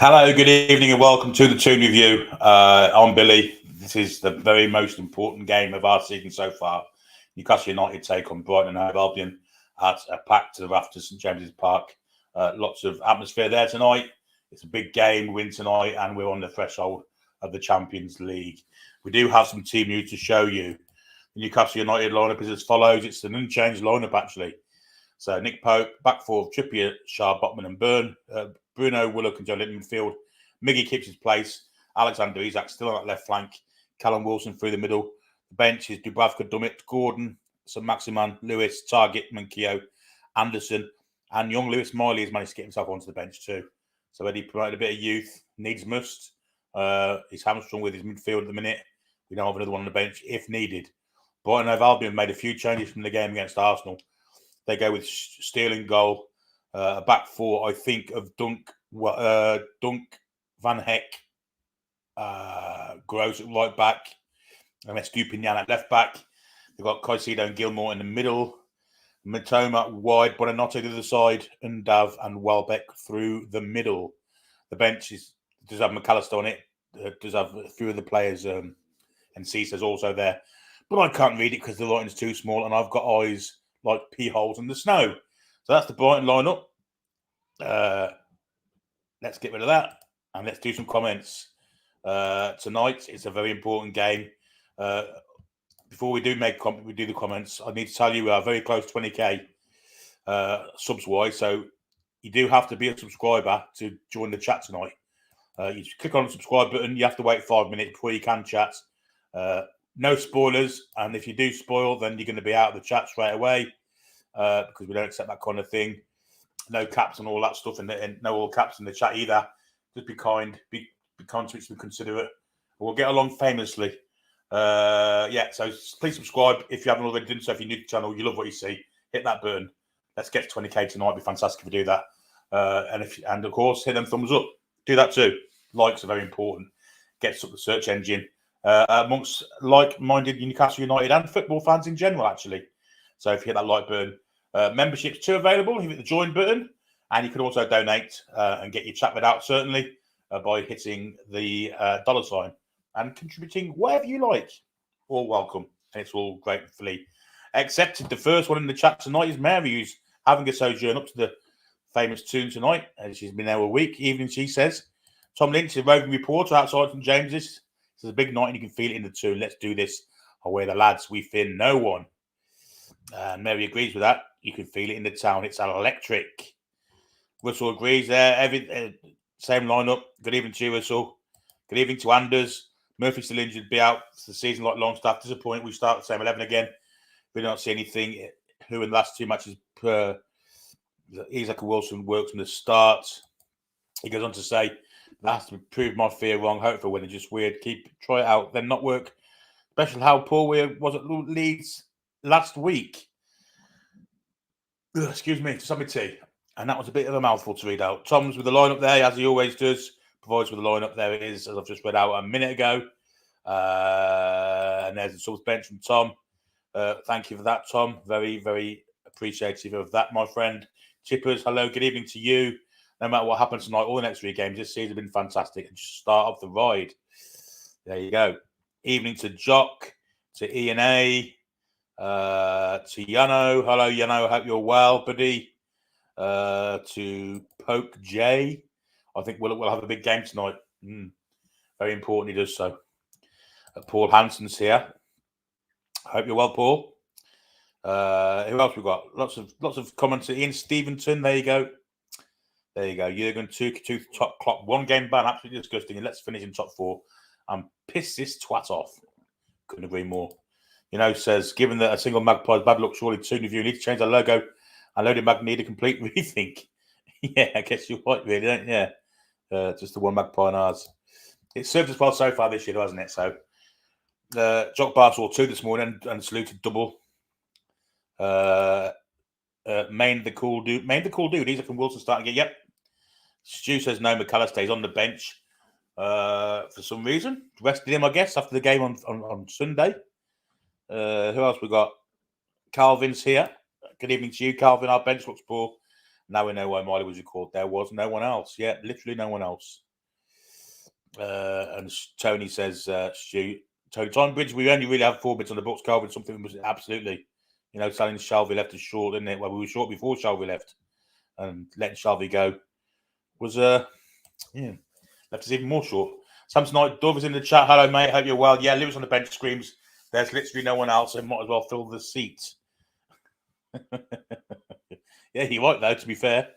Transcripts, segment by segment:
Hello, good evening, and welcome to the Toon review. I'm Billy. This is the very most important game of our season so far. Newcastle United take on Brighton and Hove Albion at a packed to the rafters St James's Park. Lots of atmosphere there tonight. It's a big game, win tonight, and we're on the threshold of the Champions League. We do have some team news to show you. The Newcastle United lineup is as follows. It's an unchanged lineup, actually. So Nick Pope, back four, Trippier, Shah, Botman and Byrne. Bruno, Willock and Joe Linton midfield. Miggy keeps his place. Alexander Isak still on that left flank. Callum Wilson through the middle. The bench is Dubravka, Dummett, Gordon, St Maximan, Lewis, Target, Munkio, Anderson, and young Lewis Miley has managed to get himself onto the bench too. So Eddie promoted a bit of youth, needs must. He's hamstrung with his midfield at the minute. We don't have another one on the bench if needed. Brighton and Hove Albion made a few changes from the game against Arsenal. They go with Sterling goal, a back four, I think, of Dunk, Van Heck, Gross at right back, and Estupinian at left back. They've got Caicedo and Gilmore in the middle, Matoma wide, Bonanotte to the side, Undav and Welbeck through the middle. The bench does have McAllister on it, does have a few of the players, and Cesa's also there. But I can't read it because the writing's too small, and I've got eyes like pea holes in the snow. So that's the Brighton lineup. Let's get rid of that and let's do some comments. Tonight, it's a very important game. Before we do the comments, I need to tell you we are very close to 20k subs-wise. So you do have to be a subscriber to join the chat tonight. You just click on the subscribe button. You have to wait 5 minutes before you can chat. No spoilers, and if you do spoil, then you're going to be out of the chat straight away because we don't accept that kind of thing. No caps and all that stuff, and no all caps in the chat either. Just be kind, be considerate, and considerate. We'll get along famously. So please subscribe if you haven't already done so. If you're new to the channel, you love what you see, hit that button. Let's get to 20k tonight. It'd be fantastic if we do that. And of course, hit them thumbs up. Do that too. Likes are very important. Gets up the search engine. Amongst like-minded Newcastle United and football fans in general, actually. So if you hit that like button, memberships too available. You hit the join button, and you can also donate and get your chat read out, certainly, by hitting the dollar sign and contributing whatever you like. All welcome, and it's all gratefully accepted. The first one in the chat tonight is Mary, who's having a sojourn up to the famous Toon tonight, and she's been there a week. Evening, she says. Tom Lynch, a roving reporter outside St James's. It's a big night and you can feel it in the Toon. Let's do this. Away the lads, we fear no one. And Mary agrees with that. You can feel it in the town. It's electric. Russell agrees there. Same lineup. Good evening to you, Russell. Good evening to Anders. Murphy still injured, be out for the season like Longstaff. Disappointing. We start the same 11 again. We don't see anything. Who in the last two matches Isaac Wilson works from the start. He goes on to say, that's to prove my fear wrong. Hope for winning, just weird. Try it out, then not work. Especially how poor we was at Leeds last week. Excuse me, just have my tea. And that was a bit of a mouthful to read out. Tom's with the lineup there, as he always does. Provides with the lineup. There it is, as I've just read out a minute ago. And there's the subs bench from Tom. Thank you for that, Tom. Very, very appreciative of that, my friend. Chippers, hello, good evening to you. No matter what happens tonight, all the next 3 games this season have been fantastic. And just start off the ride. There you go. Evening to Jock, to Ian A, to Yano. Hello, Yano. Hope you're well, buddy. To Poke J. I think we'll have a big game tonight. Very important he does so. Paul Hanson's here. Hope you're well, Paul. Who else we got? Lots of comments. Ian Stevenson. There you go. There you go. Jurgen Tuch, top clock. 1 game ban. Absolutely disgusting. And let's finish in top 4 and piss this twat off. Couldn't agree more. Says, given that a single Magpie's bad luck, surely Toon review need to change the logo and Loaded Mag need a complete rethink. Yeah, I guess you're right, really, don't you? Yeah. Just the one Magpie and ours. It served us well so far this year, hasn't it? So, Jock Bartle 2 this morning and saluted double. Main the cool dude. Isaac and Wilson starting again. Yep. Stu says no, McAllister is on the bench for some reason. Rested him, I guess, after the game on Sunday. Who else we got? Calvin's here. Good evening to you, Calvin. Our bench looks poor. Now we know why Miley was recalled. There was no one else. Yeah, literally no one else. And Tony says, Stu, Tony Tonbridge, we only really have 4 bids on the books, Calvin. Something was absolutely, selling Shelby left us short, didn't it? Well, we were short before Shelby left, and letting Shelby go was, left us even more short. Samsonite Dove is in the chat. Hello, mate. Hope you're well. Yeah, Lewis on the bench screams, there's literally no one else, so might as well fill the seats. Yeah, you're right, though, to be fair.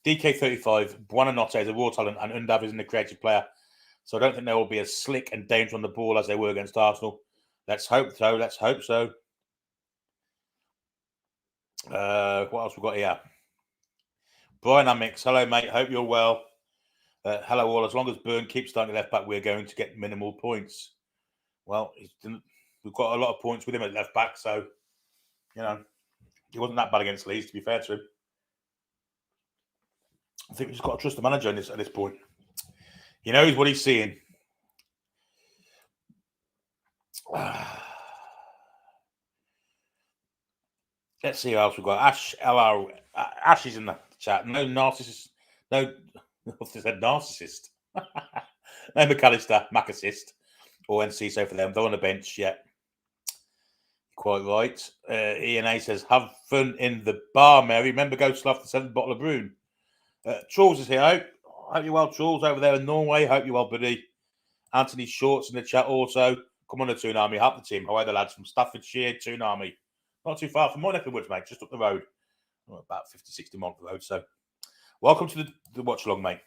DK35, Buonanotte is a raw talent, and Undav is in the creative player. So I don't think they will be as slick and dangerous on the ball as they were against Arsenal. Let's hope so. Let's hope so. What else we got here? Brian Amix. Hello, mate. Hope you're well. Hello, all. As long as Byrne keeps starting left back, we're going to get minimal points. Well, we've got a lot of points with him at left back, so, he wasn't that bad against Leeds, to be fair to him. I think we've just got to trust the manager at this point. He knows what he's seeing. Let's see who else we've got. Ash LR. Ash is in the chat. No narcissist. No, I said narcissist. No McAllister, Mac assist. Or NC, so for them. They're on the bench, yeah. Quite right. ENA says, have fun in the bar, Mary. Remember, go slough the 7th bottle of Broon. Charles is here. Hope you're well, Charles, over there in Norway. Hope you're well, buddy. Anthony Shorts in the chat also. Come on, the Toon Army. Help the team. How are the lads from Staffordshire, Toon Army? Not too far from my neck of the woods, mate. Just up the road. About 50, 60 miles up the road. So, welcome to the watch-along, mate.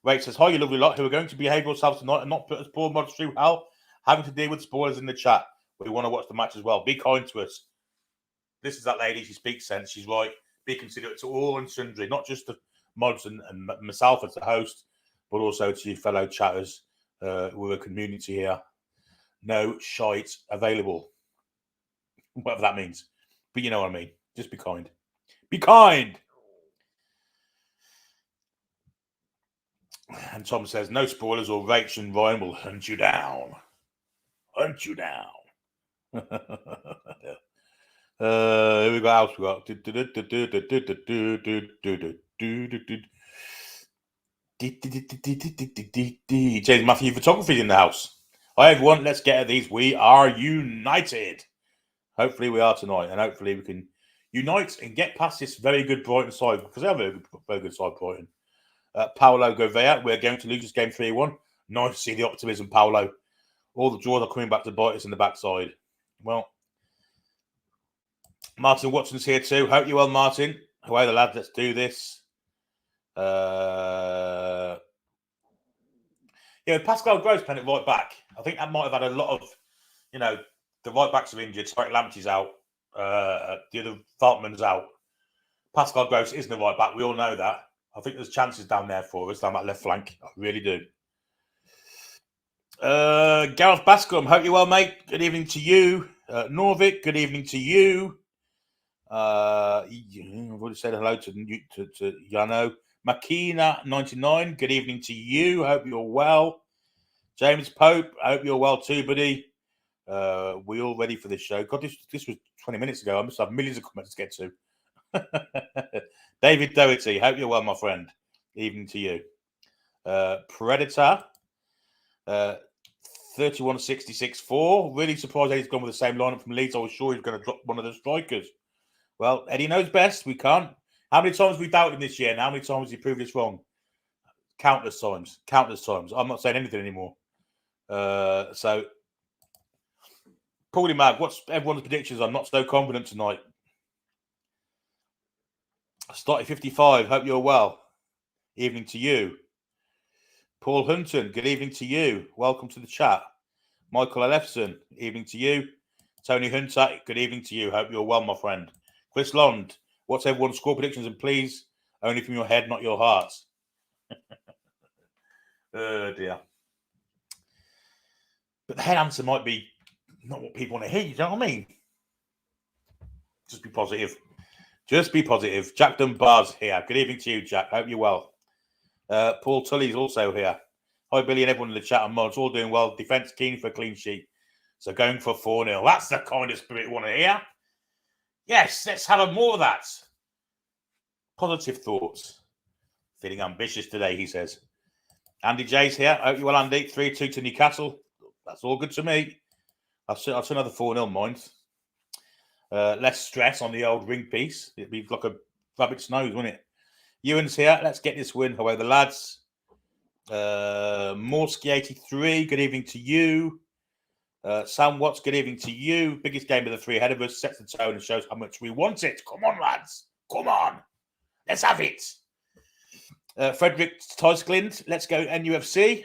Ray says, hi, you lovely lot who are going to behave yourselves tonight and not put us poor mods through hell, having to deal with spoilers in the chat. We want to watch the match as well. Be kind to us. This is that lady. She speaks sense. She's right. Be considerate to all and sundry, not just the mods and myself as the host, but also to your fellow chatters. We're a community here. No shite available. Whatever that means. But you know what I mean. Just be kind. Be kind! And Tom says, no spoilers or Rach and Ryan will hunt you down. Hunt you down. Here we go. Else we got. James Matthew Photography in the house. Hi, everyone. Let's get at these. We are united. Hopefully we are tonight, and hopefully we can unite and get past this very good Brighton side, because they have a very good side, Brighton. Paolo Govea, we're going to lose this game 3-1. Nice to see the optimism, Paolo. All the draws are coming back to bite us in the backside. Well, Martin Watson's here too. Hope you're well, Martin. Away the lads, let's do this. Yeah, Pascal Gross playing it right back. I think that might have had a lot of, the right backs are injured. Spike Lamptey's out. The other Falkman's out. Pascal Gross isn't the right back. We all know that. I think there's chances down there for us down that left flank. I really do. Gareth Bascom, hope you're well, mate. Good evening to you. Norvik, good evening to you. I've already said hello to Yano. Makina 99, good evening to you. Hope you're well. James Pope, I hope you're well too, buddy. We all ready for this show? God, this was 20 minutes ago. I must have millions of comments to get to. David Doherty, hope you're well, my friend. Evening to you. Predator, 31-66-4. Really surprised Eddie's gone with the same lineup from Leeds. I was sure he was going to drop one of the strikers. Well, Eddie knows best. We can't. How many times have we doubted him this year? And how many times has he proved us wrong? Countless times. Countless times. I'm not saying anything anymore. So, Paulie Mag, what's everyone's predictions? I'm not so confident tonight. Started 55. Hope you're well. Evening to you. Paul Hunton, good evening to you. Welcome to the chat. Michael Alefson, evening to you. Tony Hunter, good evening to you. Hope you're well, my friend. Chris Lond, what's everyone's score predictions? And please, only from your head, not your heart. Oh, dear. But the head answer might be not what people want to hear. You know what I mean? Just be positive. Just be positive. Jack Dunbar's here. Good evening to you, Jack. Hope you're well. Paul Tully's also here. Hi, Billy, and everyone in the chat and mods. All doing well. Defence keen for a clean sheet. So going for 4-0. That's the kind of spirit we want to hear. Yes, let's have more of that. Positive thoughts. Feeling ambitious today, he says. Andy J's here. Hope you well, Andy. 3-2 to Newcastle. That's all good to me. I'll see another 4-0, mind. Less stress on the old ring piece. It'd be like a rabbit's nose, wouldn't it? Ewan's here. Let's get this win. Away the lads. Morsky83, good evening to you. Sam Watts, good evening to you. Biggest game of the three ahead of us. Sets the tone and shows how much we want it. Come on, lads. Come on. Let's have it. Frederick Tysglind, let's go NUFC.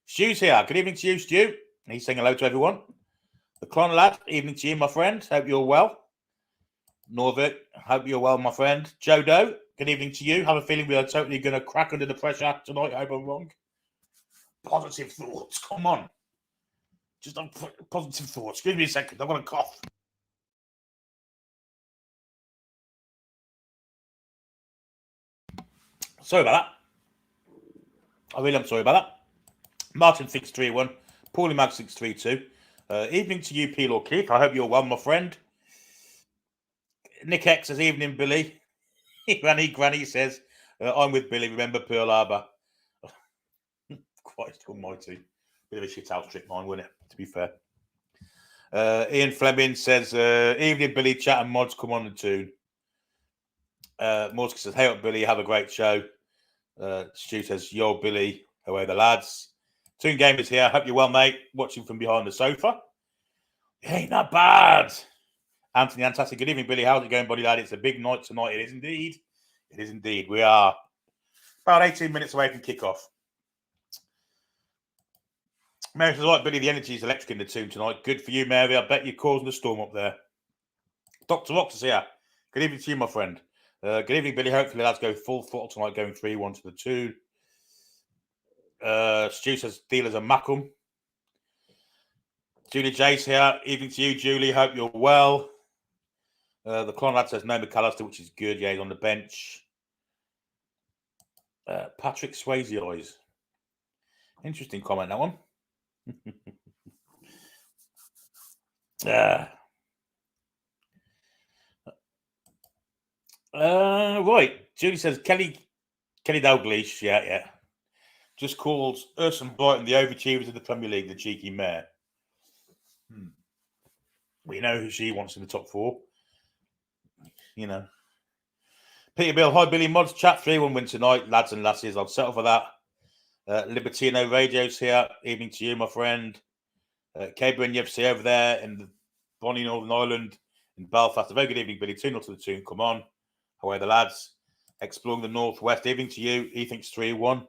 Stu's here. Good evening to you, Stu. He's saying hello to everyone. The Clon lad, evening to you, my friend. Hope you're well. Norbert, hope you're well, my friend. Joe Doe, good evening to you. Have a feeling we are totally going to crack under the pressure tonight. I hope I'm wrong. Positive thoughts. Come on. Just positive thoughts. Give me a second. I've got a cough. Sorry about that. I really am sorry about that. Martin thinks 3-1. Paulie Mag thinks 3-2. Evening to you, Peel or Keith. I hope you're well, my friend. Nick X says, evening, Billy. Granny says, I'm with Billy. Remember Pearl Harbor. Christ almighty. Bit of a shithouse trick, mine, wouldn't it? To be fair. Ian Fleming says, evening, Billy. Chat and mods. Come on the Toon. Morsky says, hey up, Billy. Have a great show. Stu says, yo, Billy. Away the lads. Toon Gamers here. Hope you're well, mate. Watching from behind the sofa. It ain't that bad. Anthony Fantastic. Good evening, Billy. How's it going, buddy lad? It's a big night tonight. It is indeed. It is indeed. We are about 18 minutes away from kickoff. Mary says, right, Billy, the energy is electric in the Toon tonight. Good for you, Mary. I bet you're causing a storm up there. Dr. Rox is here. Good evening to you, my friend. Good evening, Billy. Hopefully, lads go full throttle tonight, going 3-1 to the Toon. Stu says, dealers are Mackham. Julie Jace here. Evening to you, Julie. Hope you're well. The Clon lad says, no McAllister, which is good. Yeah, he's on the bench. Patrick Swayze eyes. Interesting comment, that one. Right. Julie says, Kelly Dalglish. Yeah. Just calls Urson Brighton the overachievers of the Premier League, the cheeky mare. We know who she wants in the top four. You know. Peter Bill, hi Billy Mods, chat 3-1 win tonight, lads and lassies. I'll settle for that. Libertino Radio's here. Evening to you, my friend. Cabrin UFC over there in the bonny Northern Ireland in Belfast. A very good evening, Billy. 2-0 to the Toon. Come on. How are the lads? Exploring the Northwest. Evening to you. He thinks 3-1.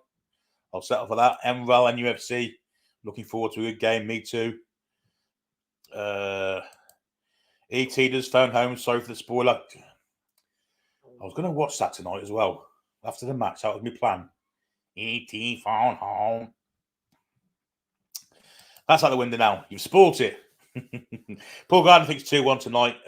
I'll settle for that. MRL and UFC. Looking forward to a good game. Me too. ET does phone home. Sorry for the spoiler. I was going to watch that tonight as well. After the match, that was my plan. ET phone home. That's out the window now. You've spoiled it. Paul Gardner thinks 2-1 tonight.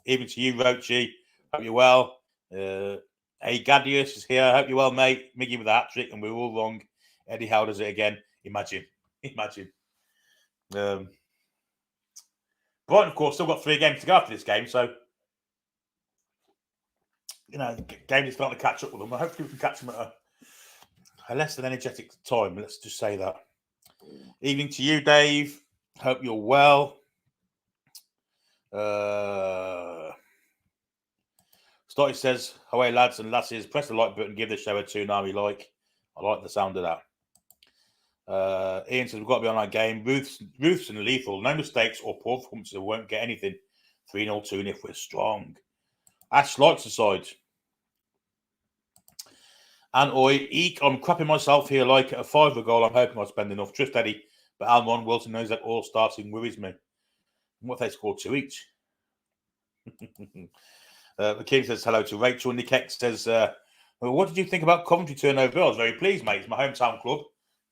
Even to you, Roachy. Hope you're well. Hey, Gadius is here. Hope you're well, mate. Miggy with a hat trick, and we're all wrong. Eddie Howe does it again. Imagine. Brighton, of course, still got 3 games to go after this game, so the game is starting to catch up with them. Hopefully, we can catch them at a less than energetic time. Let's just say that. Evening to you, Dave. Hope you're well. Stotty says, away lads and lassies, press the like button, give the show a tsunami like. I like the sound of that. Ian says, we've got to be on our game. Ruth's and lethal. No mistakes or poor performances. Won't get anything. 3-0 Toon if we're strong. Ash likes the side. And Eek, I'm crapping myself here like a 5 goal. I'm hoping I'll spend enough. Trust Eddie. But Almon Wilson knows that all starting worries me. What if they scored 2 each? McKean says hello to Rachel. Nick X says, well, what did you think about Coventry turnover? I was very pleased, mate. It's my hometown club.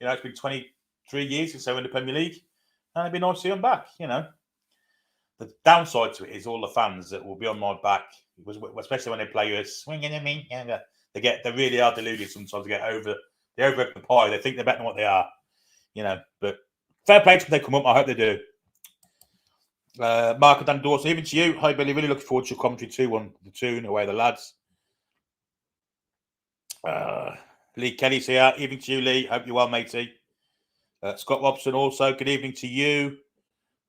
It's been 23 years since they were in the Premier League. And it'd be nice to see them back, The downside to it is all the fans that will be on my back, especially when they play you swinging and me. They really are deluded sometimes. They overlook the pie. They think they're better than what they are, But fair play to them. They come up. I hope they do. Mark and Dan Dawson, even to you. Hi, Billy. Really looking forward to your commentary too on the Toon, away the lads. Lee Kelly's here. Evening to you, Lee. Hope you're well, matey. Scott Robson also. Good evening to you.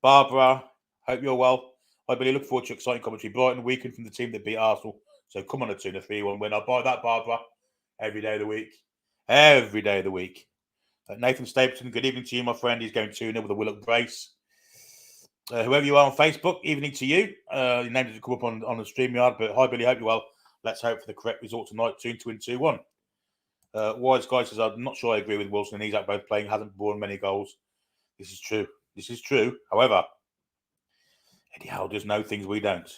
Barbara, hope you're well. I really look forward to exciting commentary. Brighton weekend from the team that beat Arsenal. So come on, a Toon, a 3-1 win. I'll buy that, Barbara. Every day of the week. Every day of the week. Nathan Stapleton, good evening to you, my friend. He's going 2-0 with a Willock brace. Whoever you are on Facebook, evening to you. Your name doesn't come up on the StreamYard, but hi, Billy. Hope you're well. Let's hope for the correct result tonight. Toon to win 2-1. Wise Guy says, I'm not sure I agree with Wilson and Isaac both playing. Hasn't borne many goals. This is true. This is true. However, Eddie Howe does know things we don't.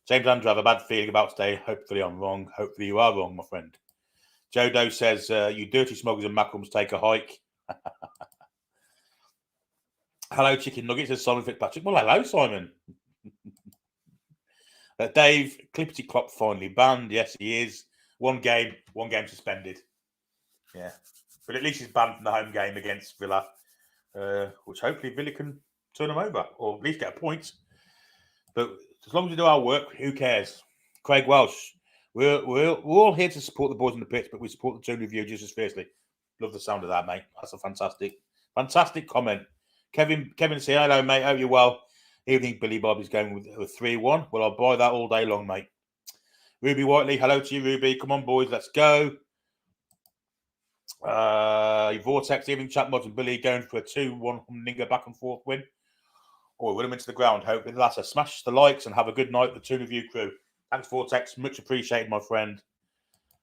James Andrew, I have a bad feeling about today. Hopefully I'm wrong. Hopefully you are wrong, my friend. Joe Doe says, you dirty smugglers and Macrams take a hike. Hello, Chicken Nuggets, says Simon Fitzpatrick. Well, hello, Simon. Dave, Clippity Clop finally banned. Yes, he is. One game suspended. Yeah. But at least he's banned from the home game against Villa, which hopefully Villa can turn them over or at least get a point. But as long as we do our work, who cares? Craig Welsh, we're all here to support the boys in the pitch, but we support the Toon review just as fiercely. Love the sound of that, mate. That's a fantastic comment. Kevin say hello, mate. Hope you're well. Evening, Billy Bob is going with 3-1. Well, I'll buy that all day long, mate. Ruby Whiteley, hello to you, Ruby. Come on, boys, let's go. Vortex, evening, chat mods and Billy going for a 2-1 Humdinger back and forth win. Or win them into the ground. Hope the latter. Smash the likes and have a good night, the Toon review crew. Thanks, Vortex. Much appreciated, my friend.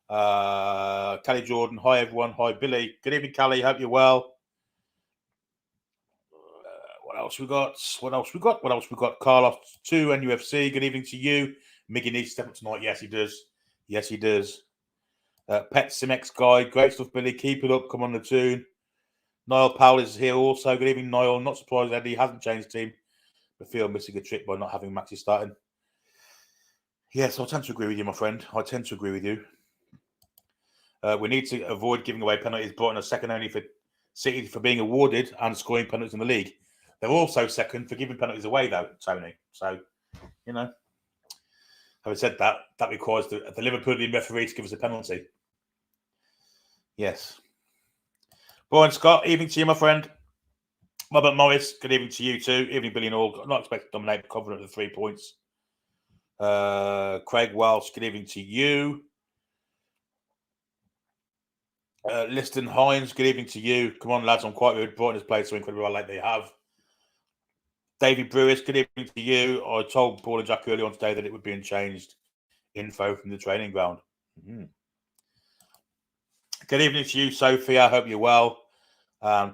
Callie Jordan. Hi, everyone. Hi, Billy. Good evening, Callie. Hope you're well. What else we got? Carlos 2 and UFC. Good evening to you. Miggy needs to step up tonight. Yes, he does. Yes, he does. Pet Simex guy. Great stuff, Billy. Keep it up. Come on, the Toon. Niall Powell is here also. Good evening, Niall. Not surprised Eddie hasn't changed team. I feel missing a trick by not having Maxi starting. Yes, I tend to agree with you, my friend. I tend to agree with you. We need to avoid giving away penalties. Brighton are second only for City for being awarded and scoring penalties in the league. They're also second for giving penalties away, though, Tony. So, having said that, that requires the Liverpoolian referee to give us a penalty. Yes. Brian Scott, evening to you, my friend. Robert Morris, good evening to you too. Evening, Billy and all. I'm not expected to dominate, but confident of the 3 points. Craig Welsh, good evening to you. Liston Hines, good evening to you. Come on, lads, I'm quite good. Brighton has played so incredibly well like they have. David Brewis, good evening to you. I told Paul and Jack earlier on today that it would be unchanged info from the training ground. Good evening to you, Sophie. I hope you're well.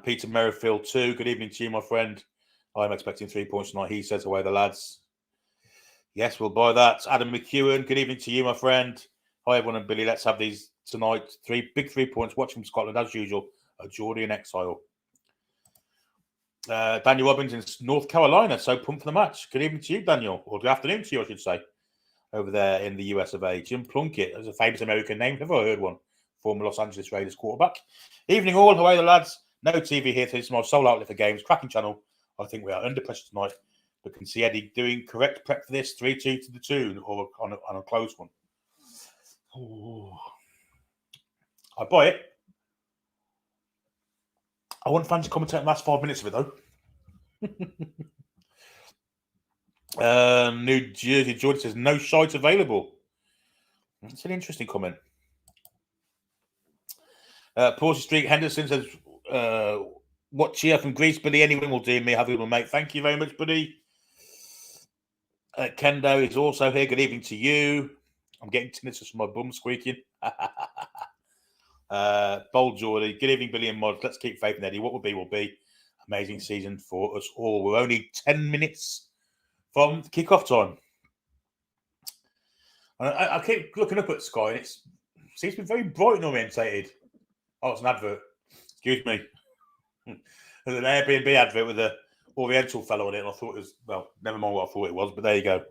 Peter Merrifield too. Good evening to you, my friend. I'm expecting 3 points tonight. He says away the lads. Yes, we'll buy that. Adam McEwen. Good evening to you, my friend. Hi, everyone, and Billy. Let's have these tonight. 3 points. Watching from Scotland as usual. A Geordie in exile. Daniel Robbins in North Carolina. So pumped for the match. Good evening to you, Daniel. Or good afternoon to you, I should say. Over there in the US of A. Jim Plunkett. That's a famous American name. Have I heard one? Former Los Angeles Raiders quarterback. Evening all. Away the lads. No TV here, so it's my sole outlet for games. Cracking channel. I think we are under pressure tonight, but can see Eddie doing correct prep for this. 3-2 to the Toon, or on a close one. Ooh. I buy it. I wouldn't fancy commentating the last 5 minutes of it, though. New Jersey Jordan says, no sites available. That's an interesting comment. Porter Street Henderson says, what cheer from Greece, Billy? Anyone will do me. Have a good one, mate. Thank you very much, buddy. Kendo is also here. Good evening to you. I'm getting tinnitus from my bum squeaking. Bold Geordie. Good evening, Billy and Mod. Let's keep faith in Eddie. What will be. Amazing season for us all. We're only 10 minutes from kickoff time. And I keep looking up at Sky, and it seems to be very Brighton orientated. Oh, it's an advert. Excuse me. There's an Airbnb advert with a Oriental fellow on it, and I thought it was, well, never mind what I thought it was, but there you go.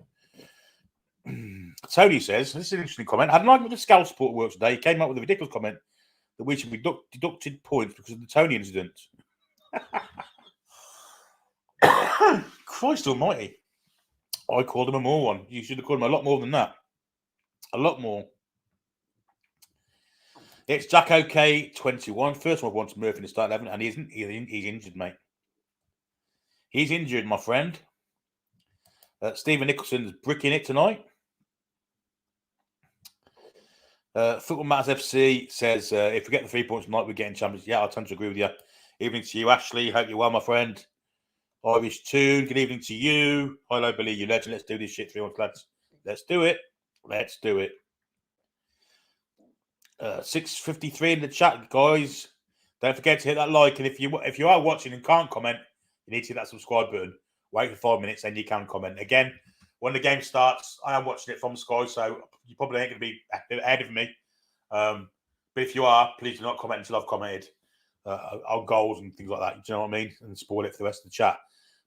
Tony says, this is an interesting comment. I had an argument with the Scout support work today. He came up with a ridiculous comment that we should be deducted points because of the Tony incident. Christ almighty. I called him a moron. You should have called him a lot more than that. A lot more. It's Jack OK 21. First one I want to Murphy in the start 11, and he's injured, mate. He's injured, my friend. Stephen Nicholson's bricking it tonight. Football Matters FC says, if we get the 3 points tonight, we're getting champions. Yeah, I tend to agree with you. Evening to you, Ashley. Hope you're well, my friend. Irish Toon, good evening to you. Hello, Billy, you legend. Let's do this shit, 3 points, lads. Let's do it. Let's do it. 6:53 in the chat, guys. Don't forget to hit that like. And if you are watching and can't comment, you need to hit that subscribe button. Wait for 5 minutes, then you can comment. Again, when the game starts, I am watching it from Sky, so you probably ain't going to be ahead of me. But if you are, please do not comment until I've commented our goals and things like that. Do you know what I mean? And spoil it for the rest of the chat.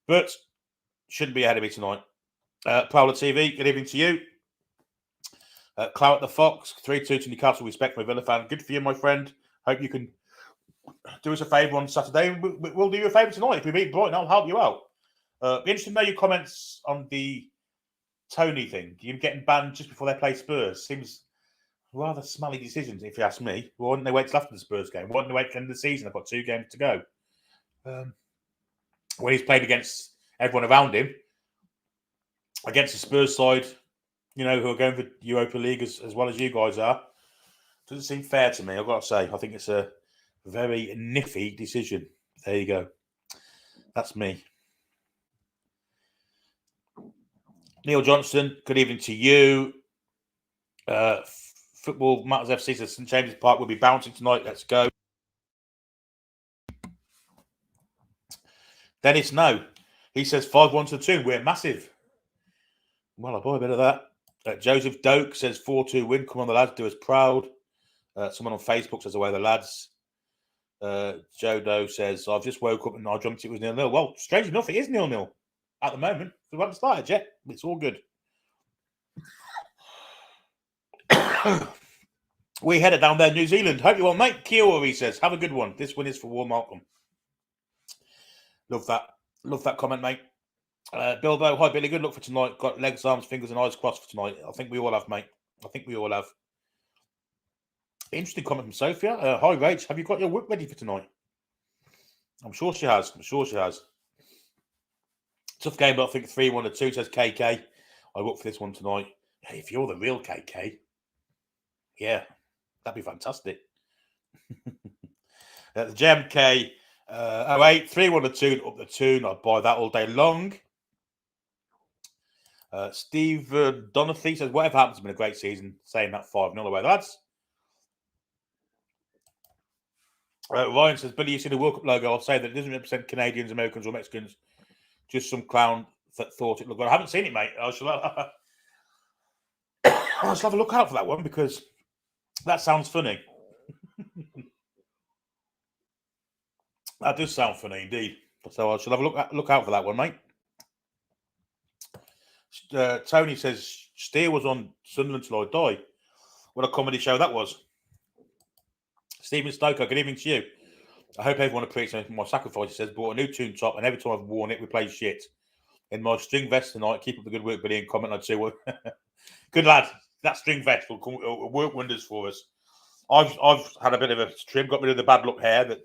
But shouldn't be ahead of me tonight. Prowler TV, good evening to you. Clout the Fox, 3-2 to Newcastle. Respect for a Villa fan. Good for you, my friend. Hope you can do us a favour on Saturday. We'll do you a favour tonight. If we beat Brighton, I'll help you out. Be interested to know your comments on the Tony thing. You getting banned just before they play Spurs seems rather smelly decisions, if you ask me. Why didn't they wait till after the Spurs game? Why didn't they wait till the end of the season? They've got 2 games to go. When he's played against everyone around him, against the Spurs side, you know, who are going for Europa League as well as you guys are, doesn't seem fair to me, I've got to say. I think it's a very niffy decision. There you go. That's me. Neil Johnson, good evening to you. Football Matters FC says St James's Park will be bouncing tonight. Let's go. Dennis, no. He says 5-1 to Toon. We're massive. Well, I'll buy a bit of that. Joseph Doak says 4-2 win. Come on, the lads. Do us proud. Someone on Facebook says away the lads. Joe Doe says, I've just woke up and I dreamt it was 0-0. Well, strange enough, it is 0-0 at the moment. We haven't started yet. It's all good. We headed down there, New Zealand. Hope you well, mate. Kia ora, he says. Have a good one. This one is for War Malcolm. Love that. Love that comment, mate. Bilbo, hi, Billy. Good luck for tonight. Got legs, arms, fingers, and eyes crossed for tonight. I think we all have, mate. I think we all have. Interesting comment from Sophia. Hi, Rach. Have you got your whip ready for tonight? I'm sure she has. I'm sure she has. Tough game, but I think 3-1 to 2 says KK. I look for this one tonight. Hey, if you're the real KK, yeah, that'd be fantastic. The JMK 08, 3-1 to 2 up the Toon. I'd buy that all day long. Steve Donathy says, whatever happens, it's been a great season. Saying that 5-0 away, lads. Ryan says, Billy, you see the World Cup logo? I'll say that it doesn't represent Canadians, Americans, or Mexicans. Just some clown that thought it looked good. I haven't seen it, mate. I shall have a look out for that one because that sounds funny. That does sound funny indeed. So I shall have a look out for that one, mate. Tony says, Steer was on Sunderland till I die. What a comedy show that was. Stephen Stoker, good evening to you. I hope everyone appreciates my sacrifice. He says, bought a new Toon top, and every time I've worn it, we play shit. In my string vest tonight, keep up the good work, Billy, and comment I'd say, well, good lad. That string vest will work wonders for us. I've had a bit of a trim, got rid of the bad look hair. That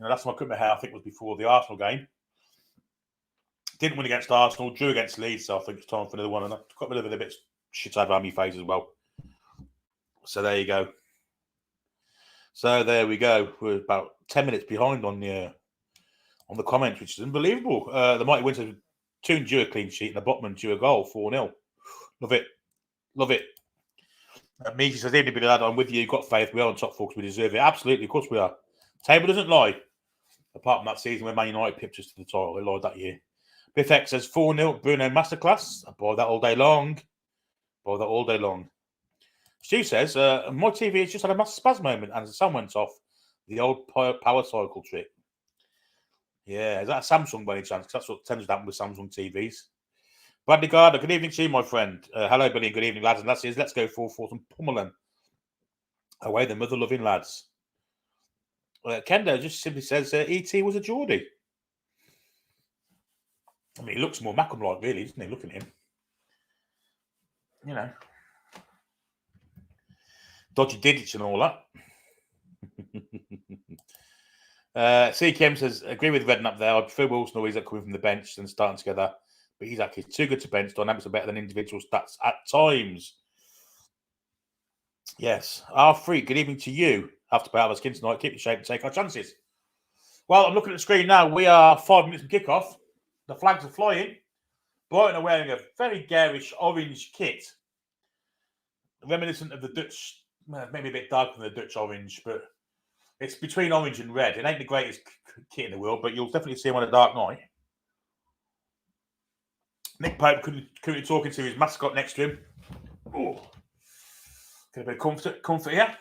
last time I cut my hair, I think was before the Arsenal game. Didn't win against Arsenal, drew against Leeds, so I think it's time for another one. And I got rid of a bit of shit over my face as well. So there you go. So there we go. We're about 10 minutes behind on the comments, which is unbelievable. The Mighty Winter Toon drew a clean sheet and the Botman drew a goal, 4-0. Love it. Love it. Meezy says, evening, Billy lad, I'm with you. You've got faith. We are on top, folks. We deserve it. Absolutely. Of course we are. Table doesn't lie. Apart from that season when Man United pipped us to the title. They lied that year. Biff X says 4-0. Bruno Masterclass. I buy that all day long. Buy that all day long. Stu says, my TV has just had a massive spaz moment and the sun went off. The old power cycle trick. Yeah, is that a Samsung by any chance? Because that's what tends to happen with Samsung TVs. Bradley Gardner, good evening to you, my friend. Hello, Billy, and good evening, lads and lasses. Let's go for some pummeling. Away the mother-loving lads. Kendo just simply says E.T. was a Geordie. I mean, he looks more Macam-like, really, doesn't he? Look at him. You know. Dodgy digits and all that. CKM says, agree with Redknapp there. I prefer Wilson or Isak coming from the bench than starting together. But Isak is too good to bench. Dynamics are better than individual stats at times. Yes. R3, good evening to you. Have to play out of our skin tonight. Keep your shape and take our chances. Well, I'm looking at the screen now. We are 5 minutes from kickoff. The flags are flying. Brighton are wearing a very garish orange kit. Reminiscent of the Dutch, maybe a bit darker than the Dutch orange, but it's between orange and red. It ain't the greatest kit in the world, but you'll definitely see him on a dark night. Nick Pope currently talking to his mascot next to him. Oh, get a bit of comfort here.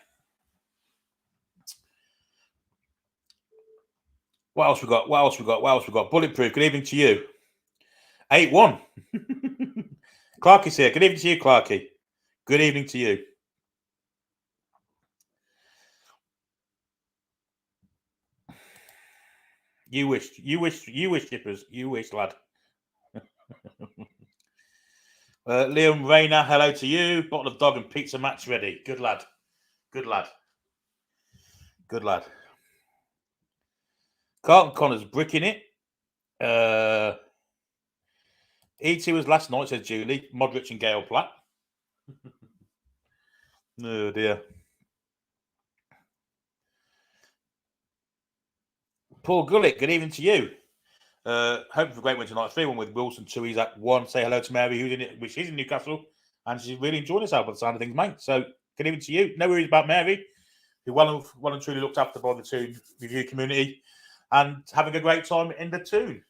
What else we got? Bulletproof. Good evening to you. 8-1. Clarkie's here. Good evening to you, Clarkie. Good evening to you. You wish, shippers. You wish, lad. Liam Rayner, hello to you. Bottle of dog and pizza match ready. Good lad. Carlton Connors bricking it. E.T. was last night, says Julie. Modric and Gale Platt. Oh, dear. Paul Gullick, good evening to you. Hoping for a great win tonight. 3-1 with Wilson, 2 Isak, 1. Say hello to Mary, which is in Newcastle, and she's really enjoying herself by the sound of things, mate. So, good evening to you. No worries about Mary, who well and truly looked after by the Toon review community, and having a great time in the Toon.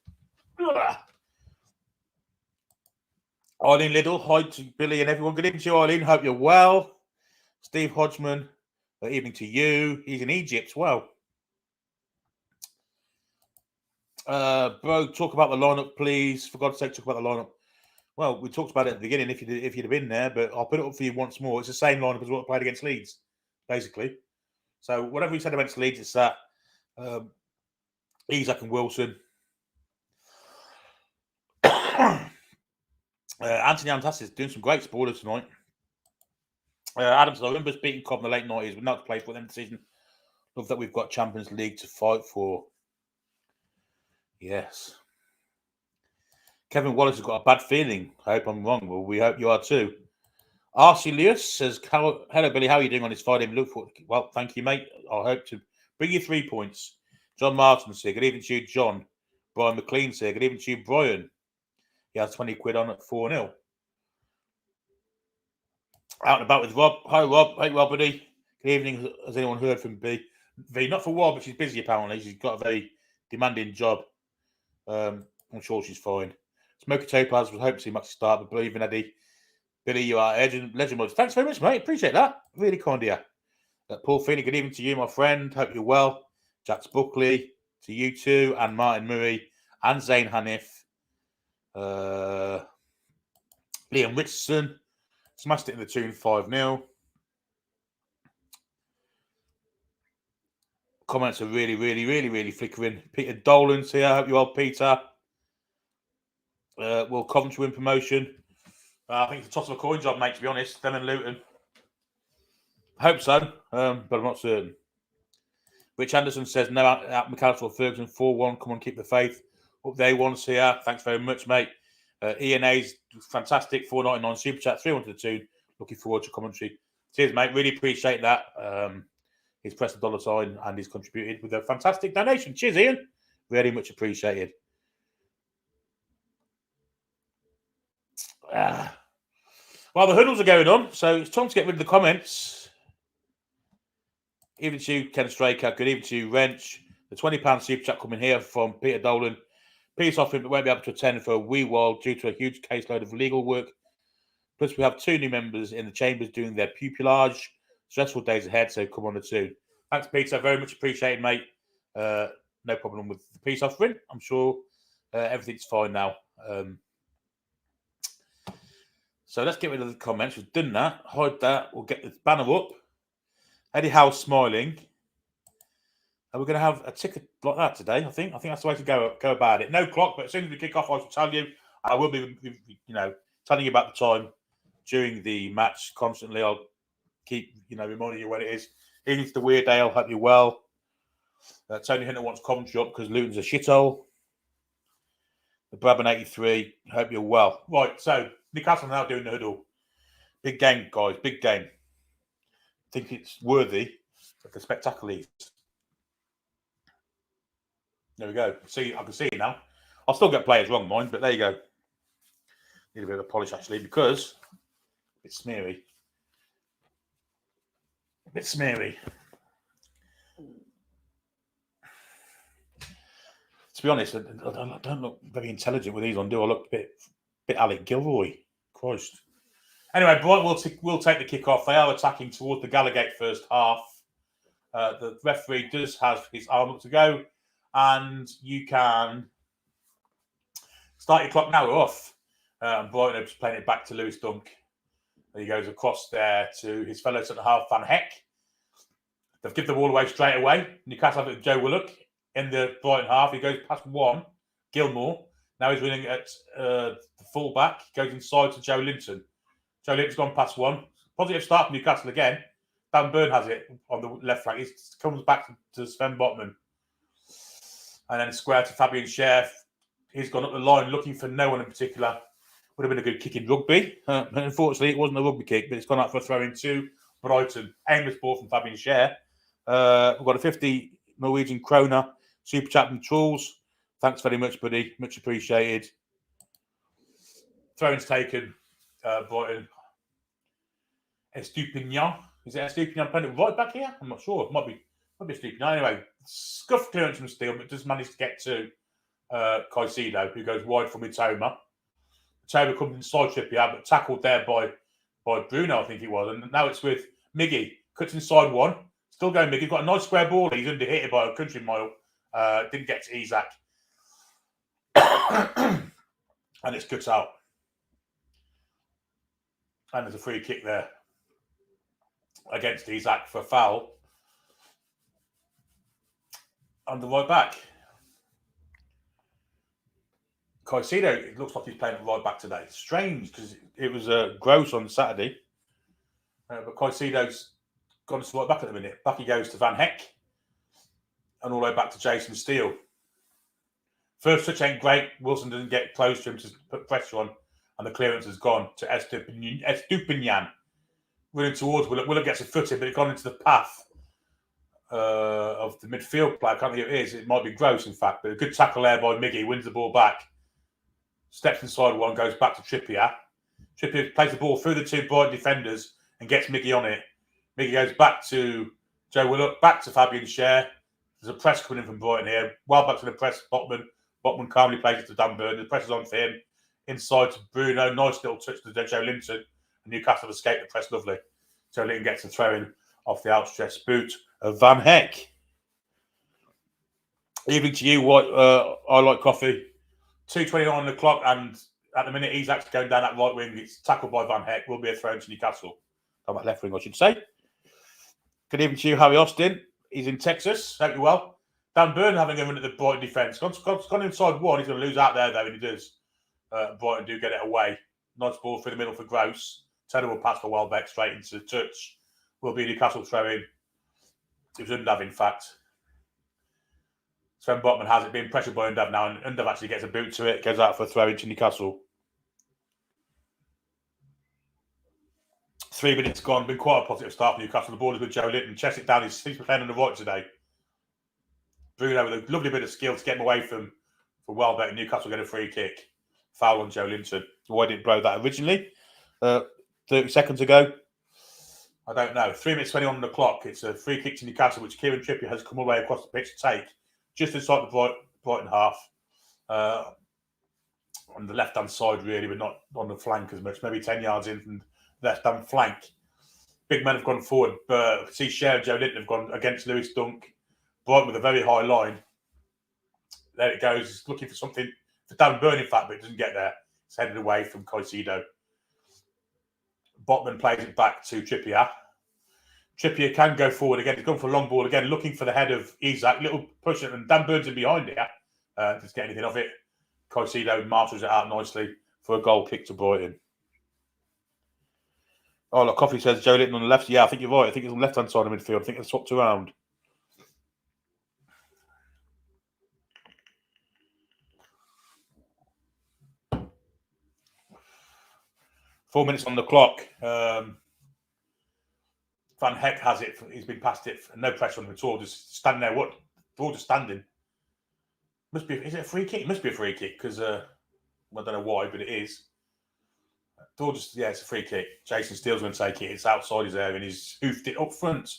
Eileen Liddell, hi to Billy and everyone. Good evening to you, Eileen. Hope you're well. Steve Hodgman, good evening to you. He's in Egypt. Well, bro, talk about the lineup, please. For God's sake, talk about the lineup. Well, we talked about it at the beginning. If you'd have been there, but I'll put it up for you once more. It's the same lineup as what I played against Leeds, basically. So whatever we said against Leeds, it's that Isak and Wilson. Anthony Antas is doing some great spoilers tonight. Adam Olympus beating Cobb in the late 90s. We're not to play for them this season. Love that we've got Champions League to fight for. Yes. Kevin Wallace has got a bad feeling. I hope I'm wrong. Well, we hope you are too. R.C. Lewis says, hello, Billy. How are you doing on this Friday? Well, thank you, mate. I hope to bring you 3 points. John Martin's here. Good evening to you, John. Brian McLean's here. Good evening to you, Brian. He has 20 quid on at 4-0. Out and about with Rob. Hi, Rob. Hey, Rob, buddy. Good evening. Has anyone heard from B? V? Not for Rob, but she's busy apparently. She's got a very demanding job. I'm sure she's fine. Smoky Topaz would hope to see Maxi start, but believe in Eddie. Billy, you are legend. Thanks very much, mate. Appreciate that. Really kind of you. Paul Feeney, good evening to you, my friend. Hope you're well. Jax Buckley, to you too, and Martin Murray, and Zane Hanif. Liam Richardson smashed it in the Toon 5-0. Comments are really flickering. Peter Dolan's here. I hope you're well, Peter. Will Coventry win promotion? I think it's a toss of a coin job, mate, to be honest. Them and Luton. Hope so, but I'm not certain. Rich Anderson says, no, out McAllister or Ferguson, 4-1. Come on, keep the faith. Up there, one's here. Thanks very much, mate. ENA's fantastic. 4.99 super chat, 3-1 to the Toon. Looking forward to commentary. Cheers, mate. Really appreciate that. He's pressed the dollar sign and he's contributed with a fantastic donation. Cheers, Ian. Very much appreciated. Well, the hurdles are going on, so it's time to get rid of the comments. Even to you, Ken Straker. Good evening to you, Wrench. The £20 super chat coming here from Peter Dolan. Peace off him, but won't be able to attend for a wee while due to a huge caseload of legal work. Plus, we have 2 new members in the chambers doing their pupillage. Stressful days ahead, so come on the Toon. Thanks, Peter. Very much appreciated, mate. No problem with the peace offering. I'm sure everything's fine now. So let's get rid of the comments. We've done that. Hide that. We'll get the banner up. Eddie Howe's smiling. And we're going to have a ticket like that today, I think. I think that's the way to go about it. No clock, but as soon as we kick off, I shall tell you. I will be, telling you about the time during the match constantly. I'll keep, reminding you when it is. Evening's the Weird Ale. Hope you're well. Tony Hunter wants Coventry up because Luton's a shithole. The Brabham 83. Hope you're well. Right, so Newcastle now doing the huddle. Big game, guys. Big game. I think it's worthy of the spectaculars. There we go. See, I can see it now. I'll still get players wrong, mind, but there you go. Need a bit of a polish actually because it's smeary. A bit smeary. To be honest, I don't look very intelligent with these on, do I? Look a bit Alec Gilroy. Christ. Anyway, Brighton will take the kick off. They are attacking towards the Gallagate first half. The referee does have his arm up to go, and you can start your clock now. We're off. And Brighton are just playing it back to Lewis Dunk. He goes across there to his fellow centre half, Van Heck. They've given the ball away straight away. Newcastle have it with Joe Willock in the Brighton half. He goes past one, Gilmore. Now he's running at the full-back. He goes inside to Joe Linton. Joe Linton's gone past one. Positive start from Newcastle again. Dan Burn has it on the left flank. He comes back to Sven Botman. And then square to Fabian Scher. He's gone up the line looking for no one in particular. Would have been a good kick in rugby. Unfortunately, it wasn't a rugby kick, but it's gone out for a throw-in to Brighton. Aimless ball from Fabian Scher. We've got a 50 Norwegian kroner super chat from Trulls. Thanks very much, buddy. Much appreciated. Throw-ins taken. Brighton. Estupinian. Is it Estupinian playing it right back here? I'm not sure. It might be Estupinian. Anyway, scuffed clearance from Steele, but just managed to get to Caicedo, who goes wide for Mitoma. Mitoma comes inside Trippier, but tackled there by Bruno, I think he was. And now it's with Miggy. Cuts inside one. Still going Miggy. Got a nice square ball. He's under hit by a country mile. Didn't get to Isaac. And it's cut out. And there's a free kick there against Isaac for a foul. On the right back. Caicedo, it looks like he's playing at right back today. Strange, because it was gross on Saturday. But Caicedo's gone to right back at the minute. Back he goes to Van Heck. And all the way back to Jason Steele. First touch ain't great. Wilson doesn't get close to him to put pressure on. And the clearance has gone to Estupinian. Running towards Willock. Willock gets a foot in, but it's gone into the path of the midfield player. I can't think who it is. It might be Gross, in fact. But a good tackle there by Miggy. Wins the ball back. Steps inside one. Goes back to Trippier. Trippier plays the ball through the two Brighton defenders and gets Miggy on it. Miggy goes back to Joe Willock. Back to Fabian Scher. There's a press coming in from Brighton here. Well back to the press. Botman. Botman calmly plays it to Dan Burn. The pressure's on for him. Inside to Bruno. Nice little touch to Joe Linton. And Newcastle have escaped the press. Lovely. Joe Linton gets a throw in off the outstretched boot of Van Heck. Evening to you, I like coffee. 2:29 on the clock, and at the minute, Isaac's going down that right wing. It's tackled by Van Heck. Will be a throw in to Newcastle. On that left wing, I should say. Good evening to you, Harry Austin. He's in Texas. Hope you're well. Dan Burn having a run at the Brighton defence. Gone inside one. He's going to lose out there, though, and he does. Brighton do get it away. Nice ball through the middle for Gross. Terrible pass for Welbeck straight into the touch. Will be Newcastle throw in. It was Undav, in fact. Sven Botman has it, being pressured by Undav now, and Undav actually gets a boot to it. Goes out for a throw into Newcastle. 3 minutes gone. Been quite a positive start for Newcastle. The ball is with Joe Linton. Chests it down. He's playing on the right today. Bruno with a lovely bit of skill to get him away from Welbeck. Newcastle get a free kick. Foul on Joe Linton. Why didn't blow that originally? 30 seconds ago. I don't know. 3 minutes 21 on the clock. It's a free kick to Newcastle, which Kieran Trippier has come away across the pitch to take. Just inside the Brighton half. On the left-hand side, really, but not on the flank as much. Maybe 10 yards in from the left-hand flank. Big men have gone forward, but see Scher and Joe Linton have gone against Lewis Dunk. Brighton with a very high line. There it goes. It's looking for something for Dan Burn, in fact, but it doesn't get there. It's headed away from Caicedo. Botman plays it back to Trippier. Trippier can go forward again. He's gone for a long ball again, looking for the head of Isaac. Little push, and Dan Burn's in behind here. Doesn't get anything of it. Caicedo marshals it out nicely for a goal kick to Brighton. Oh, look, Coffee says Joe Linton on the left. Yeah, I think you're right. I think it's on the left-hand side of midfield. I think it's swapped around. Four minutes on the clock. Van Heck has it. He's been past it. No pressure on him at all. Just standing there. What? They're all just standing. Must be. Is it a free kick? It must be a free kick because I don't know why, but it is. They're all just. Yeah, it's a free kick. Jason Steele's going to take it. It's outside his area and he's hoofed it up front,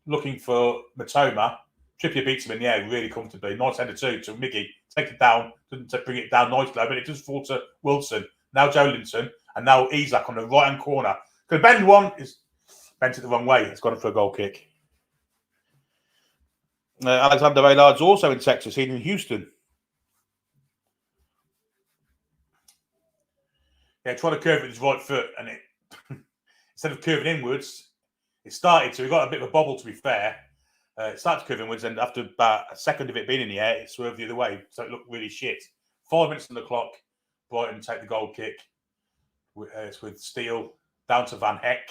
looking for Matoma. Trippier beats him in the air really comfortably. Nice header too to Miggy. Take it down. Doesn't bring it down nicely, but it does fall to Wilson. Now Joe Linton. And now Isak on the right-hand corner. Could bend one. Is bent it the wrong way. It's gone for a goal kick. Alexander Aylard's also in Texas. He's in Houston. Yeah, trying to curve with his right foot. And it instead of curving inwards, it started to. He got a bit of a bobble, to be fair. It started to curve inwards. And after about a second of it being in the air, it swerved the other way. So it looked really shit. 5 minutes on the clock. Brighton take the goal kick. It's with Steele down to Van Heck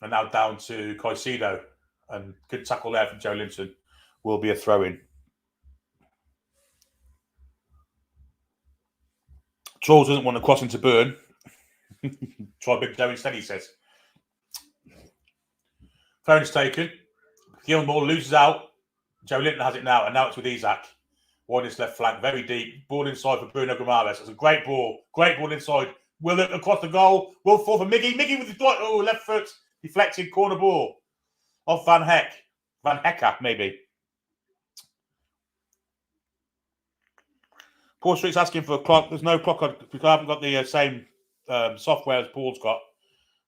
and now down to Caicedo, and good tackle there from Joe Linton will be a throw-in. Trolls doesn't want to cross into Burn. Try Big Joe instead, he says. Phone is taken. Gilmore loses out. Joe Linton has it now, and now it's with Isak. Wide his left flank, very deep. Ball inside for Bruno Guimaraes. It's a great ball. Great ball inside. Will it across the goal? Will fall for Miggy. Miggy with his left foot. Deflected corner ball. Off Van Heck. Van Hecker, maybe. Paul Street's asking for a clock. There's no clock on because I haven't got the same software as Paul's got.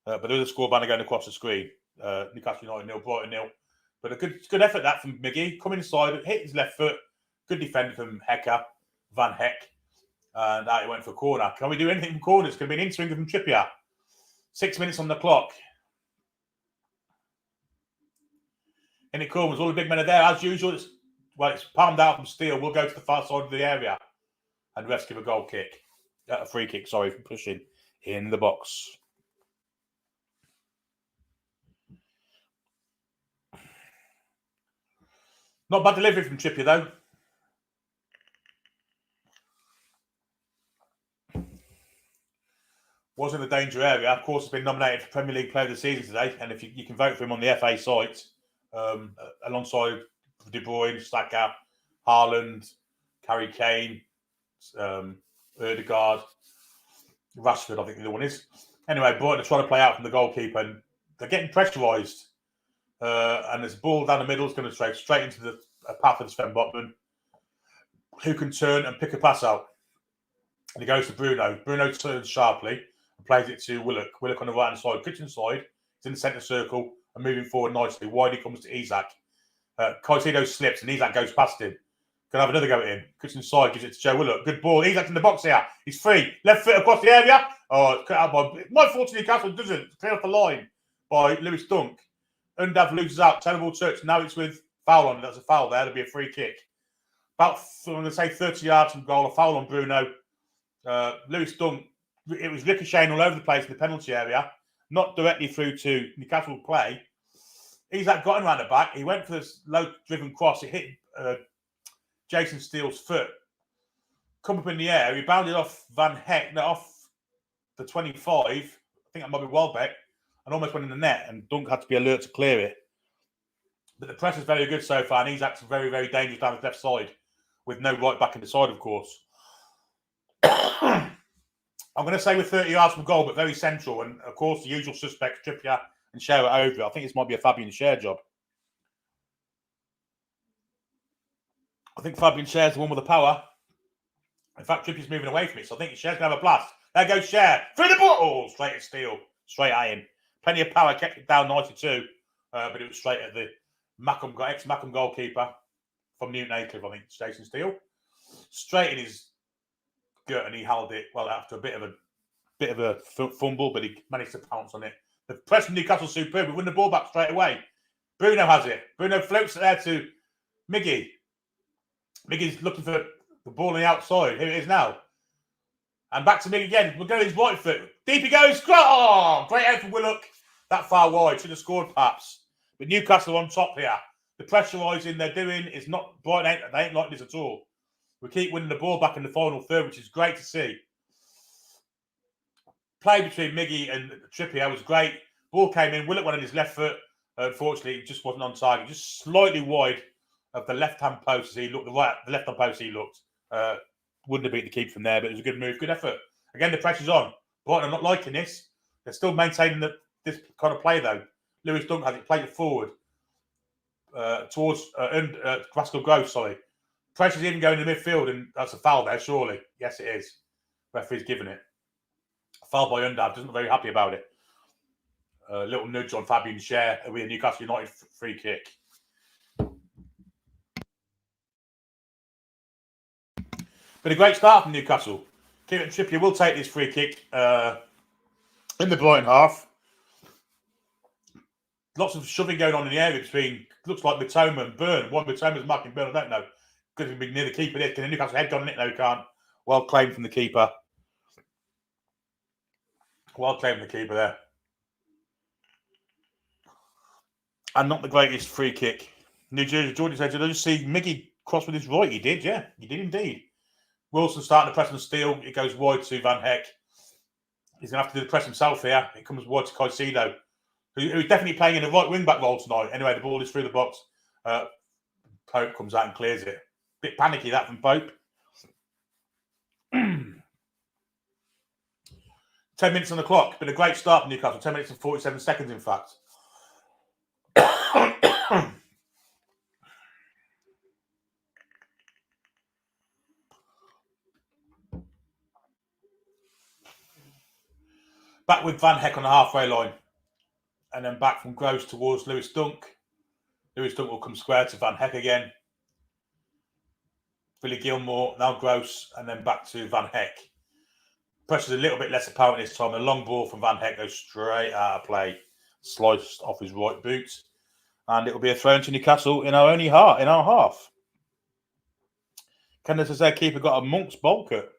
But there is a score banner going across the screen. Newcastle United 0, Brighton 0. But a good effort that from Miggy. Come inside, hit his left foot. Good defender from Hecker. Van Heck. And out it went for a corner. Can we do anything from corners? It's going to be an in-swinger from Trippier. 6 minutes on the clock. In it comes. All the big men are there. As usual, it's palmed out from Steele. We'll go to the far side of the area. And refs give a goal kick. A free kick, sorry, for pushing in the box. Not bad delivery from Trippier, though. Was in the danger area. Of course, has been nominated for Premier League Player of the Season today. And if you can vote for him on the FA site, alongside De Bruyne, Saka, Haaland, Harry Kane, Ødegaard, Rashford, I think the other one is. Anyway, Brighton are trying to play out from the goalkeeper and they're getting pressurised. And there's a ball down the middle. It's going to straight into the path of Sven Botman, who can turn and pick a pass out. And he goes to Bruno. Bruno turns sharply and plays it to Willock. Willock on the right-hand side, kitchen side. He's in the centre circle and moving forward nicely. Wide he comes to Isak. Caicedo slips and Isak goes past him. Can have another go at him. Kitchen side gives it to Joe Willock. Good ball. Isak's in the box here. He's free. Left foot across the area. Oh, it's cut out by... My fault to Newcastle doesn't. It's clear off the line by Lewis Dunk. Undav loses out. Terrible touch. Now it's with foul on. That's a foul there. There'll be a free kick. About, I'm going to say 30 yards from goal. A foul on Bruno. Lewis Dunk, it was ricocheting all over the place in the penalty area, not directly through to Newcastle play. Isak got him around the back. He went for this low-driven cross. It hit Jason Steele's foot. Come up in the air. He bounded off Van Heck, off the 25. I think that might be Welbeck, and almost went in the net. And Dunk had to be alert to clear it. But the press is very good so far, and Isak's very, very dangerous down his left side, with no right back in the side, of course. I'm going to say with 30 yards from goal, but very central. And, of course, the usual suspects, Trippier and Schär over. I think this might be a Fabian Schär job. I think Fabian Schär's the one with the power. In fact, Trippier's moving away from it, so I think Schär's going to have a blast. There goes Schär. Through the ball! Straight at Steele. Straight at him. Plenty of power. Kept it down 92. But it was straight at the ex-Mackham goalkeeper from Newton Aycliffe, I think, Jason Steele. Straight in his gut, and he held it well after a bit of a fumble, but he managed to pounce on it. The press from Newcastle superb. We win the ball back straight away. Bruno has it. Bruno floats it there to Miggy. Miggy's looking for the ball on the outside. Here it is now. And back to me again. We're going his right foot. Deep he goes. Oh, great out from Willock. That far wide. Should have scored perhaps. But Newcastle on top here. The pressurising they're doing is not Brighton. They ain't like this at all. We keep winning the ball back in the final third, which is great to see. Play between Miggy and Trippier was great. Ball came in. Willock went on his left foot. Unfortunately, it just wasn't on target. Just slightly wide of the left-hand post as he looked. The left-hand post he looked. Wouldn't have beat the keeper from there, but it was a good move, good effort. Again, the pressure's on. Brighton are not liking this. They're still maintaining this kind of play, though. Lewis Dunk has it played it forward towards Glasgow Grove, sorry. Pressure's even going in the midfield, and that's a foul there, surely. Yes, it is. Referee's given it. Foul by Undav. Doesn't look very happy about it. A little nudge on Fabian Schär with a Newcastle United free kick. Been a great start from Newcastle. Kieran Trippier will take this free kick in the Brighton half. Lots of shoving going on in the area between, looks like Mitoma and Byrne. One Mitoma's marking Byrne, I don't know. Could have been near the keeper there. Can the Newcastle head gone on it? No, he can't. Well claimed from the keeper. Well claimed from the keeper there. And not the greatest free kick. New Jersey, Geordies said, did I just see Miggy cross with his right? He did, yeah. He did indeed. Wilson starting to press and steal. It goes wide to Van Heck. He's going to have to do the press himself here. It comes wide to Caicedo, who's definitely playing in the right wing-back role tonight. Anyway, the ball is through the box. Pope comes out and clears it. Bit panicky, that, from Pope. 10 minutes on the clock. Been a great start for Newcastle. 10 minutes and 47 seconds, in fact. Back with Van Heck on the halfway line. And then back from Gross towards Lewis Dunk. Lewis Dunk will come square to Van Heck again. Billy Gilmore, now Gross, and then back to Van Heck. Pressure's a little bit less apparent this time. A long ball from Van Heck goes straight out of play. Sliced off his right boot. And it will be a throw into Newcastle in our half. Kenneth says their keeper got a monk's bowl cut.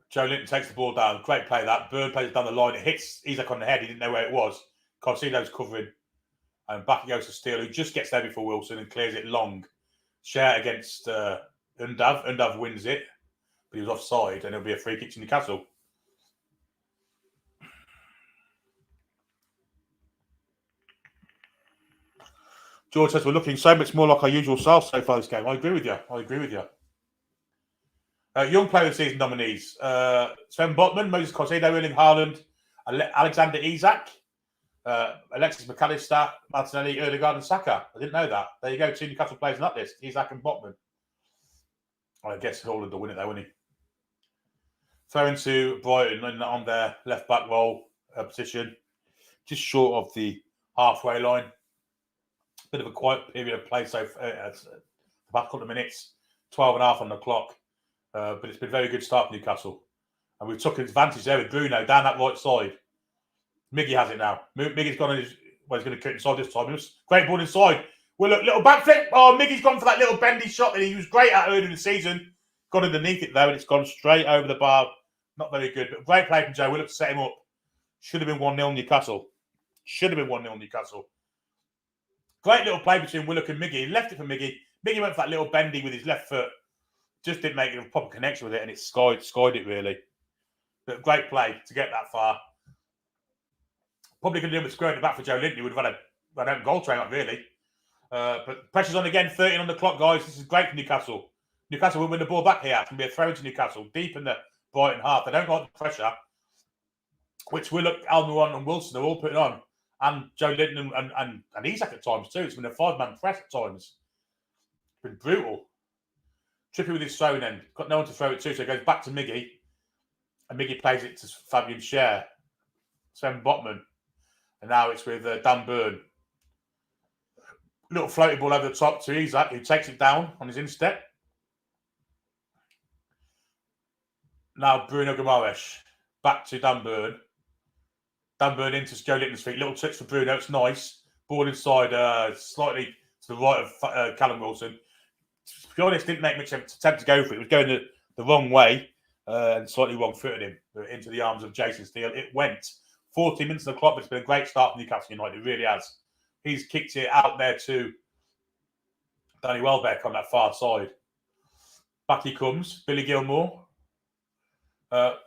Joe Linton takes the ball down. Great play that. Byrne plays it down the line. It hits Isaac on the head. He didn't know where it was. Caicedo's covering. And back it goes to Steele, who just gets there before Wilson and clears it long. Schär against Undav. Undav wins it. But he was offside, and it'll be a free kick to Newcastle. George says we're looking so much more like our usual self so far this game. I agree with you. Young Player of the Season nominees. Sven Botman, Moses Caicedo, Erling Haaland, Alexander Isak, Alexis McAllister, Martinelli, Ødegaard and Saka. I didn't know that. There you go, 2 Newcastle players in that list. Isak and Botman. I guess Haaland will win it though, won't he? Throw into Brighton on their left-back role position. Just short of the halfway line. Bit of a quiet period of play so far. About a couple of minutes. 12 and a half on the clock. But it's been a very good start for Newcastle. And we've took advantage there with Bruno down that right side. Miggy has it now. Miggy's gone on his... Well, he's going to cut inside this time. It was great ball inside. Well, look, little back flip. Oh, Miggy's gone for that little bendy shot that he was great at earlier in the season. Got underneath it, though, and it's gone straight over the bar. Not very good, but great play from Joe Willock to set him up. Should have been 1-0 Newcastle. Great little play between Willock and Miggy. He left it for Miggy. Miggy went for that little bendy with his left foot. Just didn't make a proper connection with it, and it skied it, really. But great play to get that far. Probably could have done with squaring it back for Joe Linton. He would have had an open goal train up, really. But pressure's on again. 13 on the clock, guys. This is great for Newcastle. Newcastle will win the ball back here. It's going to be a throw into Newcastle, deep in the Brighton half. They don't like the pressure, which Willock, Almiron and Wilson are all putting on. And Joe Linton and Isak at times, too. It's been a 5-man press at times. It's been brutal. Trippy with his throw then. Got no one to throw it to, so it goes back to Miggy. And Miggy plays it to Fabian Schär. Sven Botman. And now it's with Dan Byrne. Little floaty ball over the top to Isaac, who takes it down on his instep. Now Bruno Guimaraes. Back to Dan Byrne. Dan Byrne into Joe Linton's feet. Little touch for Bruno. It's nice. Ball inside, slightly to the right of Callum Wilson. To be honest, didn't make much attempt to go for it. It was going the wrong way and slightly wrong-footed him into the arms of Jason Steele. It went 40 minutes of the clock, but it's been a great start for Newcastle United. It really has. He's kicked it out there to Danny Welbeck on that far side. Back he comes. Billy Gilmore.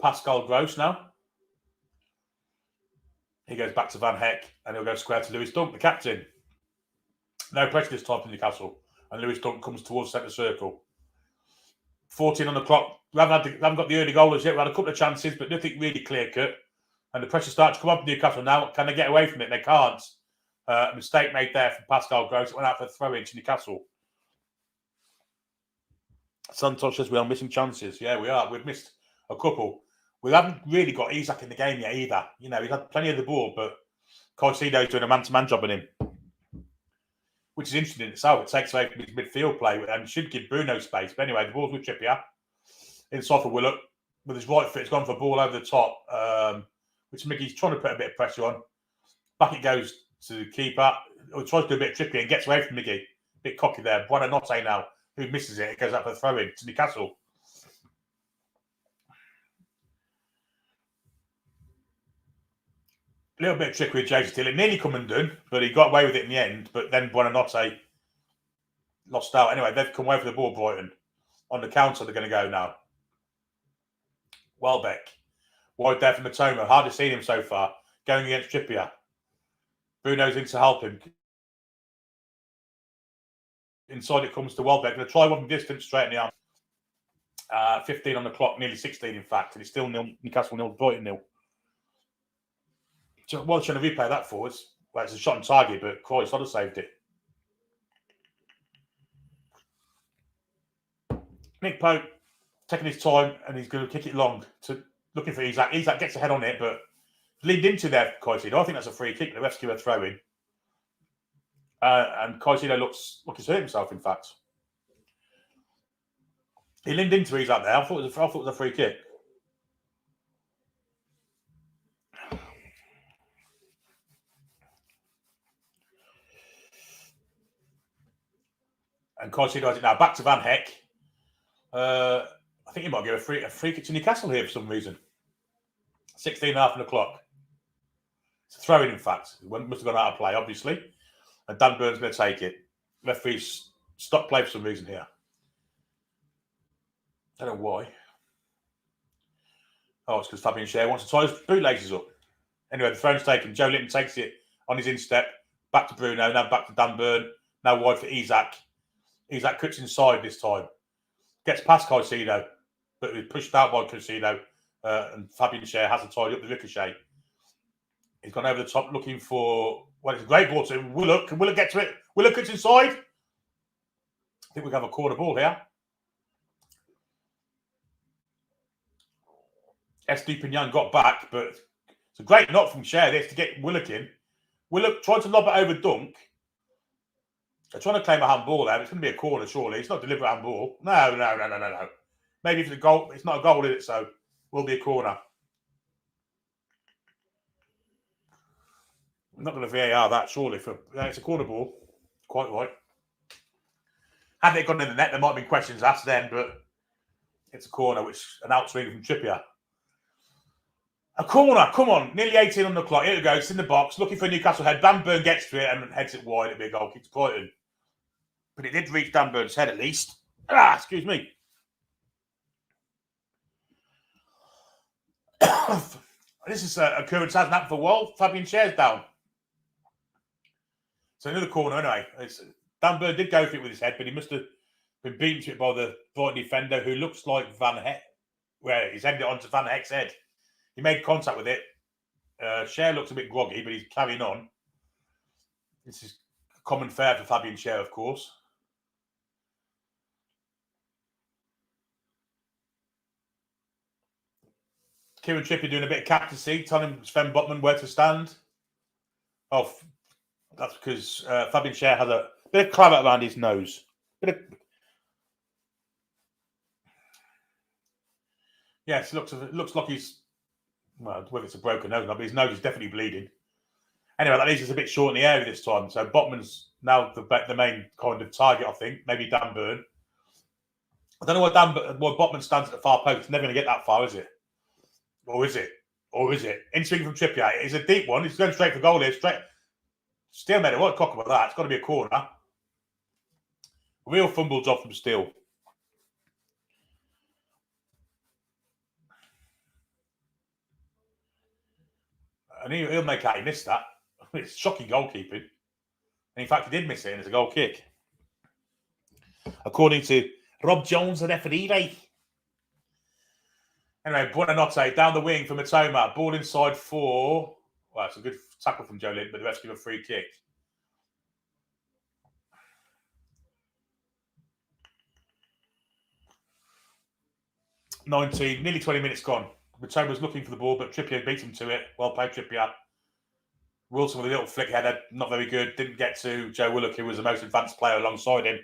Pascal Gross now. He goes back to Van Heck, and he'll go square to Lewis Dunk, the captain. No pressure this time from Newcastle. And Lewis Dunk comes towards centre circle. 14 on the clock. We haven't got the early goalers yet. We had a couple of chances, but nothing really clear-cut. And the pressure starts to come up in Newcastle now. Can they get away from it? They can't. Mistake made there from Pascal Gross. It went out for a throw-in to Newcastle. Santos says we are missing chances. Yeah, we are. We've missed a couple. We haven't really got Isak in the game yet either. You know, he's had plenty of the ball, but Caicedo's doing a man-to-man job on him, which is interesting in itself. It takes away from his midfield play and should give Bruno space. But anyway, the ball's with Trippier. Inside for Willock. With his right foot, it's gone for a ball over the top, which Mickey's trying to put a bit of pressure on. Back it goes to the keeper. He tries to do a bit of trickery and gets away from Mickey. A bit cocky there. Buonanotte now, who misses it. It goes out for a throw-in to Newcastle. A little bit of trickery with Jason Steele. It nearly come undone, but he got away with it in the end. But then Buonanotte lost out. Anyway, they've come away for the ball, Brighton. On the counter, they're going to go now. Welbeck. Wide there for Matoma. Hardly seen him so far. Going against Trippier. Bruno's in to help him. Inside it comes to Welbeck. Going to try one from distance, straight in the arm. 15 on the clock, nearly 16 in fact. And it's still Newcastle 0, Brighton 0. So while trying to replay that for us, well, it's a shot on target, but Christ, I'd have saved it. Nick Pope taking his time, and he's going to kick it long to looking for Isak. Isak gets a head on it, but leaned into there, Caicedo. I think that's a free kick. The ref's give a throw in, and Caicedo looks like he's hurt himself. In fact, he leaned into Isak there. I thought it was a free kick. And Caicedo does it now. Back to Van Heck. I think he might give a free kick to Newcastle here for some reason. 16.5 on the clock. It's a throw-in, in fact. It must have gone out of play, obviously. And Dan Burn's going to take it. Referee's stopped play for some reason here. I don't know why. Oh, it's because Fabian Schär wants to tie his bootlaces up. Anyway, the thrown's taken. Joe Linton takes it on his instep. Back to Bruno. Now back to Dan Burn. Now wide for Isak. Isak cuts inside this time. Gets past Caicedo, but he's pushed out by Caicedo, and Fabian Schär has to tie up the ricochet. He's gone over the top looking for, well, it's a great ball to Willock. Can Willock get to it? Willock cuts inside. I think we have a corner ball here. Estupiñán got back, but it's a great knock from Schär this to get Willock in. Willock tried to lob it over Dunk. They're trying to claim a handball there. It's going to be a corner, surely. It's not deliberate handball. No. Maybe if it's a goal, it's not a goal, is it? So, will be a corner. I'm not going to VAR that, surely. It's a corner ball. Quite right. Had it gone in the net, there might have been questions asked then, but it's a corner, which an outswing from Trippier. A corner, come on. Nearly 18 on the clock. Here it goes. It's in the box. Looking for a Newcastle head. Dan Burn gets to it and heads it wide. It'll be a goal kick to Brighton. But it did reach Dan Burn's head at least. Excuse me. This is a occurrence hasn't happened for a while. Fabian Schär's down. So another corner anyway. Dan Burn did go for it with his head, but he must have been beaten to it by the Brighton defender who looks like Van Heck. Where he's headed it onto Van Heck's head. He made contact with it. Schär looks a bit groggy, but he's carrying on. This is common fare for Fabian Schär, of course. Kieran Trippier doing a bit of captaincy, telling Sven Botman where to stand. Oh, that's because Fabian Schär had a bit of claret around his nose. Yes, it looks like he's, well, whether it's a broken nose or not, but his nose is definitely bleeding. Anyway, that leaves us a bit short in the area this time. So Botman's now the main kind of target, I think. Maybe Dan Burn. I don't know why Botman stands at the far post. It's never going to get that far, is it? Or is it? Or is it? In swing from Trippier. It's a deep one. It's going straight for goal here. Straight. Steele made it. What a cock about that. It's got to be a corner. Real fumble job from Steele. And he'll make out he missed that. It's shocking goalkeeping. And in fact, he did miss it, and it's a goal kick. According to Rob Jones, the referee. Anyway, Buonanotte down the wing for Matoma. Ball inside for... Well, it's a good tackle from Joe Linton, but the rest give a free kick. Nearly 20 minutes gone. Matoma's looking for the ball, but Trippier beat him to it. Well played, Trippier. Wilson with a little flick header, not very good. Didn't get to Joe Willock, who was the most advanced player alongside him.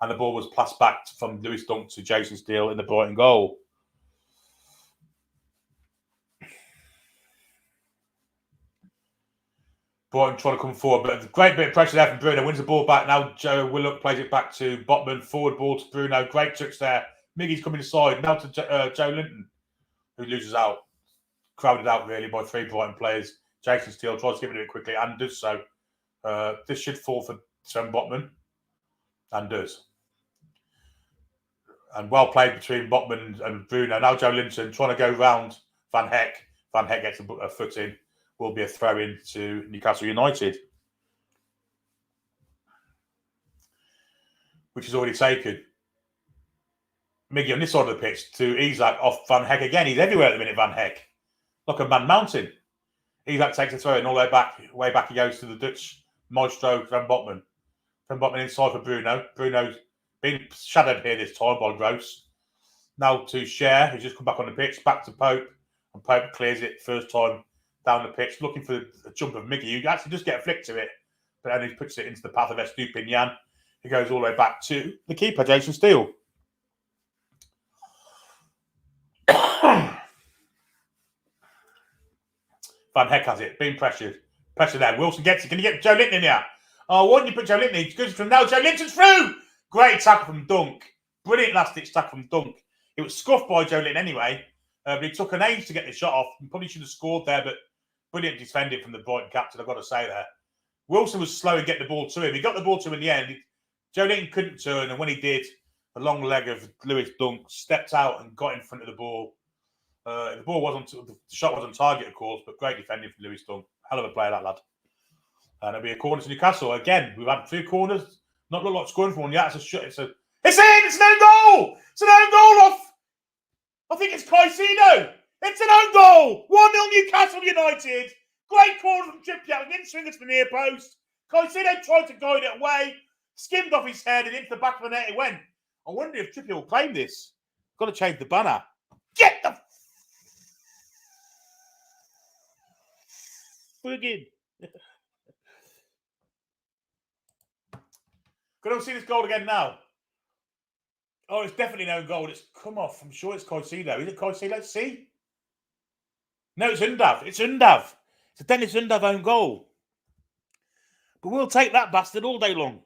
And the ball was passed back from Lewis Dunk to Jason Steele in the Brighton goal. Brighton trying to come forward, but a great bit of pressure there from Bruno. Wins the ball back. Now Joe Willock plays it back to Botman. Forward ball to Bruno. Great touch there. Miggy's coming inside. Now to Joe Linton, who loses out. Crowded out, really, by 3 Brighton players. Jason Steele tries to give it to it quickly and does so. This should fall for Sam Botman. And does. And well played between Botman and Bruno. Now Joe Linton trying to go round Van Heck. Van Heck gets a foot in. Will be a throw in to Newcastle United, which is already taken. Miggy on this side of the pitch to Isak off Van Heck again. He's everywhere at the minute, Van Heck. Like a man mountain. Isak takes a throw in all the way back he goes to the Dutch maestro, Van Botman. Van Botman inside for Bruno. Bruno's been shadowed here this time by Gross. Now to Cher, who's just come back on the pitch. Back to Pope. And Pope clears it first time down the pitch, looking for a jump of Miggy. You actually just get a flick to it, but then he puts it into the path of Estupinian. He goes all the way back to the keeper, Jason Steele. Van Heck has it, being pressured. Pressure there. Wilson gets it. Can you get Joe Linton in here? Oh, why didn't you put Joe Linton in? It's good from now. Joe Linton's through! Great tackle from Dunk. Brilliant last-ditch tackle from Dunk. It was scuffed by Joe Linton anyway, but he took an age to get the shot off. He probably should have scored there, but brilliant defending from the Brighton captain, I've got to say there. Wilson was slow in getting the ball to him. He got the ball to him in the end. Joe Linton couldn't turn, and when he did, the long leg of Lewis Dunk stepped out and got in front of the ball. The shot was on target, of course, but great defending from Lewis Dunk. Hell of a player, that lad. And it'll be a corner to Newcastle. Again, we've had 2 corners. Not look like scoring for one yet. It's in! It's an own goal! It's an own goal off! I think it's Caicedo. It's an own goal! 1-0 Newcastle United. Great corner from Trippier. Didn't swing it to the near post. Caicedo tried to guide it away. Skimmed off his head and into the back of the net it went. I wonder if Trippier will claim this. Got to change the banner. Get the friggin'. Could I see this goal again now? Oh, it's definitely no goal. It's come off. I'm sure it's Caicedo. Is it Caicedo? Let's see. No, it's Undav. It's Undav. It's a Dennis Undav own goal. But we'll take that bastard all day long.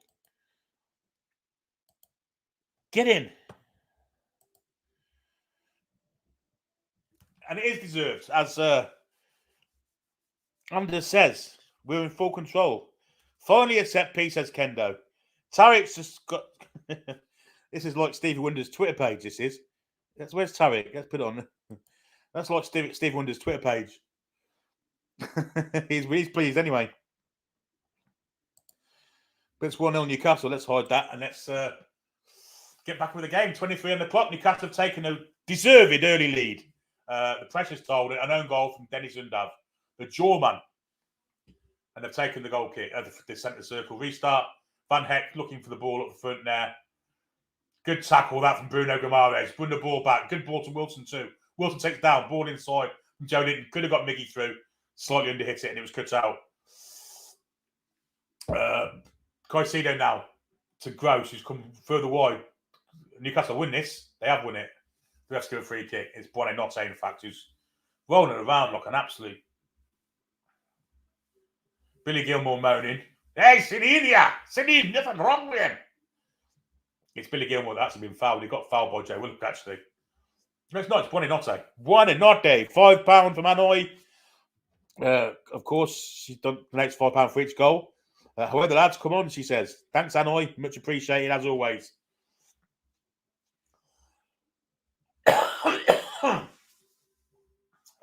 Get in. And it is deserved. As Anders says, we're in full control. Finally a set piece, says Kendo. Tarek's just got... This is like Stevie Wonder's Twitter page, this is. Where's Tarek? Let's put it on. That's like Stevie Wonder's Twitter page. he's pleased anyway. But it's 1-0 Newcastle. Let's hide that and let's get back with the game. 23 on the clock. Newcastle have taken a deserved early lead. The pressure's told it. An own goal from Dennis Undav, the jawman. And they've taken the goal kick at the centre circle. Restart. Van Heck looking for the ball up the front there. Good tackle that from Bruno Guimaraes. Won the ball back. Good ball to Wilson too. Wilson takes down. Ball inside from Joe Linton. Could have got Miggy through. Slightly underhit it and it was cut out. Caicedo now to Gross, who's come further wide. Newcastle win this. They have won it. The ref's give a free kick. It's Buonanotte, in fact, who's rolling around like an absolute... Billy Gilmore moaning. Hey, Sinini, nothing wrong with him. It's Billy Gilmore that's actually been fouled. He got fouled by Joe Willock, actually. It's not. It's Buonanotte. Buonanotte. £5 from Hanoi. Of course, she's done the next £5 for each goal. However, the lads, come on, she says. Thanks, Hanoi. Much appreciated, as always.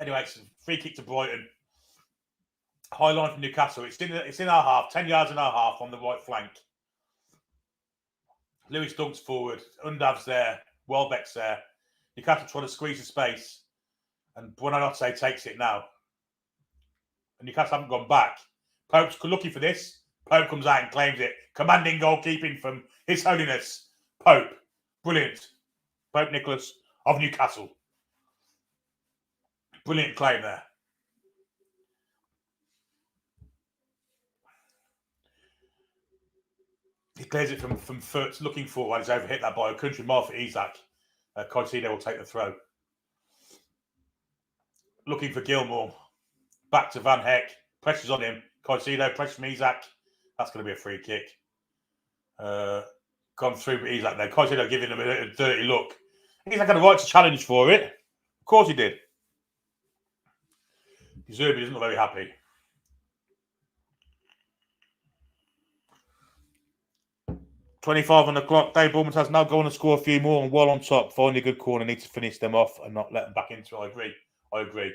Anyway, it's a free kick to Brighton. High line from Newcastle. It's in our half, 10 yards in our half on the right flank. Lewis Dunk's forward. Undav's there. Welbeck's there. Newcastle trying to squeeze the space. And Buonanotte takes it now. And Newcastle haven't gone back. Pope's looking for this. Pope comes out and claims it. Commanding goalkeeping from His Holiness Pope. Brilliant. Pope Nicholas of Newcastle. Brilliant claim there. He clears it from foot, looking for one. He's overhit that by a country mile for Isaac. Caicedo will take the throw. Looking for Gilmore. Back to Van Heck. Pressure's on him. Caicedo, pressure from Isaac. That's going to be a free kick. Gone through with Isaac there. Caicedo giving him a dirty look. Isaac had a right to challenge for it. Of course he did. Zerbi isn't very happy. .25 on the clock. Dave Bournemouth has now gone and score a few more and well on top. Finding a good corner. Need to finish them off and not let them back into it. I agree.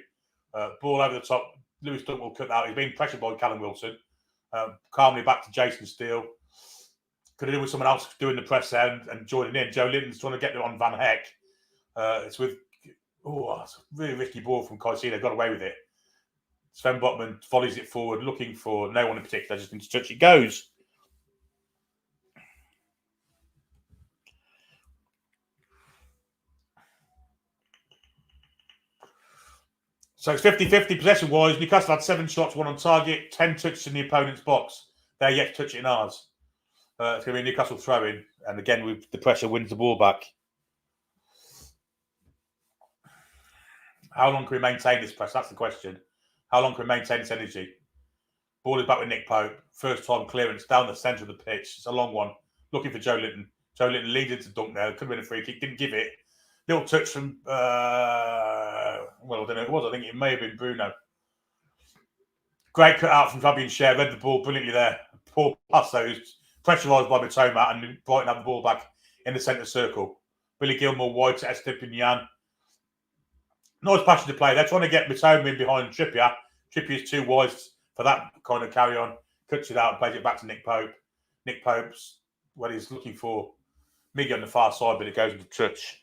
Ball over the top. Lewis Dunk will cut out. He's being pressured by Callum Wilson. Calmly back to Jason Steele. Could have done with someone else doing the press there and joining in. Joe Linton's trying to get it on Van Heck. It's a really risky ball from Caicedo. Got away with it. Sven Botman volleys it forward, looking for no one in particular. Just into touch it goes. So it's 50-50 possession-wise. Newcastle had 7 shots, 1 on target, 10 touches in the opponent's box. They're yet to touch it in ours. It's going to be a Newcastle throw-in. And again, with the pressure, wins the ball back. How long can we maintain this press? That's the question. How long can we maintain this energy? Ball is back with Nick Pope. First time clearance down the centre of the pitch. It's a long one. Looking for Joe Linton. Joe Linton leads into Dunk there. Could have been a free kick. Didn't give it. Little touch from... I don't know who it was. I think it may have been Bruno. Great cut out from Fabian Schär. Read the ball brilliantly there. Poor pass though. Pressurised by Matoma and Brighton have the ball back in the centre circle. Billy Gilmore wide to Estepinian. Nice passion to play. They're trying to get Matoma in behind Trippier. Trippier's too wide for that kind of carry on. Cuts it out and plays it back to Nick Pope. Nick Pope's what he's looking for. Miggy on the far side, but it goes into touch.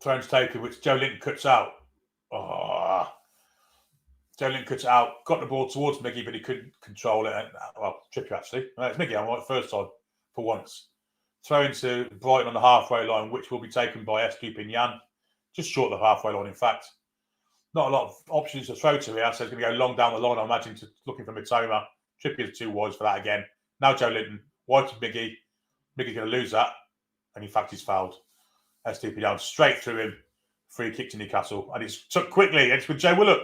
Thrown's taken, which Joe Linton cuts out. Joe Linton cuts out, got the ball towards Miggy, but he couldn't control it. Trippier actually. It's Miggy, I'm right, first time for once. Throw into Brighton on the halfway line, which will be taken by Estepinian. Just short of the halfway line, in fact. Not a lot of options to throw to here, so it's going to go long down the line, I imagine, looking for Matoma. Trippier's too wide for that again. Now Joe Linton, wide to Miggy. Miggy's going to lose that, and in fact, he's fouled. Estepinian straight through him. Free kick to Newcastle, and it's took quickly. It's with Joe Willock.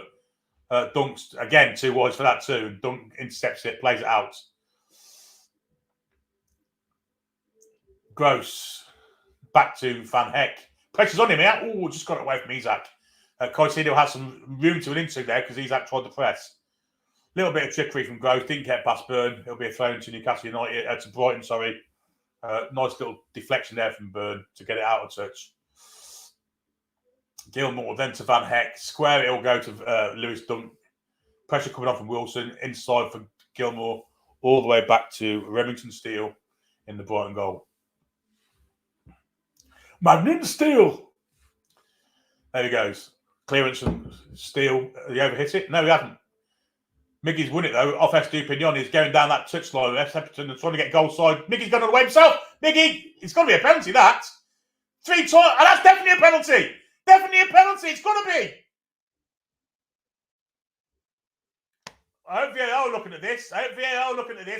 Dunk's again too wide for that too. Dunk intercepts it, plays it out. Gross back to Van Heck. Pressure's on him here. Just got it away from Isaac. Caicedo has some room to an into there because Isaac tried to press. Little bit of trickery from Gross. Didn't get past Byrne. It'll be a throw to Newcastle United. To Brighton, sorry. Nice little deflection there from Byrne to get it out of touch. Gilmore then to Van Heck. Square it will go to Lewis Dunk. Pressure coming on from Wilson. Inside for Gilmore. All the way back to Remington Steele in the Brighton goal. Magnin Steele. There he goes. Clearance from Steele. He overhit it? No, he hasn't. Miggy's won it though. Off Estepinian. He's going down that touchline. Epperton is trying to get goal side. Miggy's going on the way himself. Miggy, it's got to be a penalty, that. 3 times. And that's definitely a penalty. Definitely a penalty. It's got to be. I hope VAR are looking at this.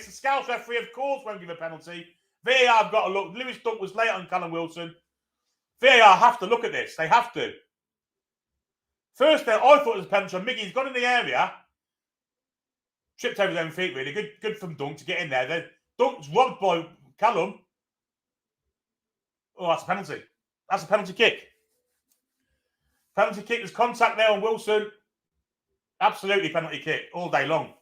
The Scouse referee, of course, won't give a penalty. VAR have got to look. Lewis Dunk was late on Callum Wilson. VAR have to look at this. They have to. First, I thought it was a penalty on Miggy's gone in the area, tripped over his own feet, really. Good from Dunk to get in there. Then Dunk's robbed by Callum. Oh, that's a penalty. That's a penalty kick. Penalty kick. There's contact there on Wilson. Absolutely penalty kick all day long.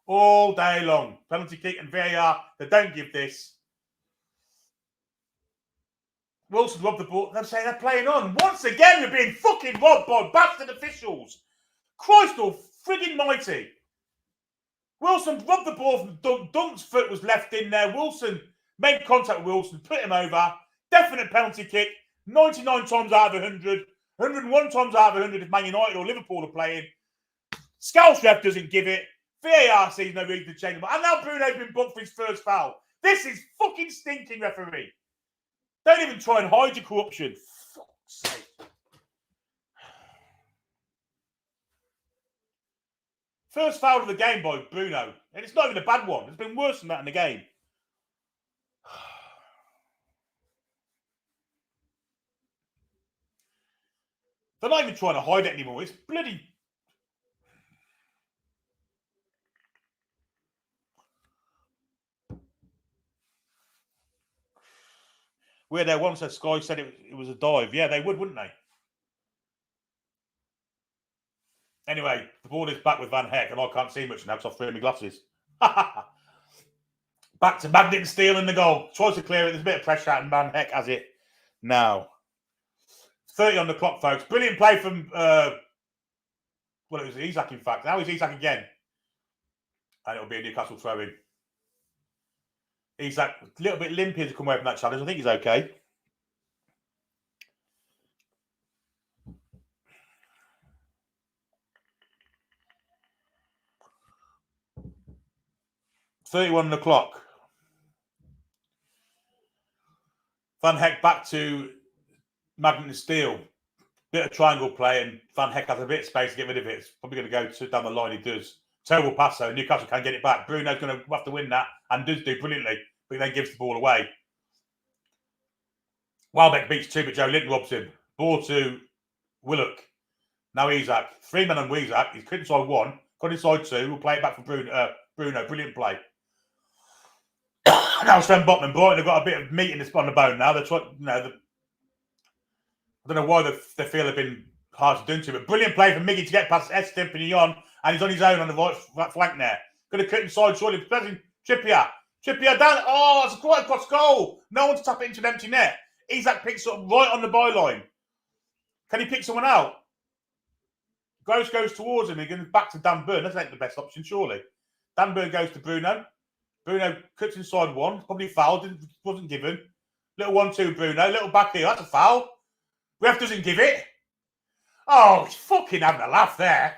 All day long. Penalty kick and VAR. They don't give this. Wilson robbed the ball. They're saying they're playing on. Once again, they're being fucking robbed by bastard officials. Christ all friggin' mighty. Wilson robbed the ball from Dunk. Dunk's foot was left in there. Wilson made contact with Wilson, put him over. Definite penalty kick. 99 times out of 100. 101 times out of 100 if Man United or Liverpool are playing. Scouse ref doesn't give it. VAR sees no reason to change them. And now Bruno's been booked for his first foul. This is fucking stinking, referee. Don't even try and hide your corruption. For fuck's sake. First foul of the game by Bruno. And it's not even a bad one. There's been worse than that in the game. They're not even trying to hide it anymore. It's bloody... Where there once, Sky said it was a dive. Yeah, they would, wouldn't they? Anyway, the ball is back with Van Heck, and I can't see much now because I've thrown my glasses. Back to Magnet and Steele in the goal. Tries to clear it. There's a bit of pressure out, and Van Heck has it now. 30 on the clock, folks. Brilliant play from, it was Isak, in fact. Now he's Isak again. And it'll be a Newcastle throw-in. Isak, a little bit limpy to come away from that challenge. I think he's okay. .31 on the clock. Van Heck back to Magnet and Steele. Bit of triangle play, and Van Heck has a bit of space to get rid of it. It's probably going to go down the line. He does. Terrible pass, though. Newcastle can't get it back. Bruno's going to have to win that, and does do brilliantly, but he then gives the ball away. Welbeck beats two, but Joe Linton robs him. Ball to Willock. Now Isak. 3 men on Isak. He's cut inside one. Got inside two. We'll play it back for Bruno. Brilliant play. Now Sven Botman. Brighton have got a bit of meat on the bone now. They're trying, I don't know why they feel they've been hard to do to, but brilliant play for Miggy to get past Estepinion, and he's on his own on the right flank there. Going to cut inside, surely. Pressing Trippier down. Oh, it's a quite cross goal. No one to tap it into an empty net. Isak picks up right on the byline. Can he pick someone out? Gross goes towards him. He goes back to Dan Burn. That's not the best option, surely. Dan Burn goes to Bruno. Bruno cuts inside one. Probably fouled. Wasn't given. Little 1-2 Bruno. Little back here. That's a foul. Ref doesn't give it. Oh, he's fucking having a laugh there.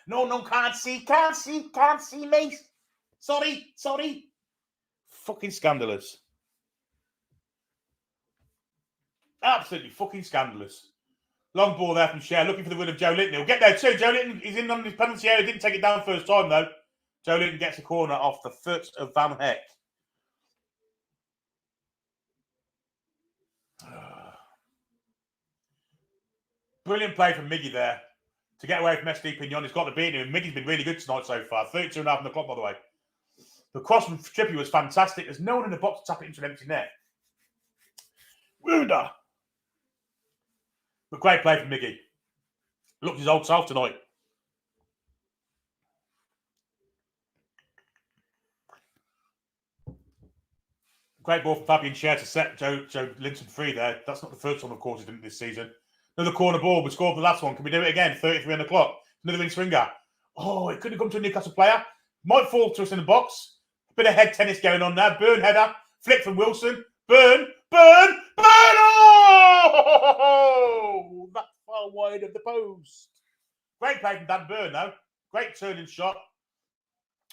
No, can't see, mate. Sorry. Fucking scandalous. Absolutely fucking scandalous. Long ball there from Cher, looking for the win of Joe Linton. He'll get there too. Joe Linton is in on his penalty area. Didn't take it down first time, though. Joe Linton gets a corner off the foot of Van Heck. Brilliant play from Miggy there to get away from SD Pignon. He's got the beating him. Miggy's been really good tonight so far. 32.5 on the clock, by the way. The cross from Trippier was fantastic. There's no one in the box to tap it into an empty net. Wounder. But great play from Miggy. Looked his old self tonight. Great ball from Fabian Cher to set Joe Linton free there. That's not the first one, of course, he didn't this season. Another corner ball. We scored the last one. Can we do it again? 33 on the clock. Another wing swinger. Oh, it could have come to a Newcastle player. Might fall to us in the box. Bit of head tennis going on there. Burn header. Flick from Wilson. Burn. Oh! That's far wide of the post. Great play from Dan Burn, though. Great turning shot.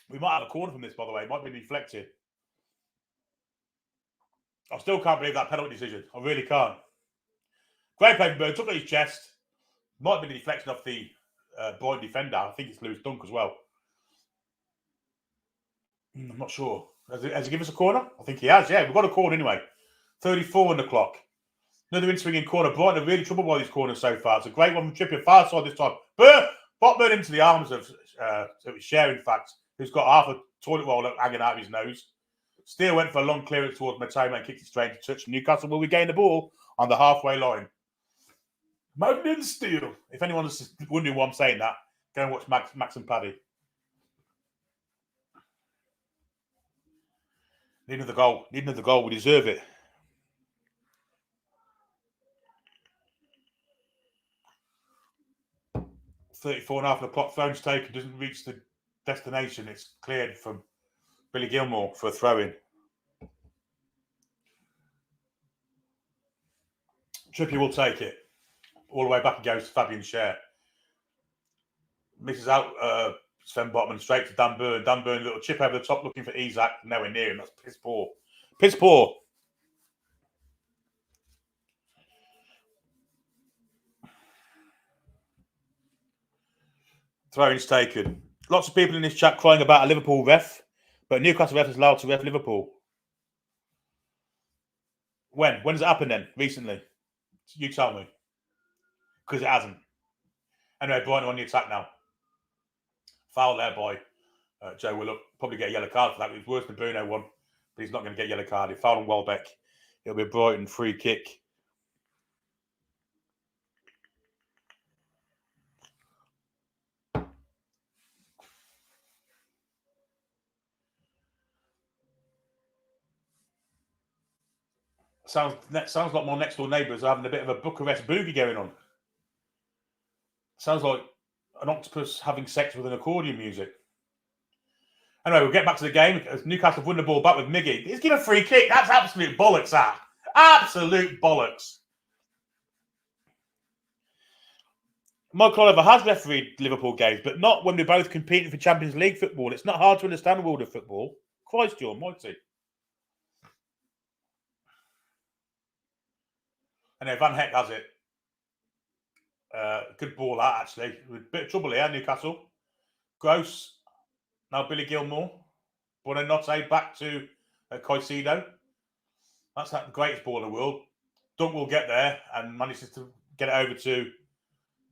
We might have a corner from this, by the way. It might be deflected. I still can't believe that penalty decision. I really can't. Great play from Burn. Took it his chest. Might have been a deflection off the Brighton defender. I think it's Lewis Dunk as well. I'm not sure. Has he given us a corner? I think he has, yeah. We've got a corner anyway. 34 on the clock. Another in-swinging corner. Brighton are really troubled by these corners so far. It's a great one from Trippier. Far side this time. Botman into the arms of Cher, in fact, who's got half a toilet roll hanging out of his nose. Steele went for a long clearance towards Matoma and kicked it straight to touch. Newcastle will regain the ball on the halfway line. Magnan Steele. If anyone's wondering why I'm saying that, go and watch Max and Paddy. Need another goal. We deserve it. .34.5 on the clock. Phone's taken. Doesn't reach the destination. It's cleared from Billy Gilmore for a throw-in. Trippier will take it. All the way back it goes to Fabian Cher. Misses out Sven Botman straight to Dan Burn. Dan Burn, a little chip over the top looking for Isaac. Nowhere near him. That's piss poor. Piss poor. Throw-in's taken. Lots of people in this chat crying about a Liverpool ref, but Newcastle ref is allowed to ref Liverpool. When? When does it happen then? Recently? You tell me. Because it hasn't. Anyway, Brighton on the attack now. Foul there by Joe Willock. Probably get a yellow card for that. It was worse than Bruno one, but he's not going to get a yellow card. He fouled on Welbeck. It'll be a Brighton free kick. Sounds like my next door neighbours are having a bit of a Bucharest boogie going on. Sounds like an octopus having sex with an accordion music. Anyway, we'll get back to the game. As Newcastle have won the ball back with Miggy. He's given a free kick. That's absolute bollocks, that. Absolute bollocks. Michael Oliver has refereed Liverpool games, but not when we're both competing for Champions League football. It's not hard to understand the world of football. Christ, John, mighty. Anyway, Van Heck has it. Good ball, that, actually. A bit of trouble here, Newcastle. Gross. Now Billy Gilmore. Buonanotte back to Caicedo. That's the greatest ball in the world. Dunk will get there and manages to get it over to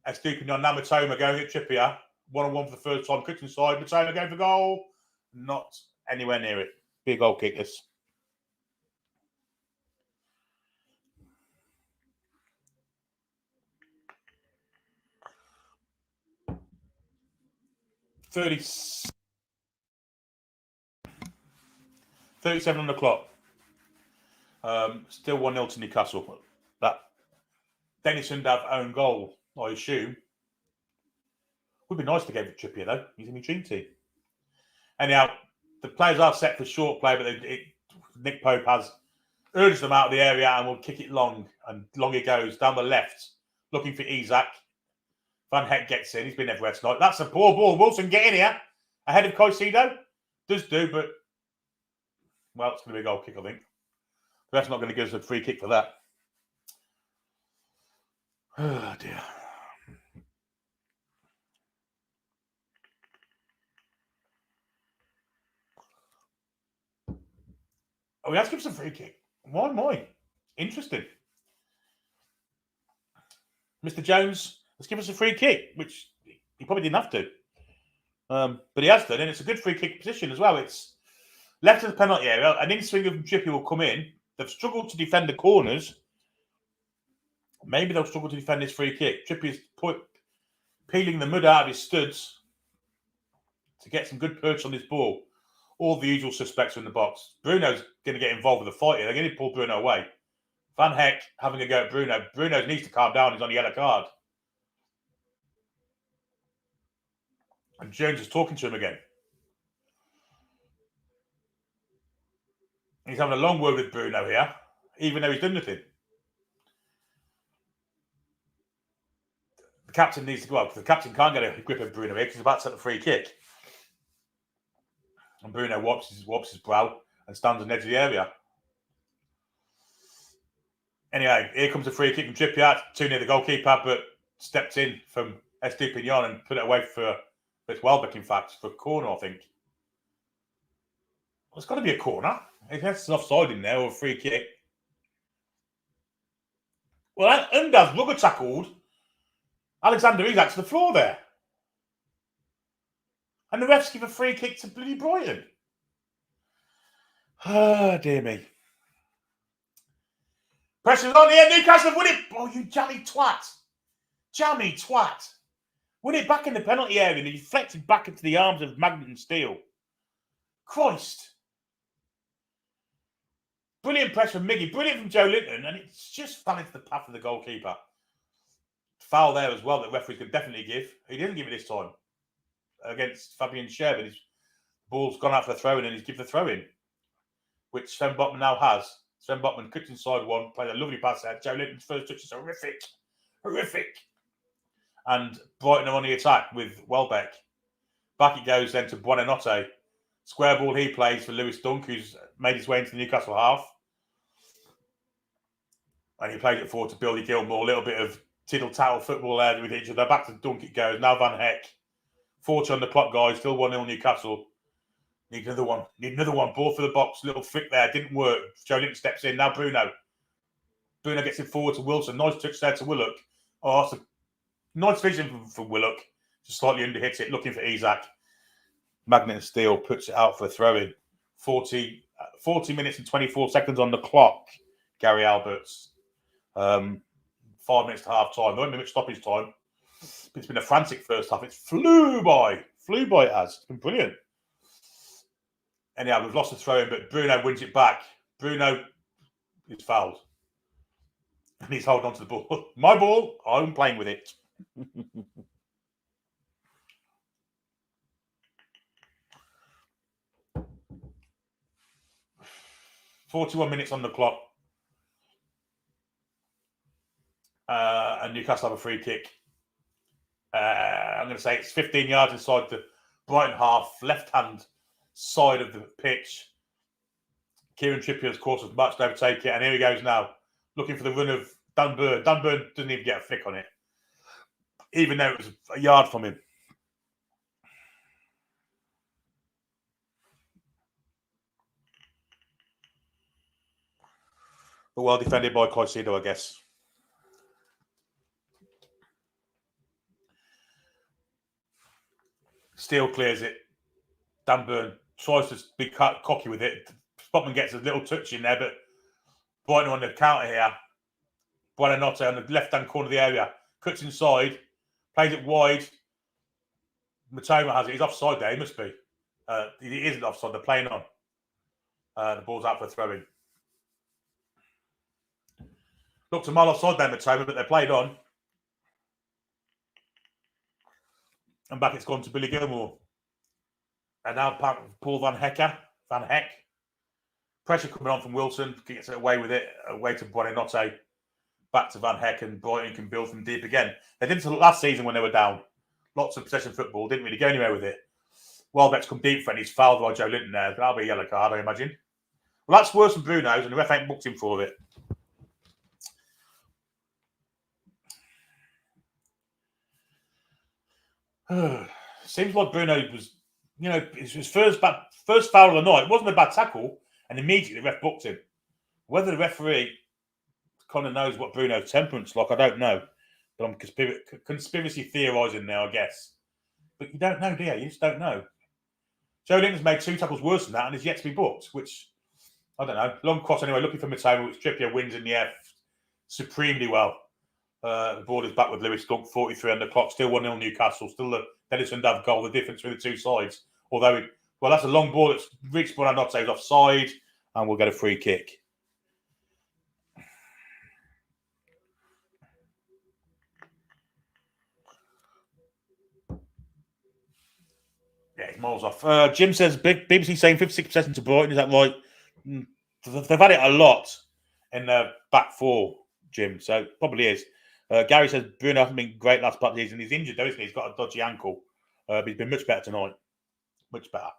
Estupinian. Now Matoma going at Trippier. 1-on-1 for the first time. Quick inside. Matoma going for goal. Not anywhere near it. Big goal kick this. $37 on the clock. Still 1-0 to Newcastle. That Dennis Undav own goal, I assume. Would be nice to give it to Trippier, though. He's in my dream team. Anyhow, the players are set for short play, but Nick Pope has urged them out of the area and will kick it long. And long it goes down the left, looking for Isaac. Van Heck gets in. He's been everywhere tonight. That's a poor ball. Wilson, get in here. Ahead of Caicedo. Does do, but... Well, it's going to be a goal kick, I think. The ref's not going to give us a free kick for that. Oh, dear. Oh, he has to give us a free kick. Why am I? Interesting. Mr. Jones, let's give us a free kick, which he probably didn't have to. But he has done, and it's a good free kick position as well. It's left of the penalty area. An in-swinger from Trippier will come in. They've struggled to defend the corners. Maybe they'll struggle to defend this free kick. Trippier's peeling the mud out of his studs to get some good perch on this ball. All the usual suspects are in the box. Bruno's going to get involved with the fight here. They're going to pull Bruno away. Van Heck having a go at Bruno. Bruno needs to calm down. He's on a yellow card. And Jones is talking to him again. He's having a long word with Bruno here, even though he's done nothing. The captain needs to go up because the captain can't get a grip of Bruno here because he's about to set the free kick. And Bruno wipes his brow and stands on the edge of the area. Anyway, here comes a free kick from Trippier. Too near the goalkeeper, but stepped in from Estupinian and put it away for Welbeck, in fact, for a corner, I think. It's got to be a corner. It's offside in there or a free kick. Well, Undas rugger tackled Alexander Isak to the floor there. And the refs give a free kick to bloody Brighton. Ah, dear me. Pressure's on here. Newcastle win it. Oh, you jammy twat. Jammy twat. Win it back in the penalty area and he deflected back into the arms of Magnet and Steele. Christ. Brilliant press from Miggy. Brilliant from Joe Linton. And it's just fell into the path of the goalkeeper. Foul there as well that referees could definitely give. He didn't give it this time against Fabian Schär, but his ball's gone out for the throw-in and he's given the throw-in, which Sven Botman now has. Sven Botman cuts inside one, played a lovely pass there. Joe Linton's first touch is horrific. Horrific. And Brighton are on the attack with Welbeck. Back it goes then to Buonanotte. Square ball he plays for Lewis Dunk, who's made his way into the Newcastle half. And he played it forward to Billy Gilmore. A little bit of tittle-tattle football there with each other. Back to Dunk it goes. Now Van Heck. 40 on the clock, guys. Still 1-0 Newcastle. Need another one. Need another one. Ball for the box. Little flick there. Didn't work. Joe Linton steps in. Now Bruno. Bruno gets it forward to Wilson. Nice touch there to Willock. Oh, that's a nice vision for Willock. Just slightly under-hits it. Looking for Isak. Magnet and Steele puts it out for a throw-in. 40 minutes and 24 seconds on the clock. Gary Alberts. 5 minutes to half time. There won't be much stoppage time. It's been a frantic first half. It's flew by. Flew by it has. It's been brilliant. Anyhow, we've lost the throw-in, but Bruno wins it back. Bruno is fouled. And he's holding on to the ball. My ball. I'm playing with it. 41 minutes on the clock. And Newcastle have a free kick. I'm going to say it's 15 yards inside the Brighton half, left-hand side of the pitch. Kieran Trippier's course was much to overtake it, and here he goes now, looking for the run of Dan Burn. Dan Burn doesn't even get a flick on it, even though it was a yard from him. But well defended by Caicedo, I guess. Steele clears it. Dan Burn tries to be cocky with it. Spotman gets a little touch in there, but Brighton on the counter here. Buonanotte on the left-hand corner of the area. Cuts inside. Plays it wide. Matoma has it. He's offside there. He must be. He isn't offside. They're playing on. The ball's out for a throw-in. Looked a mile offside there, Matoma, but they're played on. And back it's gone to Billy Gilmore. And now Paul Van Heck. Pressure coming on from Wilson. Gets away with it. Away to Buonanotte. Back to Van Heck, and Brighton can build from deep again. They did it last season when they were down. Lots of possession football. Didn't really go anywhere with it. Welbeck's come deep for it. He's fouled by Joe Linton there. That'll be a yellow card, I imagine. Well, that's worse than Bruno's, and the ref ain't booked him for it. Seems like Bruno was, his first foul of the night. It wasn't a bad tackle, and immediately the ref booked him. Whether the referee kind of knows what Bruno's temperament's like, I don't know. But I'm conspiracy theorising now, I guess. But you don't know, do you? You just don't know. Joe Linton's made 2 tackles worse than that and is yet to be booked, which, I don't know. Long cross anyway, looking for Matoma, which Trippier wins in the air supremely well. The ball is back with Lewis Dunk, 43 on the clock. Still 1-0 Newcastle. Still the Dennis Undav goal, the difference between the two sides. Although, that's a long ball that's reached Buonanotte, is offside, and we'll get a free kick. Yeah, it's miles off. Jim says, BBC saying 56% to Brighton. Is that right? They've had it a lot in their back four, Jim. So it probably is. Gary says Bruno hasn't been great last part of the season. He's injured, though, isn't he? He's got a dodgy ankle. But he's been much better tonight. Much better.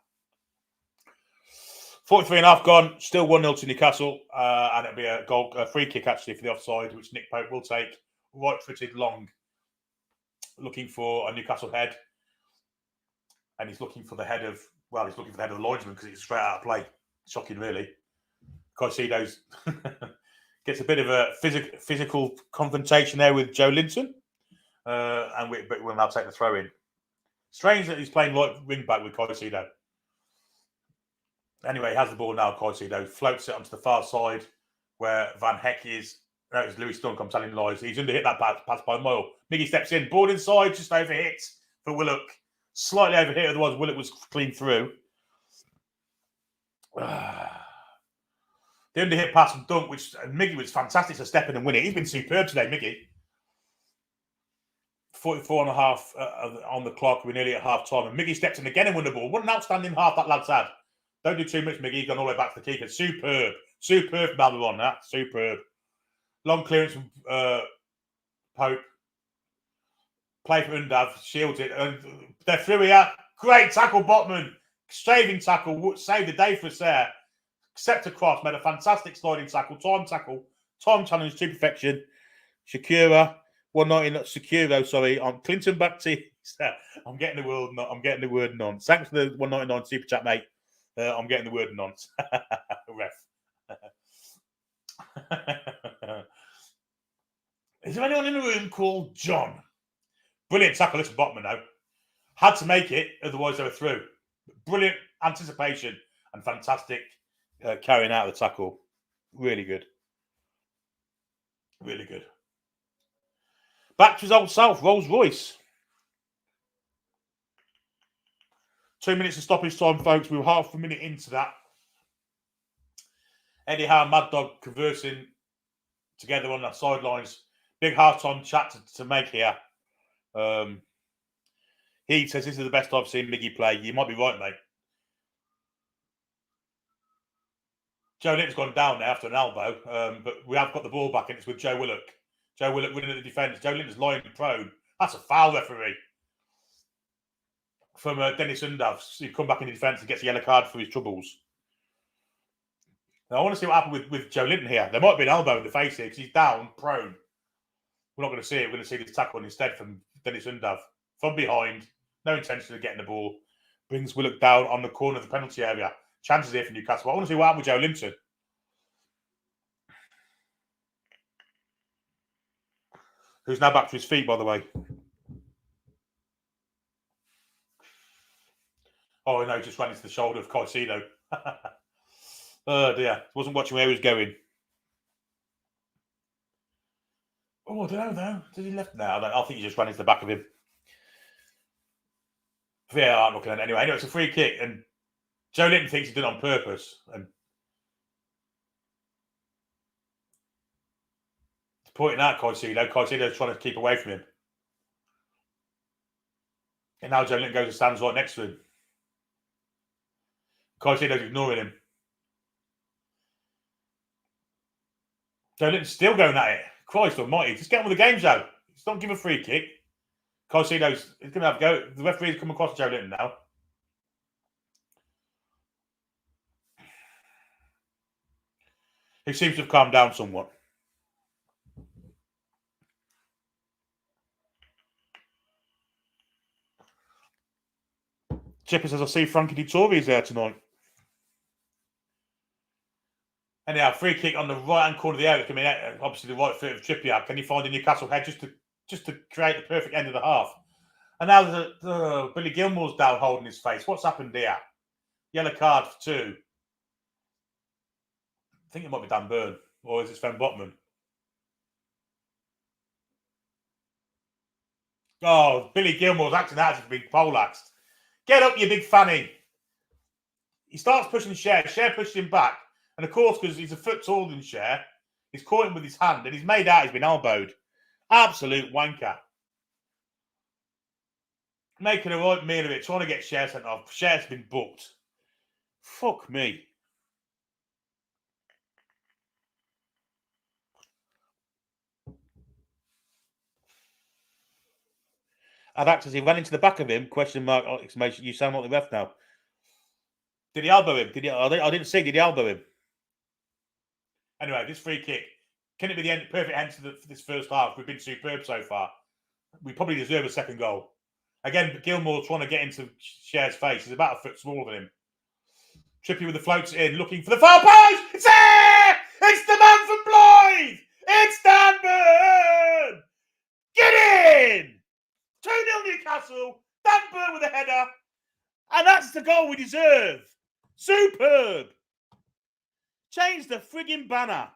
43.5 gone. Still 1-0 to Newcastle. And it'll be a free kick, actually, for the offside, which Nick Pope will take. Right-footed, long. Looking for a Newcastle head. And he's looking for the head of, the linesman because it's straight out of play. Shocking, really. Caicedo's gets a bit of a physical confrontation there with Joe Linton. But we'll now take the throw in. Strange that he's playing like wing back with Caicedo. Anyway, he has the ball now. Caicedo floats it onto the far side where Van Heck is. No, it's Lewis Dunk. I'm telling lies. He's under hit that pass by a mile. Miggy steps in. Ball inside, just over hit for Willock. Slightly over hit, otherwise Willock was clean through. The underhit pass from Dunk, which Miggy was fantastic to step in and win it. He's been superb today, Miggy. 44 and a half on the clock. We're nearly at half time. And Miggy steps in again and won the ball. What an outstanding half that lad's had. Don't do too much, Miggy. He's gone all the way back to the keeper. Superb. Superb from Almiron, that. Superb. Long clearance from Pope. Play for Undav. Shields it. They're through here. Great tackle, Botman. Shaving tackle. Saved the day for us there. Except across. Made a fantastic sliding tackle. Time challenge to perfection. Shakira. 190, not Securo, sorry. I'm Clinton back to I'm getting the word nonce. Thanks for the 199 super chat, mate. I'm getting the word nonce. Ref. Is there anyone in the room called John? Brilliant tackle, listen, Botman now. Had to make it, otherwise they were through. Brilliant anticipation and fantastic carrying out of the tackle. Really good. Really good. Back to his old self, Rolls Royce. 2 minutes of stoppage time, folks. We were half a minute into that. Eddie Howe and Mad Dog conversing together on the sidelines. Big half-time chat to make here. He says this is the best I've seen Miggy play. You might be right, mate. Joe Linton's gone down now after an elbow, but we have got the ball back and it's with Joe Willock. Joe Willock winning at the defence. Joe Linton's lying prone. That's a foul, referee. From Dennis Undav. He's come back in defence and gets a yellow card for his troubles. Now, I want to see what happened with Joe Linton here. There might be an elbow in the face here because he's down, prone. We're not going to see it. We're going to see this tackle instead from Dennis Undav. From behind. No intention of getting the ball. Brings Willock down on the corner of the penalty area. Chances here for Newcastle. I want to see what happened with Joe Linton. Who's now back to his feet, by the way. Oh, no, just ran into the shoulder of Caicedo. Oh, dear. Wasn't watching where he was going. Oh, I don't know, though. Did he left? No, I think he just ran into the back of him. Yeah, I'm looking at it anyway. Anyway, it's a free kick, and Joe Linton thinks he did it on purpose. And pointing out Caicedo's trying to keep away from him. And now Joe Linton goes and stands right next to him. Caicedo's ignoring him. Joe Linton's still going at it. Christ almighty. Just get on with the game, Joe. Just don't give a free kick. Caicedo's going to have a go. The referee's come across Joe Linton now. He seems to have calmed down somewhat. Chipper says, I see Frankie Di Torres there tonight. Anyhow, free kick on the right-hand corner of the area. I mean, obviously the right foot of Trippier. Can you find a Newcastle head just to create the perfect end of the half? And now Billy Gilmore's down holding his face. What's happened here? Yellow card for 2. I think it might be Dan Burn. Or is it Sven Botman? Oh, Billy Gilmore's acting out as if he's been poleaxed. Get up, you big fanny. He starts pushing Cher. Cher pushes him back. And of course, because he's a foot taller than Cher, he's caught him with his hand and he's made out he's been elbowed. Absolute wanker. Making a right meal of it, trying to get Cher sent off. Cher's been booked. Fuck me. I've actually ran into the back of him, question mark, exclamation, you sound like the ref now. Did he elbow him? I didn't see, did he elbow him? Anyway, this free kick, can it be the perfect end to this first half? We've been superb so far. We probably deserve a second goal. Again, Gilmore trying to get into Cher's face. He's about a foot smaller than him. Trippier with the floats in, looking for the far post. It's there! It's the man from Blythe! It's Dan Burn! Get in! 2-0 Newcastle. Dan Burn with a header. And that's the goal we deserve. Superb. Change the frigging banner.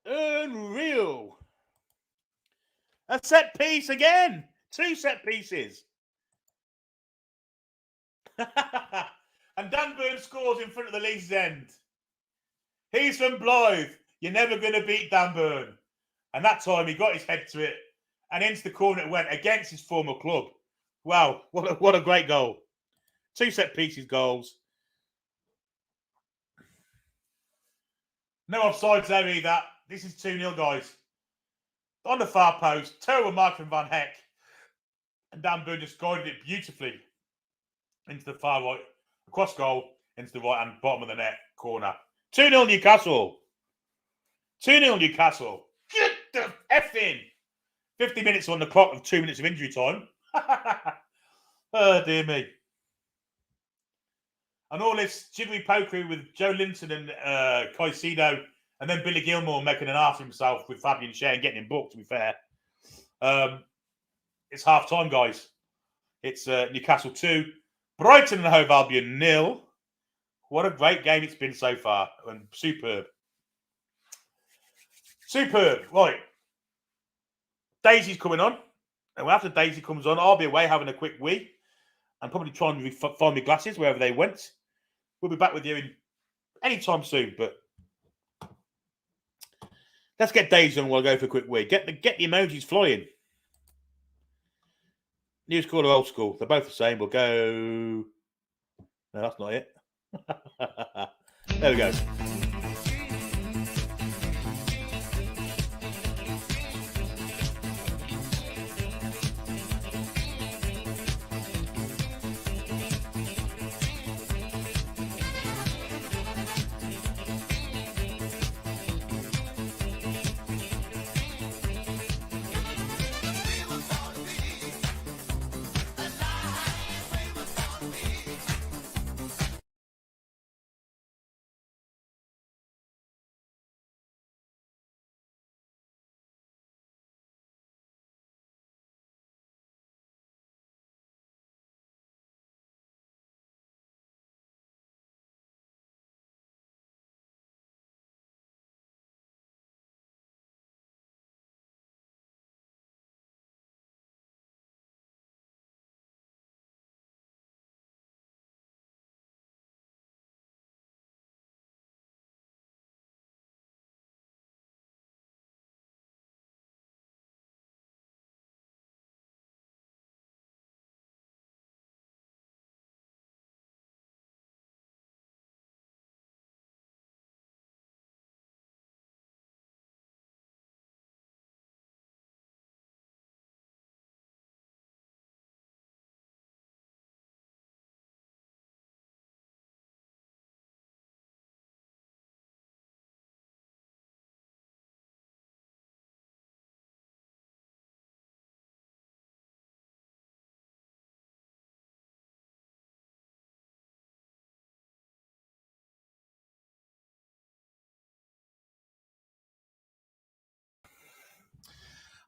Unreal. A set piece again. 2 set pieces. And Dan Burn scores in front of the Leeds end. He's from Blythe. You're never going to beat Dan Burn. And that time he got his head to it. And into the corner it went against his former club. Wow, what a great goal. 2 set pieces goals. No offsides there either. This is 2-0, guys. On the far post, terrible mark from Van Heck. And Dan Burn just guided it beautifully into the far right, across goal, into the right hand bottom of the net corner. 2-0 Newcastle. 2-0 Newcastle. Get the F in. 50 minutes on the clock with 2 minutes of injury time. Oh, dear me. And all this jiggery pokery with Joe Linton and Caicedo, and then Billy Gilmore making an ass of himself with Fabian Schär and getting him booked, to be fair. It's half time, guys. It's Newcastle 2, Brighton and Hove Albion 0. What a great game it's been so far. And superb. Superb. Right. Daisy's coming on. And after Daisy comes on, I'll be away having a quick wee and probably trying to find my glasses wherever they went. We'll be back with you in any time soon, but let's get Daisy on while I go for a quick wee. Get the emojis flying. New school or old school? They're both the same. We'll go. No, that's not it. There we go.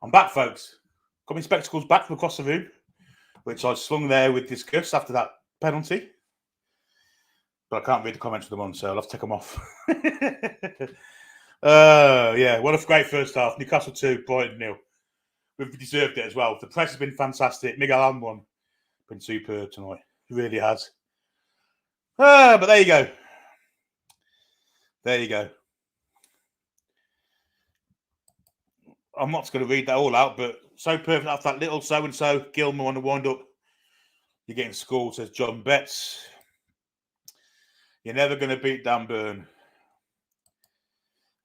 I'm back, folks. Got my spectacles back from across the room, which I slung there with disgust after that penalty. But I can't read the comments with them on, so I'll have to take them off. Yeah, what a great first half. Newcastle 2, Brighton 0. We've deserved it as well. The press has been fantastic. Miguel Almiron been superb tonight. He really has. But there you go. There you go. I'm not going to read that all out, but so perfect after that little so-and-so. Gilmore on the wind-up. You're getting scored, says John Betts. You're never going to beat Dan Burn.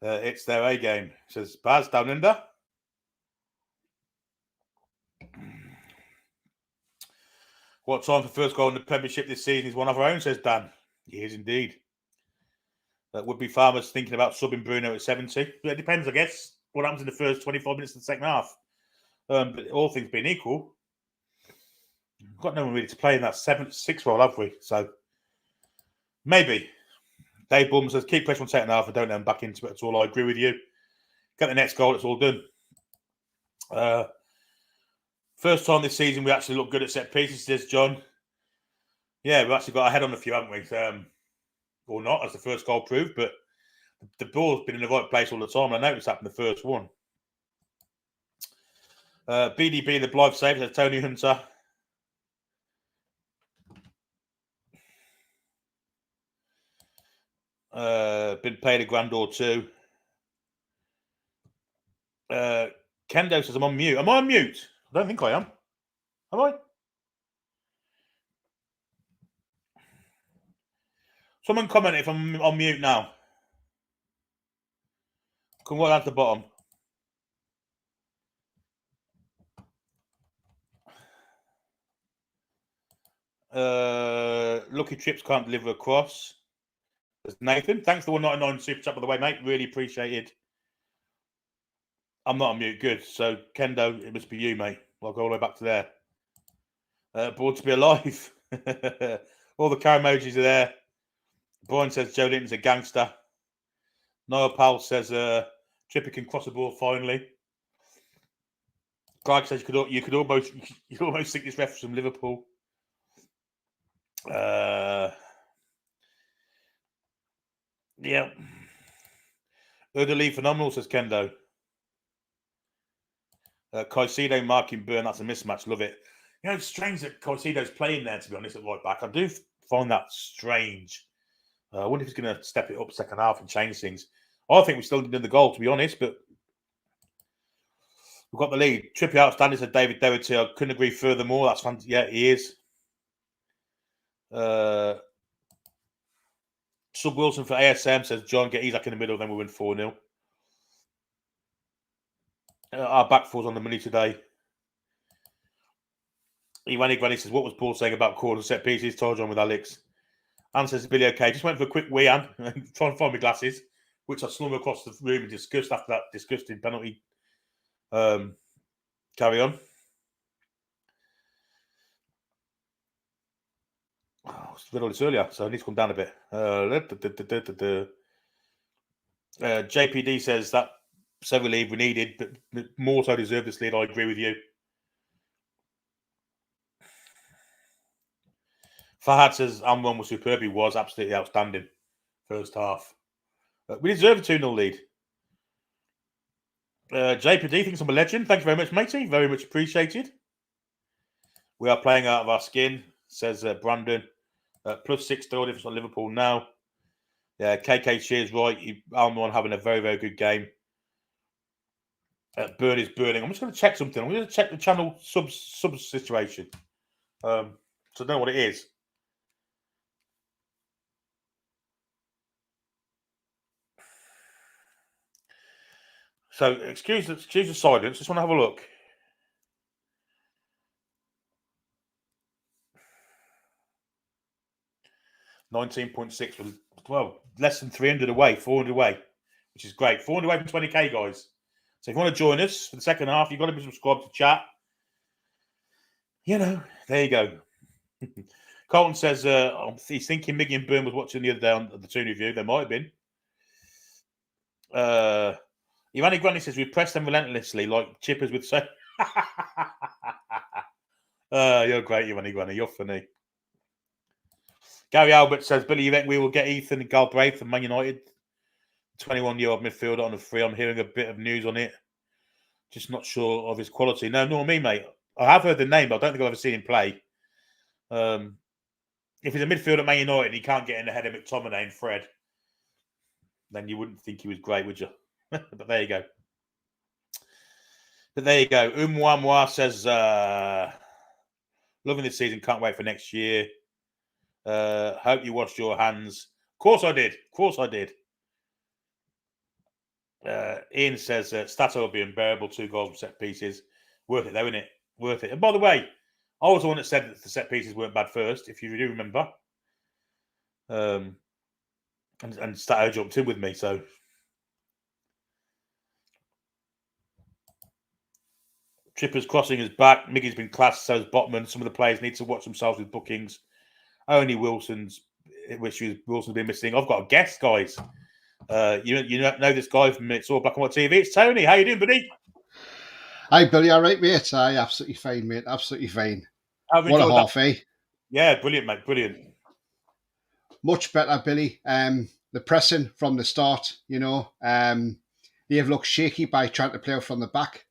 It's their A game, says Baz down under. What time for first goal in the Premiership this season is one of our own, says Dan. He is indeed. That would be Farmers thinking about subbing Bruno at 70. But it depends, I guess, what happens in the first 25 minutes of the second half. But all things being equal, We've got no one really to play in that 7-6 role, have we? So maybe. Dave Bum says, keep pressure on second half and don't let them back into it at all. I agree with you. Get the next goal, it's all done. First time this season we actually look good at set pieces, says John. Yeah, we've actually got our head on a few, haven't we? Or not, as the first goal proved, but the ball's been in the right place all the time. I noticed that in the first one. BDB, the Blythe save, says Tony Hunter. Been paid $1,000 or two. Kendo says I'm on mute. Am I on mute? I don't think I am. Am I? Someone comment if I'm on mute now. Come right down to the bottom. Lucky Trips can't deliver across. There's Nathan. Thanks for the 199 super chat, by the way, mate. Really appreciated. I'm not on mute. Good. So, Kendo, it must be you, mate. I'll go all the way back to there. Bored to be alive. All the car emojis are there. Brian says Joe Linton's a gangster. Noah Powell says Trippier can cross the ball finally. Greg says you could almost think this ref from Liverpool. Yeah. Erdely phenomenal, says Kendo. Caicedo marking Burn, that's a mismatch. Love it. You know, it's strange that Caicedo's playing there, to be honest, at right back. I do find that strange. I wonder if he's going to step it up second half and change things. I think we still did the goal, to be honest, but we've got the lead. Trippier outstanding, said David Doherty. I couldn't agree furthermore. That's fantastic. Yeah, he is. Sub Wilson for ASM says John, get Isaac in the middle, then we win 4-0. Our back four's on the money today. Iwani Granny says, what was Paul saying about corner set pieces? Told on with Alex. Anne says, Billy, okay. Just went for a quick wee, Anne. Trying to find my glasses, which I slung across the room and discussed after that disgusting penalty. Carry on. Oh, I read all this earlier, so I need to come down a bit. JPD says that several lead we needed, but more so deserved this lead. I agree with you. Fahad says Amron was superb. He was absolutely outstanding first half. We deserve a 2-0 lead. JPD thinks I'm a legend. Thank you very much, matey. Very much appreciated. We are playing out of our skin, says Brandon. +6 goal difference on Liverpool now. Yeah, KK Shear's right. Almiron having a very, very good game. Bird is burning. I'm just going to check something. I'm going to check the channel sub situation. So I know what it is. So excuse the silence. Just want to have a look. $19.6 was, well, less than 300 away, 400 away, which is great. 400 away from 20k, guys. So if you want to join us for the second half, you've got to be subscribed to chat. You know, there you go. Colton says he's thinking Miggy and Byrne was watching the other day on the Toon review. There might have been. Ivani Grundy says we press them relentlessly like chippers with so. You're great, Ivani Grundy. You're funny. Gary Albert says, Billy, you think we will get Ethan Galbraith from Man United? 21-year-old midfielder on a free. I'm hearing a bit of news on it. Just not sure of his quality. No, nor me, mate. I have heard the name, but I don't think I've ever seen him play. If he's a midfielder at Man United and he can't get in the head of McTominay and Fred, then you wouldn't think he was great, would you? But there you go. Umwamwa says, loving this season, can't wait for next year. Hope you washed your hands. Of course I did. Ian says, Stato will be unbearable. 2 goals from set pieces. Worth it, though, isn't it? Worth it. And by the way, I was the one that said that the set pieces weren't bad first, if you do remember. And Stato jumped in with me, so. Tripper's crossing is back. Miggy's been classed, so has Botman. Some of the players need to watch themselves with bookings. Only Wilson's been missing. I've got a guest, guys. You know this guy from It's All Black and White TV. It's Tony. How you doing, buddy? Hi, Billy. All right, mate? Aye, absolutely fine, mate. Absolutely fine. What a half, eh? Yeah, brilliant, mate. Brilliant. Much better, Billy. The pressing from the start, they have looked shaky by trying to play out from the back.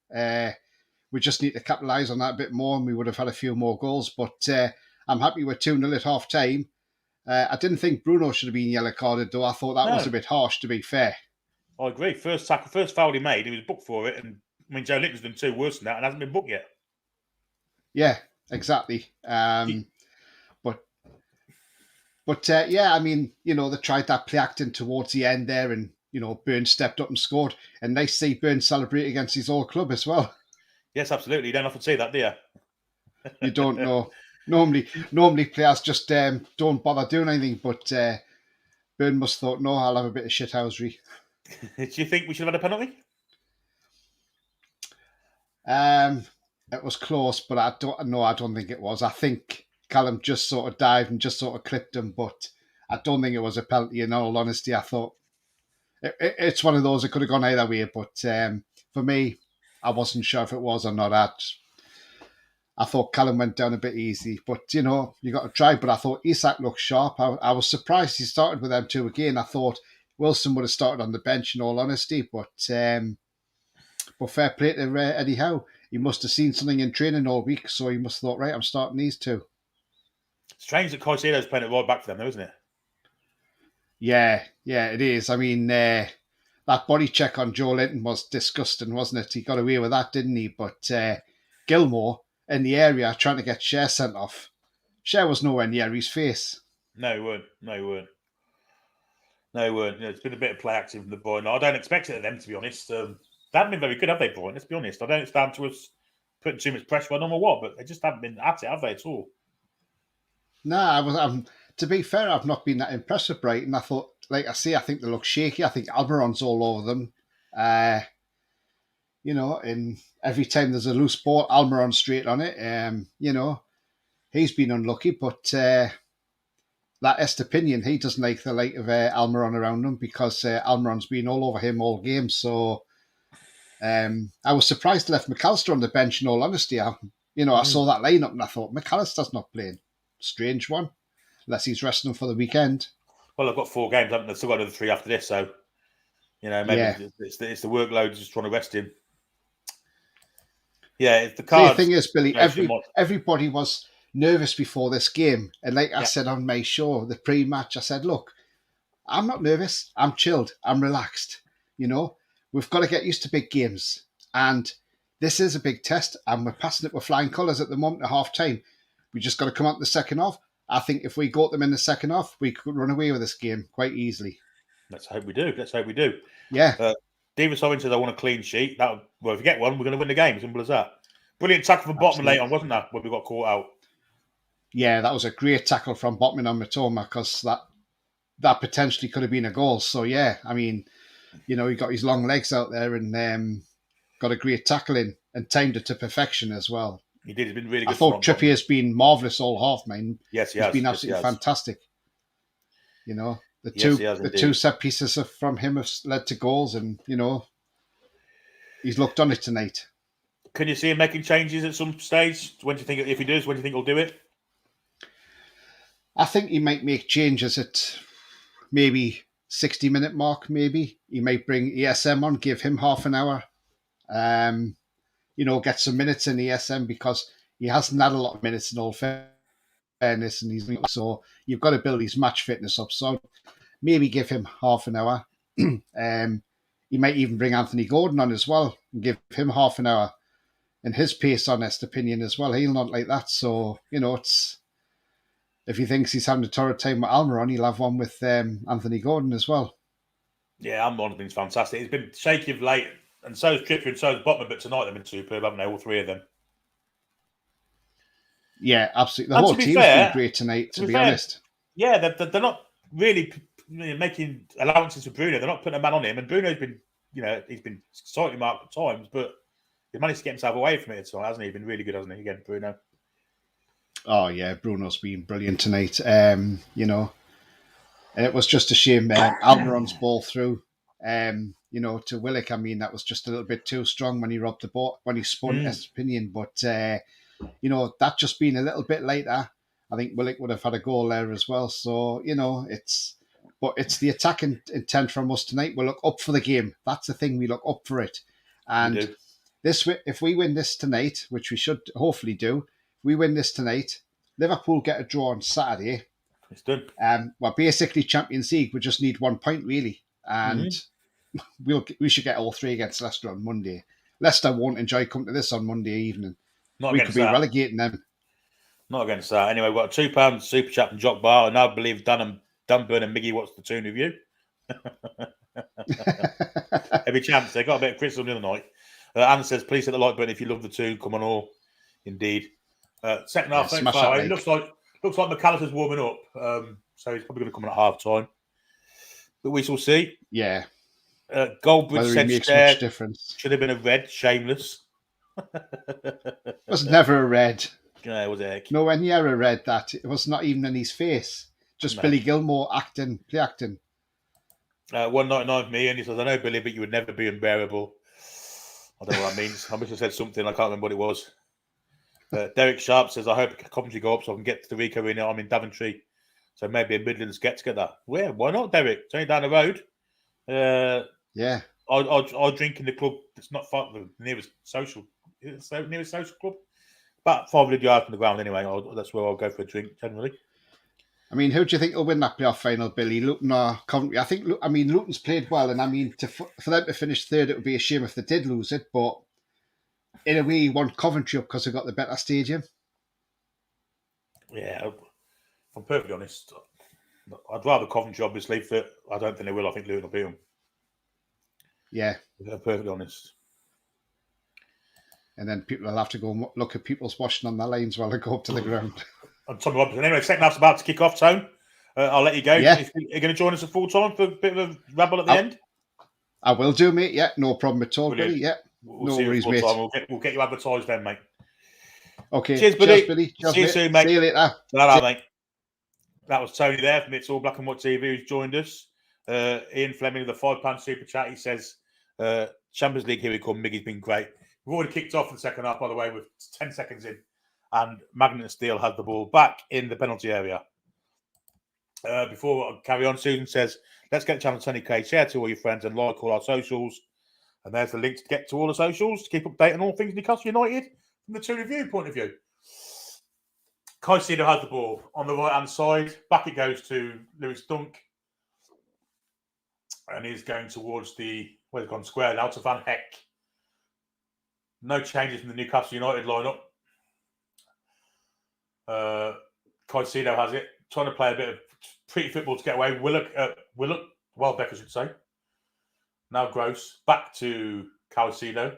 We just need to capitalise on that a bit more, and we would have had a few more goals. But I'm happy with 2-0 at half time. I didn't think Bruno should have been yellow carded, though. I thought that was a bit harsh, to be fair. I agree. First foul he made, he was booked for it, and I mean Joe Linton's done 2 worse than that, and hasn't been booked yet. Yeah, exactly. But yeah, I mean, they tried that play acting towards the end there, and Burns stepped up and scored. And nice to see Burns celebrate against his old club as well. Yes, absolutely. You don't often see that, do you? You don't know. Normally players just don't bother doing anything, but Burns must have thought, no, I'll have a bit of shithousery. Do you think we should have had a penalty? It was close, but I don't think it was. I think Callum just sort of dived and just sort of clipped him, but I don't think it was a penalty. In all honesty, I thought it's one of those that could have gone either way. But for me, I wasn't sure if it was or not. I thought Callum went down a bit easy, but you got to try. But I thought Isak looked sharp. I was surprised he started with them two again. I thought Wilson would have started on the bench, in all honesty, but fair play to Eddie Howe. He must have seen something in training all week, so he must have thought, right, I'm starting these two. Strange that Caicedo's playing it right back for them, though, isn't it? Yeah, it is. I mean, that body check on Joe Linton was disgusting, wasn't it? He got away with that, didn't he? But Gilmore in the area trying to get Cher sent off. Cher was nowhere near his face. No, he weren't. It's been a bit of play acting from the boy. No, I don't expect it of them, to be honest. They haven't been very good, have they, Brighton? Let's be honest. I don't stand to us putting too much pressure on them or what, but they just haven't been at it, have they, at all? No, to be fair, I've not been that impressed with Brighton. I thought, like I say, I think they look shaky. I think Almiron's all over them. And every time there's a loose ball, Almiron's straight on it. He's been unlucky, but that Estepinian, he doesn't like the light of Almiron around him because Almiron's been all over him all game. So I was surprised they left McAllister on the bench, in all honesty. I saw that lineup and I thought, McAllister's not playing. Strange one, unless he's resting for the weekend. Well, I've got 4 games, haven't I? Still got another 3 after this, so maybe it's the workload just trying to rest him. Yeah, it's the cards. The thing is, Billy, everybody was nervous before this game, and like I said on my show, the pre-match, I said, look, I'm not nervous, I'm chilled, I'm relaxed. We've got to get used to big games, and this is a big test, and we're passing it with flying colours at the moment at half time. We just got to come out in the second half. I think if we got them in the second half, we could run away with this game quite easily. Let's hope we do. Yeah. Davis Owen says, I want a clean sheet. If we get one, we're going to win the game. Simple as that. Brilliant tackle from Botman late on, wasn't that, when we got caught out? Yeah, that was a great tackle from Botman on Matoma because that potentially could have been a goal. So, yeah, I mean, he got his long legs out there and got a great tackle in and timed it to perfection as well. He did. He's been really good. I thought Trippier's been marvellous all half, man. Yes, he's been absolutely fantastic. The two set pieces from him have led to goals, and he's looked on it tonight. Can you see him making changes at some stage? When do you think, if he does, when do you think he'll do it? I think he might make changes at maybe 60-minute mark. Maybe he might bring ESM on, give him half an hour. Get some minutes in ESM because he hasn't had a lot of minutes in all fairness, and so you've got to build his match fitness up. So maybe give him half an hour. He might even bring Anthony Gordon on as well and give him half an hour. And his pace on Estepinian as well, he'll not like that. So, it's if he thinks he's having a torrid time with Almiron, he'll have one with Anthony Gordon as well. Yeah, Almiron's been fantastic. He's been shaky of late, and so is Trippier and so is Botman, but tonight they've been superb, haven't they, all 3 of them? Yeah, absolutely. The whole team's been great tonight, to be honest. Yeah, they're not really making allowances for Bruno. They're not putting a man on him, and Bruno's been, he's been slightly marked at times, but He's managed to get himself away from it tonight, hasn't he? Been really good, hasn't he? Again, Bruno. Oh yeah, Bruno's been brilliant tonight. You know, and it was just a shame Almiron's ball through. To Willock. I mean, that was just a little bit too strong when he robbed the ball when he spun Estepinian. But that just being a little bit later, I think Willock would have had a goal there as well. So it's the attacking intent from us tonight. We look up for the game. That's the thing. We look up for it, and if we win this tonight, which we should hopefully do, if we win this tonight, Liverpool get a draw on Saturday. It's done. We're basically Champions League. We just need 1 point really, and we should get all 3 against Leicester on Monday. Leicester won't enjoy coming to this on Monday evening. We could be relegating them. Not against that. Anyway, we've got a £2 super chat from Jock Bar. I now believe Dunburn and Miggy watched the Toon review. Every chance. They got a bit of criticism the other night. Anne says, please hit the like button if you love the Toon. Come on all. Indeed. Second half, it looks like McAllister's warming up. So he's probably going to come in at half time. But we shall see. Yeah. Goldbridge said much difference. Should have been a red, shameless. It was never a red. Yeah, it was heck. Nowhere near a red, that. It was not even in his face. Just Billy Gilmore play acting. 199 for me, and he says, I know, Billy, but you would never be unbearable. I don't know what that means. I wish I said something. I can't remember what it was. Derek Sharp says, I hope Coventry go up so I can get to the Rico Arena. I'm in Daventry. So maybe a Midlands get together. Well, why not, Derek? It's only down the road. Yeah. I'll drink in the club that's not far from the nearest social. Nearest social club? About 500 yards from the ground anyway. That's where I'll go for a drink generally. I mean, who do you think will win that playoff final, Billy? Luton or Coventry? I think, Luton's played well, and I mean, for them to finish third, it would be a shame if they did lose it, but in a way, you want Coventry up because they've got the better stadium. Yeah, if I'm perfectly honest, I'd rather Coventry, obviously, but I don't think they will. I think Luton will beat them. Yeah. If I'm perfectly honest. And then people will have to go and look at people's washing on their lanes while they go up to the ground. And Tommy Robinson. Anyway, second half's about to kick off, Tone. I'll let you go. Yeah. You're going to join us at full time for a bit of a rabble at the end? I will do, mate. Yeah, no problem at all, Brilliant. Billy. Yeah. We'll see you mate. We'll get you advertised then, mate. Okay. Cheers, Billy. Cheers, see you soon, mate. See you later. Mate. That was Tony there from It's All Black and White TV who's joined us. Ian Fleming with the £5 super chat. He says, Champions League, here we come. Miggy's been great. We've already kicked off the second half, by the way, with 10 seconds in. And Magnet Steel had the ball back in the penalty area. Before I carry on, Susan says, let's get the channel 20k. Share to all your friends and like all our socials. And there's the link to get to all the socials to keep updated on all things Newcastle United from the Toon review point of view. Caicedo has the ball on the right-hand side. Back it goes to Lewis Dunk. And he's going towards where's it gone? Square now to Van Heck. No changes in the Newcastle United lineup. Caicedo has it. Trying to play a bit of pretty football to get away. Welbeck, I should say. Now Gross. Back to Caicedo.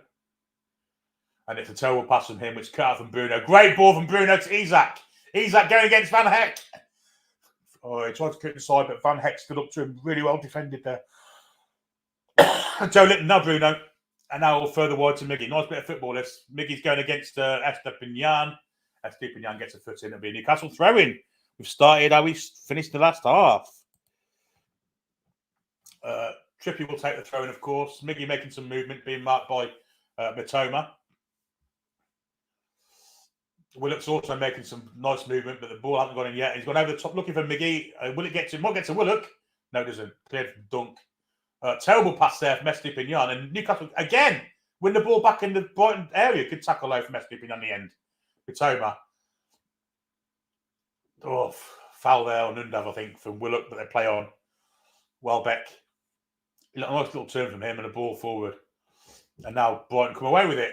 And it's a terrible pass from him, which cut out from Bruno. Great ball from Bruno to Isak. Isak going against Van Heck. Oh, he tried to cut inside, but Van Heck stood up to him. Really well defended there. Joe Litton, now Bruno. And now further wide to Miggy. Nice bit of football. Miggy's going against Estepinian. Estepinian gets a foot in. It'll be a Newcastle throw-in. We've started how we finished the last half. Trippy will take the throw-in, of course. Miggy making some movement, being marked by Matoma. Willock's also making some nice movement, but the ball hasn't gone in yet. He's gone over the top looking for Miggy. Will it get to him? What gets to Willock? No, it doesn't. Cleared from Dunk. Terrible pass there from Estepinian. And Newcastle, again, win the ball back in the Brighton area. Good tackle low from Estepinian on the end. Matoma. Oh, foul there on Undav, I think, from Willock, but they play on. Welbeck. A nice little turn from him and a ball forward. And now Brighton come away with it.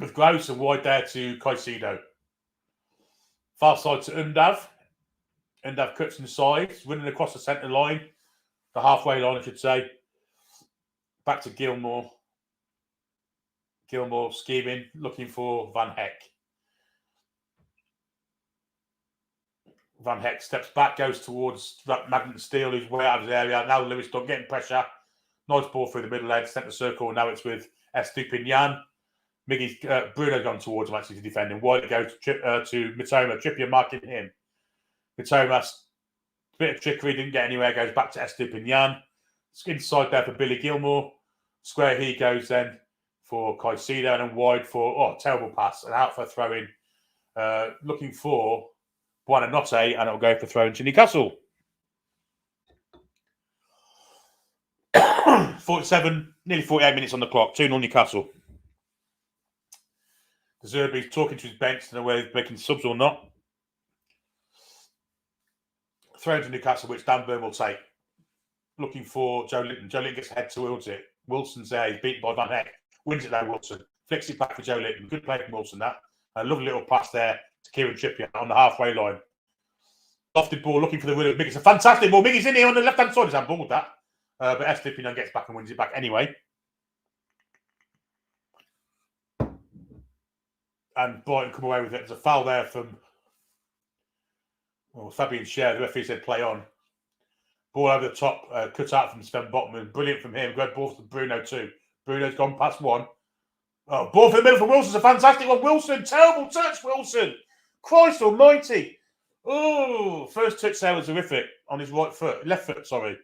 With Gross and wide there to Caicedo. Far side to Undav. Undav cuts inside, running across the centre line. The halfway line, I should say. Back to Gilmore. Gilmore scheming, looking for Van Heck. Van Heck steps back, goes towards that Magnet Steel, who's way out of his area. Now Lewis Dunk getting pressure. Nice ball through the middle edge, centre circle. Now it's with Estupinian. Miggy's Bruno gone towards him actually to defend him. White goes to Mitoma. Trippier marking him. Mitoma, bit of trickery, didn't get anywhere. Goes back to Estupinian. Inside there for Billy Gilmore. Square he goes then for Caicedo, and then wide for terrible pass and out for a throw in. Looking for Buonanotte, and it'll go for throw in to Newcastle. 47, nearly 48 minutes on the clock. 2-0 Newcastle. De Zerbi's talking to his bench to know whether he's making subs or not. Throw to Newcastle, which Dan Burn will take. Looking for Joe Linton. Joe Linton gets head towards it. Wilson's there. He's beaten by Van Heck. Wins it there, Wilson. Flicks it back for Joe Linton. Good play from Wilson, that. A lovely little pass there to Kieran Trippier on the halfway line. Lofted ball, looking for the winner. Miggy's a fantastic ball. Miggy's in here on the left-hand side. He's on ball with that. But Estupinian gets back and wins it back anyway. And Brighton come away with it. There's a foul there from Fabian Schär. The referee said play on. Ball over the top, cut out from Sven Botman. Brilliant from him. Great ball from Bruno too. Bruno's gone past one. Ball for the middle from Wilson's a fantastic one. Wilson, terrible touch, Wilson. Christ almighty. Oh, first touch there was horrific on his left foot, sorry.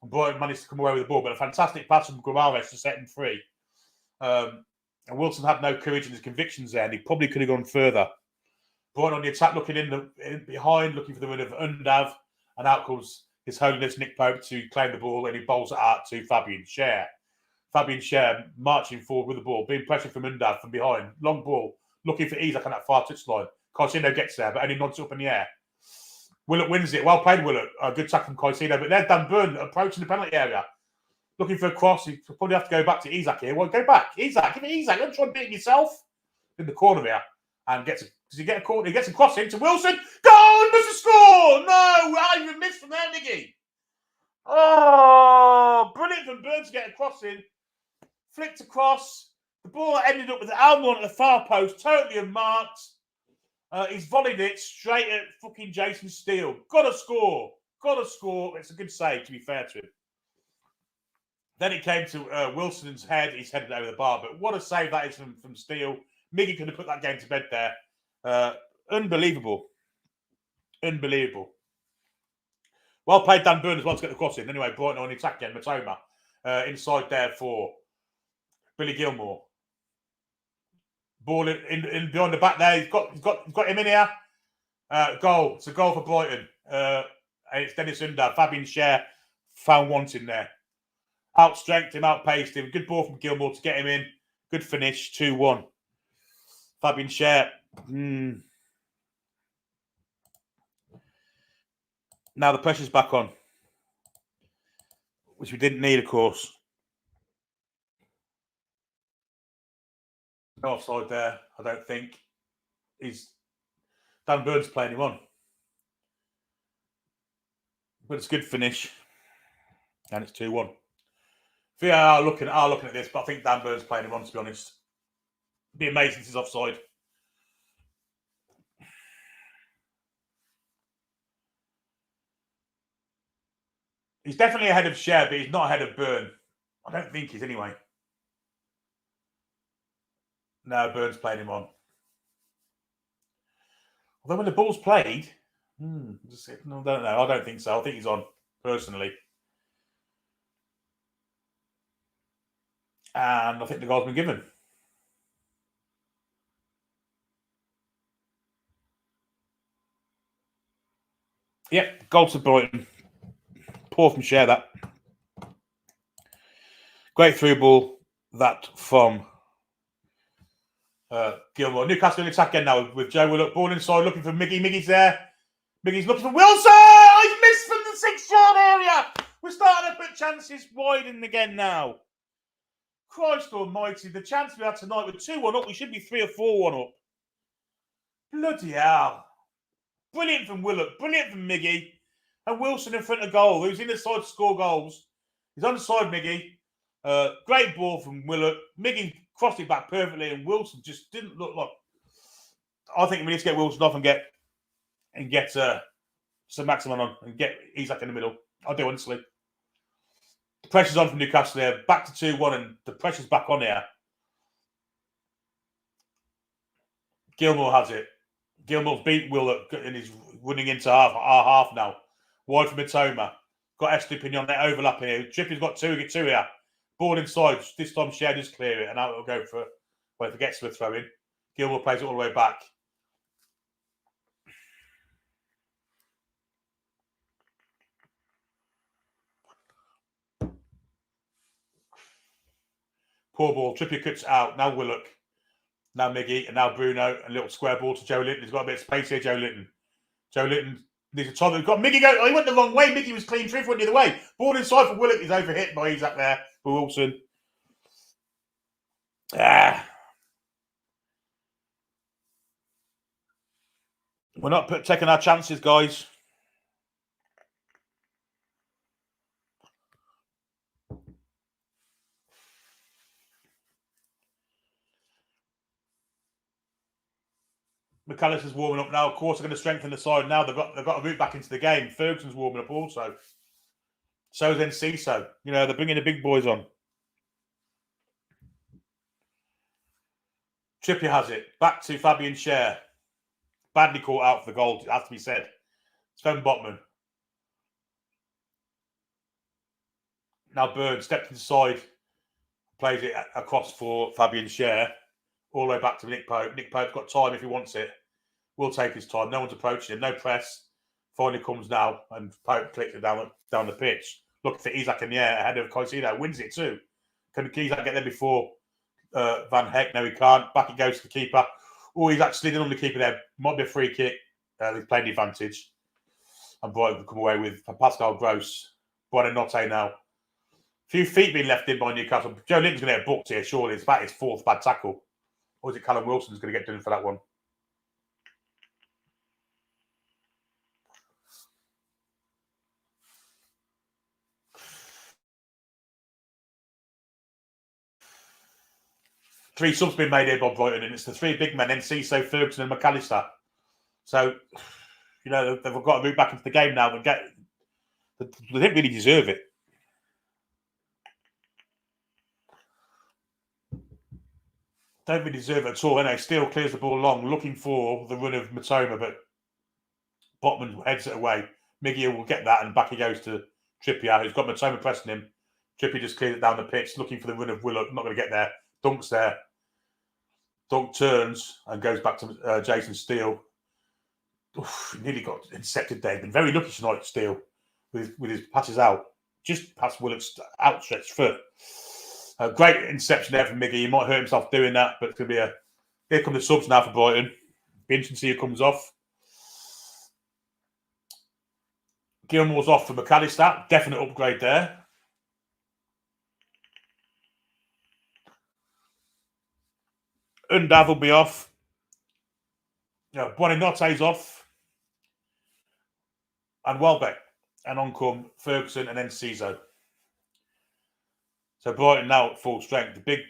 And Brighton managed to come away with the ball, but a fantastic pass from Guimaraes to set him free. And Wilson had no courage in his convictions there, and he probably could have gone further. Brighton on the attack, looking in behind, looking for the win of Undav, and out comes His Holiness Nick Pope to claim the ball, and he bowls it out to Fabian Schär. Fabian Schär marching forward with the ball, being pressured from Undav from behind. Long ball, looking for Isaac on that far touchline. Caicedo gets there, but only nods up in the air. Willett wins it. Well played, Willett. A good tackle from Caicedo, but there's Dan Burn approaching the penalty area. Looking for a cross. He probably have to go back to Isaac here. Well, go back. Isaac, give it Isaac. Don't try and beat yourself. In the corner here. And does he get a corner? He gets a cross into Wilson. Goal! Must have scored! No! I even missed from there, Niggy. Oh! Brilliant from Burn to get a cross in. Flicked across. The ball ended up with Almond at the far post. Totally unmarked. He's volleyed it straight at fucking Jason Steele. Gotta score. Gotta score. It's a good save, to be fair to him. Then it came to Wilson's head. He's headed over the bar. But what a save that is from Steele. Miggy could have put that game to bed there. Unbelievable. Unbelievable. Well played, Dan Burn, as well to get the cross in. Anyway, Brighton on the attack again. Mitoma inside there for Billy Gilmore. Ball in behind the back there. He's got him in here. Goal. It's a goal for Brighton. And it's Dennis Undav. Fabian Schär found wanting there. Outstrengthed him, outpaced him. Good ball from Gilmore to get him in. Good finish. 2-1. Fabian Schär. Now the pressure's back on. Which we didn't need, of course. No offside there, I don't think. Dan Burn's playing him on. But it's a good finish. And it's 2-1. VAR are looking at this, but I think Dan Burn's playing him on, to be honest. It'd be amazing if he's offside. He's definitely ahead of Schär, but he's not ahead of Burn. I don't think he's anyway. No, Burn's playing him on. Although when the ball's played, I don't know. I don't think so. I think he's on, personally. And I think the goal's been given. Yep, goal to Brighton. Poor from Schär, that. Great through ball, that from Gilmore. Newcastle in attack again now with Joe Willock. Ball inside, looking for Miggy. Miggy's there. Miggy's looking for Wilson! He's missed from the 6-yard area! We're starting to put chances widen again now. Christ almighty, the chance we had tonight with 2-1 up, we should be 3 or 4-1 up. Bloody hell. Brilliant from Willock, brilliant from Miggy. And Wilson in front of goal, who's in the side to score goals. He's on the side, Miggy. Great ball from Willock. Miggy crossed it back perfectly, and Wilson just didn't look like. I think we need to get Wilson off and get some maximum on and get Isaac in the middle. I do, honestly. The pressure's on from Newcastle here. Back to 2-1, and the pressure's back on here. Gilmore has it. Gilmore's beat Willock and he's running into our half now. Wide from Matoma. Got Estupinian there overlapping here. Trippy's got two here. Ball inside. This time Shea just clear it and out it'll go for, well, if it gets to a throw in. Gilmore plays it all the way back. Poor ball. Trippier cuts out. Now Willock. Now Miggy. And now Bruno. A little square ball to Joe Linton. He's got a bit of space here, Joe Linton. Joe Linton needs a time. We've got Miggy go. Oh, he went the wrong way. Miggy was clean through, went the other way. Ball inside for Willock. He's overhit by Isaac there for Wilson. We're not taking our chances, guys. McAllister's warming up now. Of course, they're going to strengthen the side now. They've got a route back into the game. Ferguson's warming up also. So then Ciso. You know, they're bringing the big boys on. Trippier has it. Back to Fabian Schär. Badly caught out for the goal, it has to be said. Sven Botman. Now Burns stepped inside. Plays it across for Fabian Schär. All the way back to Nick Pope. Nick Pope's got time if he wants it. Will take his time. No one's approaching him. No press. Finally comes now, and Pope clicks it down the pitch. Look for Isaac in the air ahead of Caicedo. Wins it too. Can Isaac get there before Van Heck? No, he can't. Back it goes to the keeper. Oh, he's actually slid on the keeper there. Might be a free kick. They've played the advantage. And Brighton will come away with Pascal Gross. Brighton Notte now. A few feet being left in by Newcastle. Joe Linton's going to get booked here, surely. It's about his fourth bad tackle. Or is it Callum Wilson's going to get done for that one? Three subs been made here by Brighton, and it's the three big men, Ciso, Ferguson and McAllister. So, you know, they've got to move back into the game now and they didn't really deserve it. Don't really deserve it at all. Anyway, Steele clears the ball long, looking for the run of Matoma, but Botman heads it away. Miggy will get that, and back he goes to Trippier, who's got Matoma pressing him. Trippier just clears it down the pitch, looking for the run of Willock. Not going to get there. Dunk's there. Dunk turns and goes back to Jason Steele. Oof, nearly got intercepted there. Been very lucky tonight, Steele, with his passes out. Just past Willock's outstretched foot. A great interception there from Miggy. He might hurt himself doing that, but it's going to be a... Here come the subs now for Brighton. Be interesting to see who comes off. Gilmore's off for McAllister. Definite upgrade there. Undav will be off. Buonanotte's off. And Welbeck. And on come Ferguson and then Ciso. So Brighton now at full strength. The big,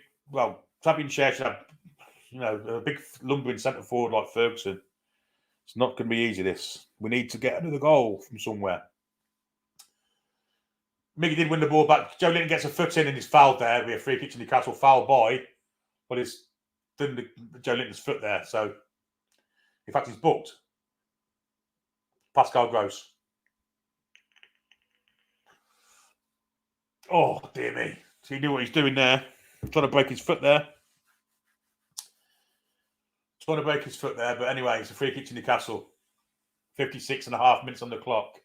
Fabian Schär should have, a big lumbering centre forward like Ferguson. It's not going to be easy, this. We need to get another goal from somewhere. Miggy did win the ball back. Joe Linton gets a foot in and he's fouled there. We have free kick to Newcastle, foul by. But it's done Joe Linton's foot there. So, in fact, he's booked. Pascal Gross. Oh, dear me. So he knew what he's doing there. Trying to break his foot there. But anyway, it's a free kick to Newcastle. 56.5 minutes on the clock.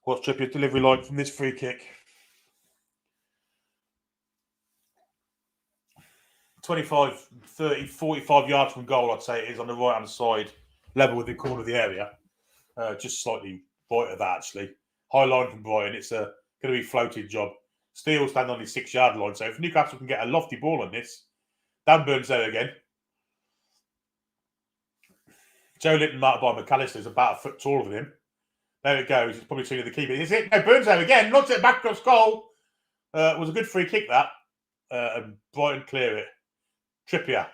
What's Trippier's delivery like from this free kick? 25, 30, 45 yards from goal, I'd say it is on the right-hand side, level with the corner of the area. Just slightly right of that, actually. High line from Brighton. It's going to be a floating job. Steele stand on his 6-yard line. So if Newcastle can get a lofty ball on this, Dan Burns there again. Joe Linton marked by McAllister is about a foot taller than him. There it goes. It's probably seen the keeper. Is it? No, Burns there again. Knocks it back across goal. It was a good free kick, that. And Brighton clear it. Trippier.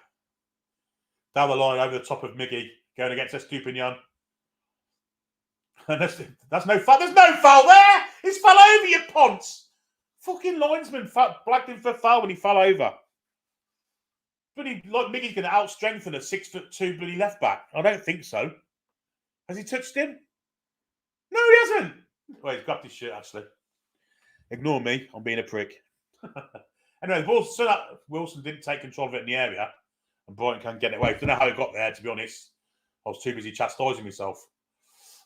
Down the line over the top of Miggy. Going against Estupinian. And that's no foul. There's no foul there. He's fell over, you ponce. Fucking linesman blacked him for a foul when he fell over. Bloody, like Miggy's going to out-strengthen a 6'2" bloody left back. I don't think so. Has he touched him? No, he hasn't. Well, he's grabbed his shirt, actually. Ignore me. I'm being a prick. Anyway, the ball, so that Wilson didn't take control of it in the area, and Brighton can't get it away. I don't know how it got there, to be honest. I was too busy chastising myself.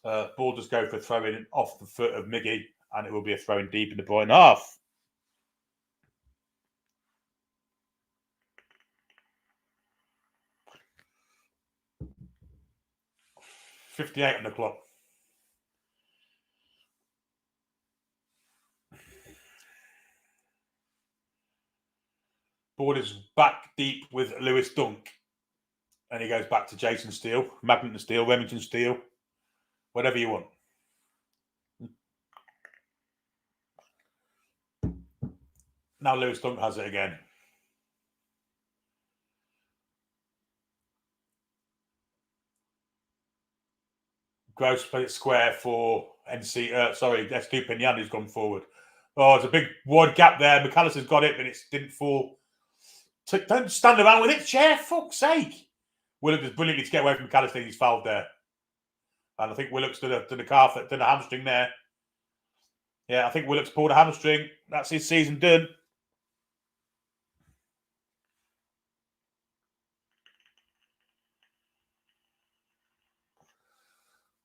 Ball just go for throwing off the foot of Miggy, and it will be a throwing deep in the Brighton half. .58 on the clock. Ball is back deep with Lewis Dunk. And he goes back to Jason Steele, Magneton Steele, Remington Steele, whatever you want. Now Lewis Dunk has it again. Gross played it square for Estupinian, who's gone forward. Oh, it's a big wide gap there. McAllister's got it, but it didn't fall. Don't stand around with it, chair. Fuck's sake. Willock is brilliantly to get away from McAllister. He's fouled there. And I think Willock's done a hamstring there. Yeah, I think Willock's pulled a hamstring. That's his season done.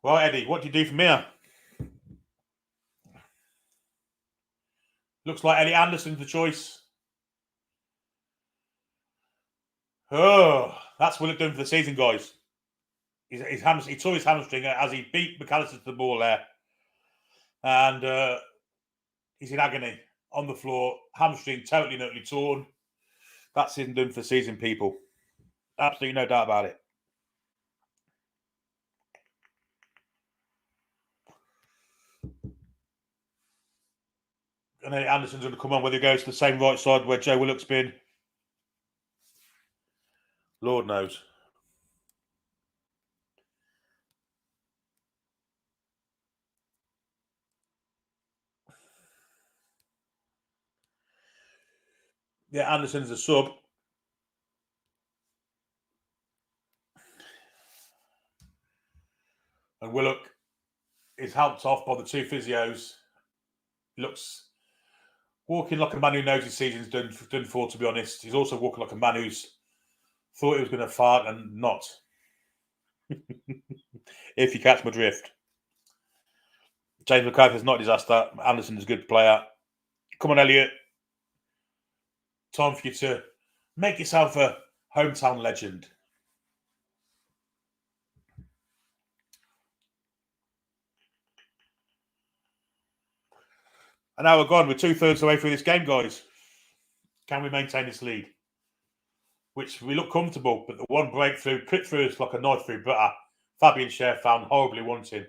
Right, Eddie, what do you do from here? Looks like Eddie Anderson's the choice. Oh, that's Willock done for the season, guys. He tore his hamstring as he beat McAllister to the ball there. And he's in agony on the floor. Hamstring totally and utterly torn. That's him done for the season, people. Absolutely no doubt about it. And then Anderson's going to come on, whether he goes to the same right side where Joe Willock's been. Lord knows. Yeah, Anderson's a sub. And Willock is helped off by the two physios. Looks walking like a man who knows his season's done for, to be honest. He's also walking like a man who's thought he was going to fart and not. If you catch my drift. James McCarthy's not a disaster. Anderson's a good player. Come on, Elliot. Time for you to make yourself a hometown legend. And now we're gone. We're 2/3 away through this game, guys. Can we maintain this lead? Which we look comfortable, but the one breakthrough, cut through is like a knife through butter. Fabian Scher found horribly wanting.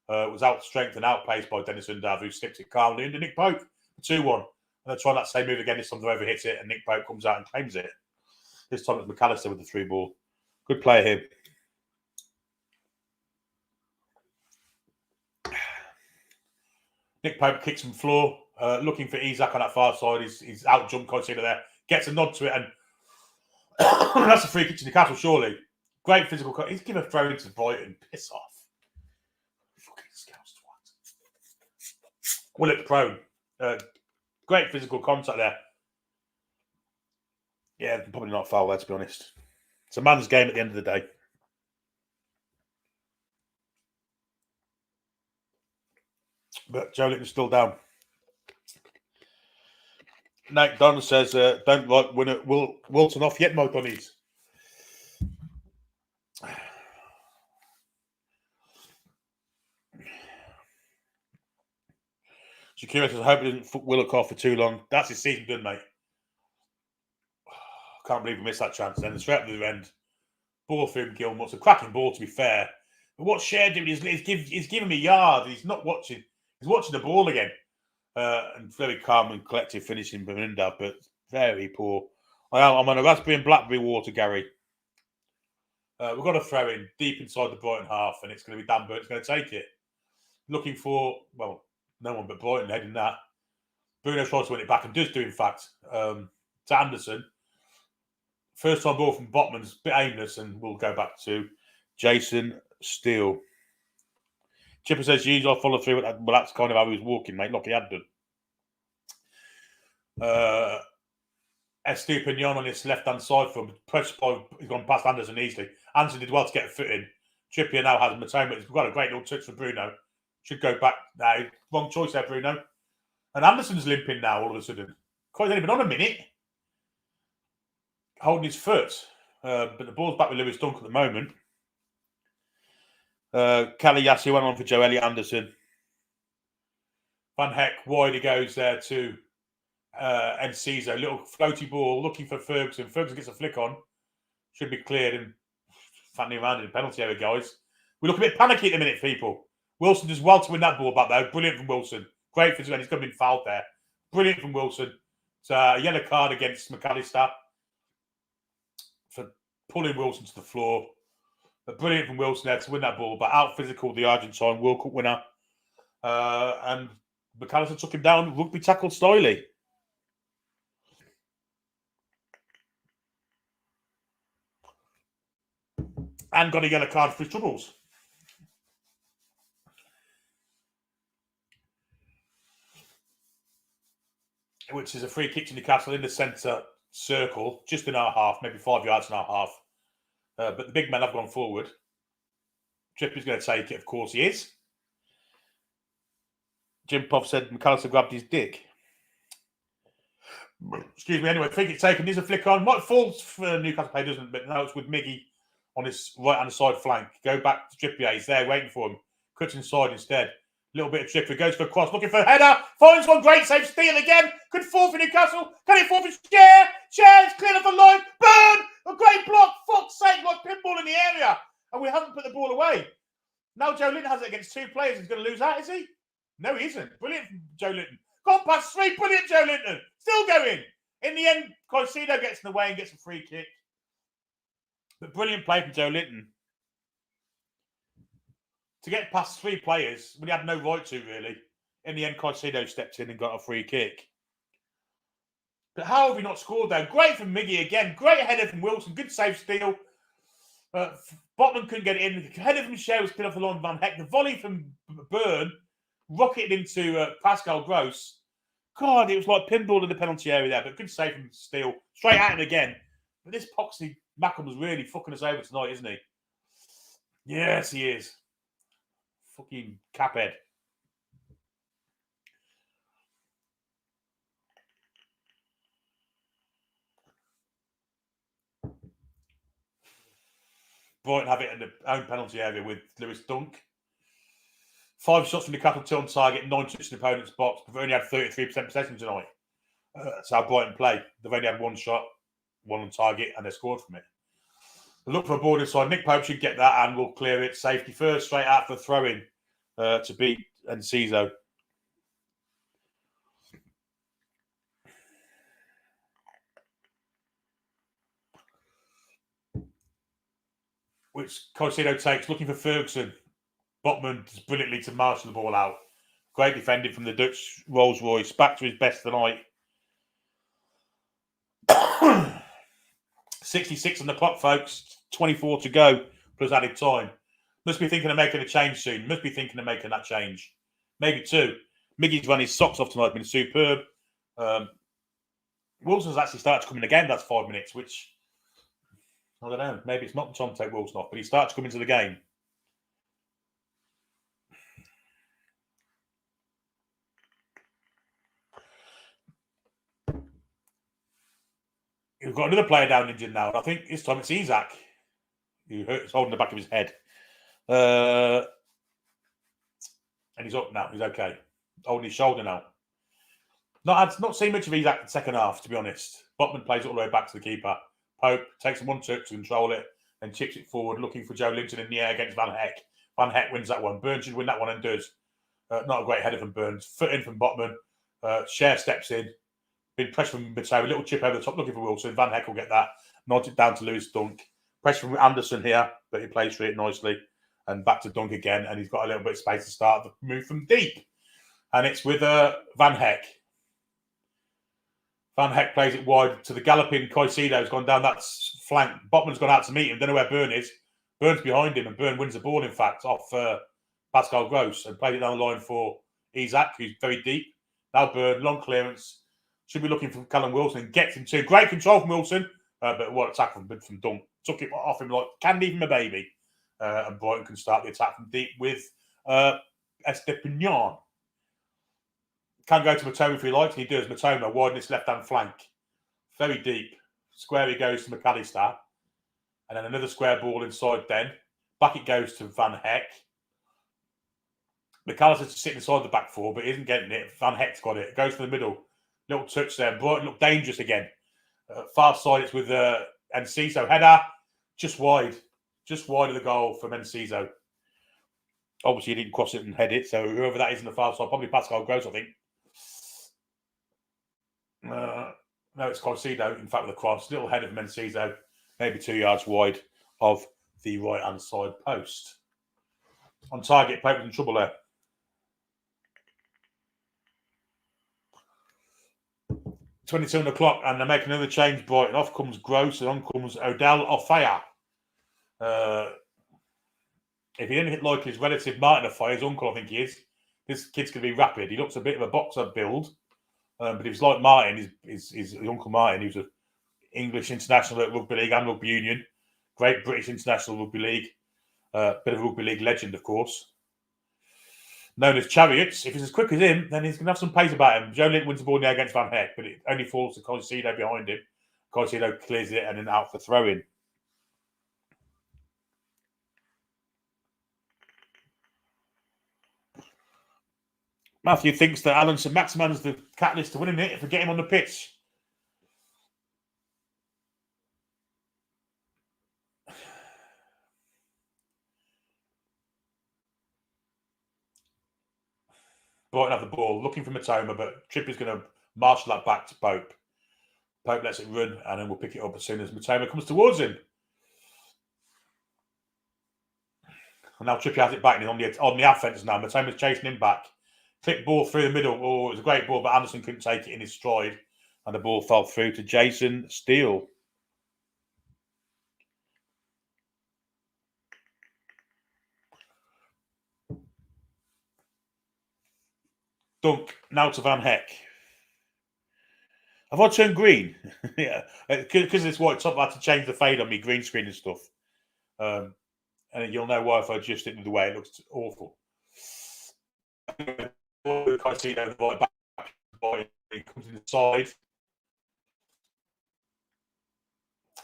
Was out-strengthened and outpaced by Dennis Undav, who slipped it calmly into Nick Pope. 2-1. And they're trying that same move again. This time they overhit it, and Nick Pope comes out and claims it. This time it's McAllister with the through ball. Good player here. Nick Pope kicks from floor, looking for Isak on that far side. He's out-jumped consider there. Gets a nod to it, and that's a free kick to Newcastle, surely. Great physical. He's given a throw into Brighton. Piss off. Fucking scouse twat. Willock prone. Great physical contact there. Yeah, probably not foul there, to be honest. It's a man's game at the end of the day. But Joe Linton's still down. Nate Dunn says, don't like winner Wilson off yet, my bunnies. Shakira says, I hope he didn't fuck Willock off for too long. That's his season done, mate. Can't believe we missed that chance. Then straight up to the end. Ball through Gilmore. It's a cracking ball, to be fair. But what Scher did is he's giving me yard. He's not watching. He's watching the ball again. And very calm and collective finishing Belinda, but very poor. I'm on a raspberry and blackberry water, Gary. We've got a throw in deep inside the Brighton half, and it's going to be Dan Burton's going to take it. Looking for, well, No one but Brighton heading that. Bruno tries to win it back and does do, in fact, to Anderson. First time ball from Botman's a bit aimless, and we'll go back to Jason Steele. Chipper says, usual follow through. Well, that's kind of how he was walking, mate, like he had done. Estupinian on his left-hand side from press by, he's gone past Anderson easily. Anderson did well to get a foot in. Trippier now has Matoma. He's got a great little touch for Bruno. Should go back now. Wrong choice there, Bruno. And Anderson's limping now all of a sudden. Quite only been on a minute. Holding his foot. But the ball's back with Lewis Dunk at the moment. Kaliyasi went on for Joe Elliott Anderson. Van Heck wide he goes there to Enciso. Little floaty ball looking for Ferguson. Ferguson gets a flick on. Should be cleared and fanning around in the penalty area, guys. We look a bit panicky at the minute, people. Wilson does well to win that ball back though. Brilliant from Wilson. Great for his, he's got to be fouled there. Brilliant from Wilson. It's a yellow card against McAllister for pulling Wilson to the floor. But brilliant from Wilson there to win that ball, but out physical the Argentine World Cup winner. And McAllister took him down, rugby tackle styly. And got a yellow card for his troubles. Which is a free kick to Newcastle in the centre circle, just in our half, maybe 5 yards in our half. But the big men have gone forward. Trippier's going to take it, of course he is. Jim Puff said McAllister grabbed his dick. Excuse me, anyway, free kick taken. There's a flick on. Might fall for Newcastle play, doesn't it? But now it's with Miggy on his right-hand side flank. Go back to Trippier. He's there waiting for him. Cuts inside instead. Little bit of Trippier. Goes for a cross. Looking for a header. Finds one. Great save. Steal again. Could fall for Newcastle. Can it fall for Chair? Chair is clear of the line. Burn! A great block. Fuck's sake. Like pinball in the area. And we haven't put the ball away. Now Joe Linton has it against 2 players. He's going to lose out, is he? No, he isn't. Brilliant from Joe Linton. Gone past 3. Brilliant, Joe Linton. Still going. In the end, Caicedo gets in the way and gets a free kick. But brilliant play from Joe Linton. To get past 3 players, when he had no right to, really. In the end, Caicedo stepped in and got a free kick. But how have we not scored, though? Great from Miggy again. Great header from Wilson. Good save steal. Botman couldn't get it in. The header from Shea was put off the line of Van Heck. The volley from Byrne rocketed into Pascal Gross. God, it was like pinball in the penalty area there, but good save from Steele. Straight at him again. But this Poxy Mackham's really fucking us over tonight, isn't he? Yes, he is. Fucking caphead. Brighton have it in their own penalty area with Lewis Dunk. 5 shots from Newcastle, 2 on target, 9 touches in the opponent's box. We've only had 33% possession tonight. That's how Brighton play. They've only had 1 shot, 1 on target, and they scored from it. Look for a board inside. Nick Pope should get that, and we'll clear it. Safety first, straight out for throw-in to beat Enciso. Which Caicedo takes, looking for Ferguson. Botman does brilliantly to marshal the ball out. Great defending from the Dutch Rolls Royce. Back to his best tonight. 66 on the clock, folks. 24 to go, plus added time. Must be thinking of making a change soon. Must be thinking of making that change. Maybe 2. Miggy's run his socks off tonight. Been superb. Wilson's actually started to come in again. That's 5 minutes, which... I don't know. Maybe it's not the time to take Wilson off, but he starts to come into the game. We've got another player down injured now. And I think this time it's Isaac who hurts holding the back of his head. And he's up now. He's okay. Holding his shoulder now. Not seen much of Isaac in the second half, to be honest. Botman plays it all the way back to the keeper. Pope takes 1 touch to control it and chips it forward, looking for Joe Linton in the air against Van Heck. Van Heck wins that one. Burns should win that one and does. Not a great header from Burns. Foot in from Botman. Cher steps in. Been pressed from Mateo. A little chip over the top looking for Wilson. Van Heck will get that. Nods it down to Lewis Dunk. Pressure from Anderson here, but he plays through it nicely. And back to Dunk again. And he's got a little bit of space to start the move from deep. And it's with Van Heck. Van Heck plays it wide to the galloping Caicedo, who's gone down that flank. Botman's gone out to meet him. Don't know where Byrne is. Byrne's behind him, and Byrne wins the ball, in fact, off Pascal Gross, and played it down the line for Isaac, who's very deep. Now Byrne, long clearance. Should be looking for Callum Wilson and gets him to. Great control from Wilson, but what attack from Dunk. Took it off him like can't leave him a baby. And Brighton can start the attack from deep with Estepinian. Can go to Matoma if he likes, and he does. Matoma widen his left-hand flank. Very deep. Square he goes to McAllister. And then another square ball inside then. Back it goes to Van Heck. McAllister's sitting inside the back four, but he isn't getting it. Van Heck's got it. It goes to the middle. Little touch there. Brighton look dangerous again. Far side, it's with Enciso. Header, just wide. Just wide of the goal from Enciso. Obviously, he didn't cross it and head it, so whoever that is in the far side, probably Pascal Gross, I think. No, it's Caicedo, in fact, with the cross. Little head of Enciso, maybe 2 yards wide of the right-hand side post. On target, Pope was in trouble there. 22 o'clock, and they make another change. Brighton off comes Gross, and on comes Odell Ofaya. If he didn't hit like his relative Martin Ofaya, his uncle, I think he is. This kid's going to be rapid. He looks a bit of a boxer build, but if he's like Martin, his uncle Martin, he was an English international at Rugby League and Rugby Union. Great British international Rugby League. Bit of a Rugby League legend, of course. Known as Chariots. If he's as quick as him, then he's going to have some pace about him. Joe Linton wins the ball now against Van Heck, but it only falls to Caicedo behind him. Caicedo clears it and then out for throw-in. Matthew thinks that Alan Saint-Maximin's the catalyst to winning it if we get him on the pitch. Brighton have the ball, looking for Matoma, but Trippier's going to marshal that back to Pope. Pope lets it run, and then we'll pick it up as soon as Matoma comes towards him. And now Trippier has it back, and he's on the offense now. Matoma's chasing him back. Clip ball through the middle. Oh, it was a great ball, but Anderson couldn't take it in his stride, and the ball fell through to Jason Steele. Dunk, now to Van Heck. Have I turned green? Yeah, because it's white top, I had to change the fade on me green screen and stuff. And you'll know why if I adjust it the way it looks awful. Caicedo, the right back, he comes inside.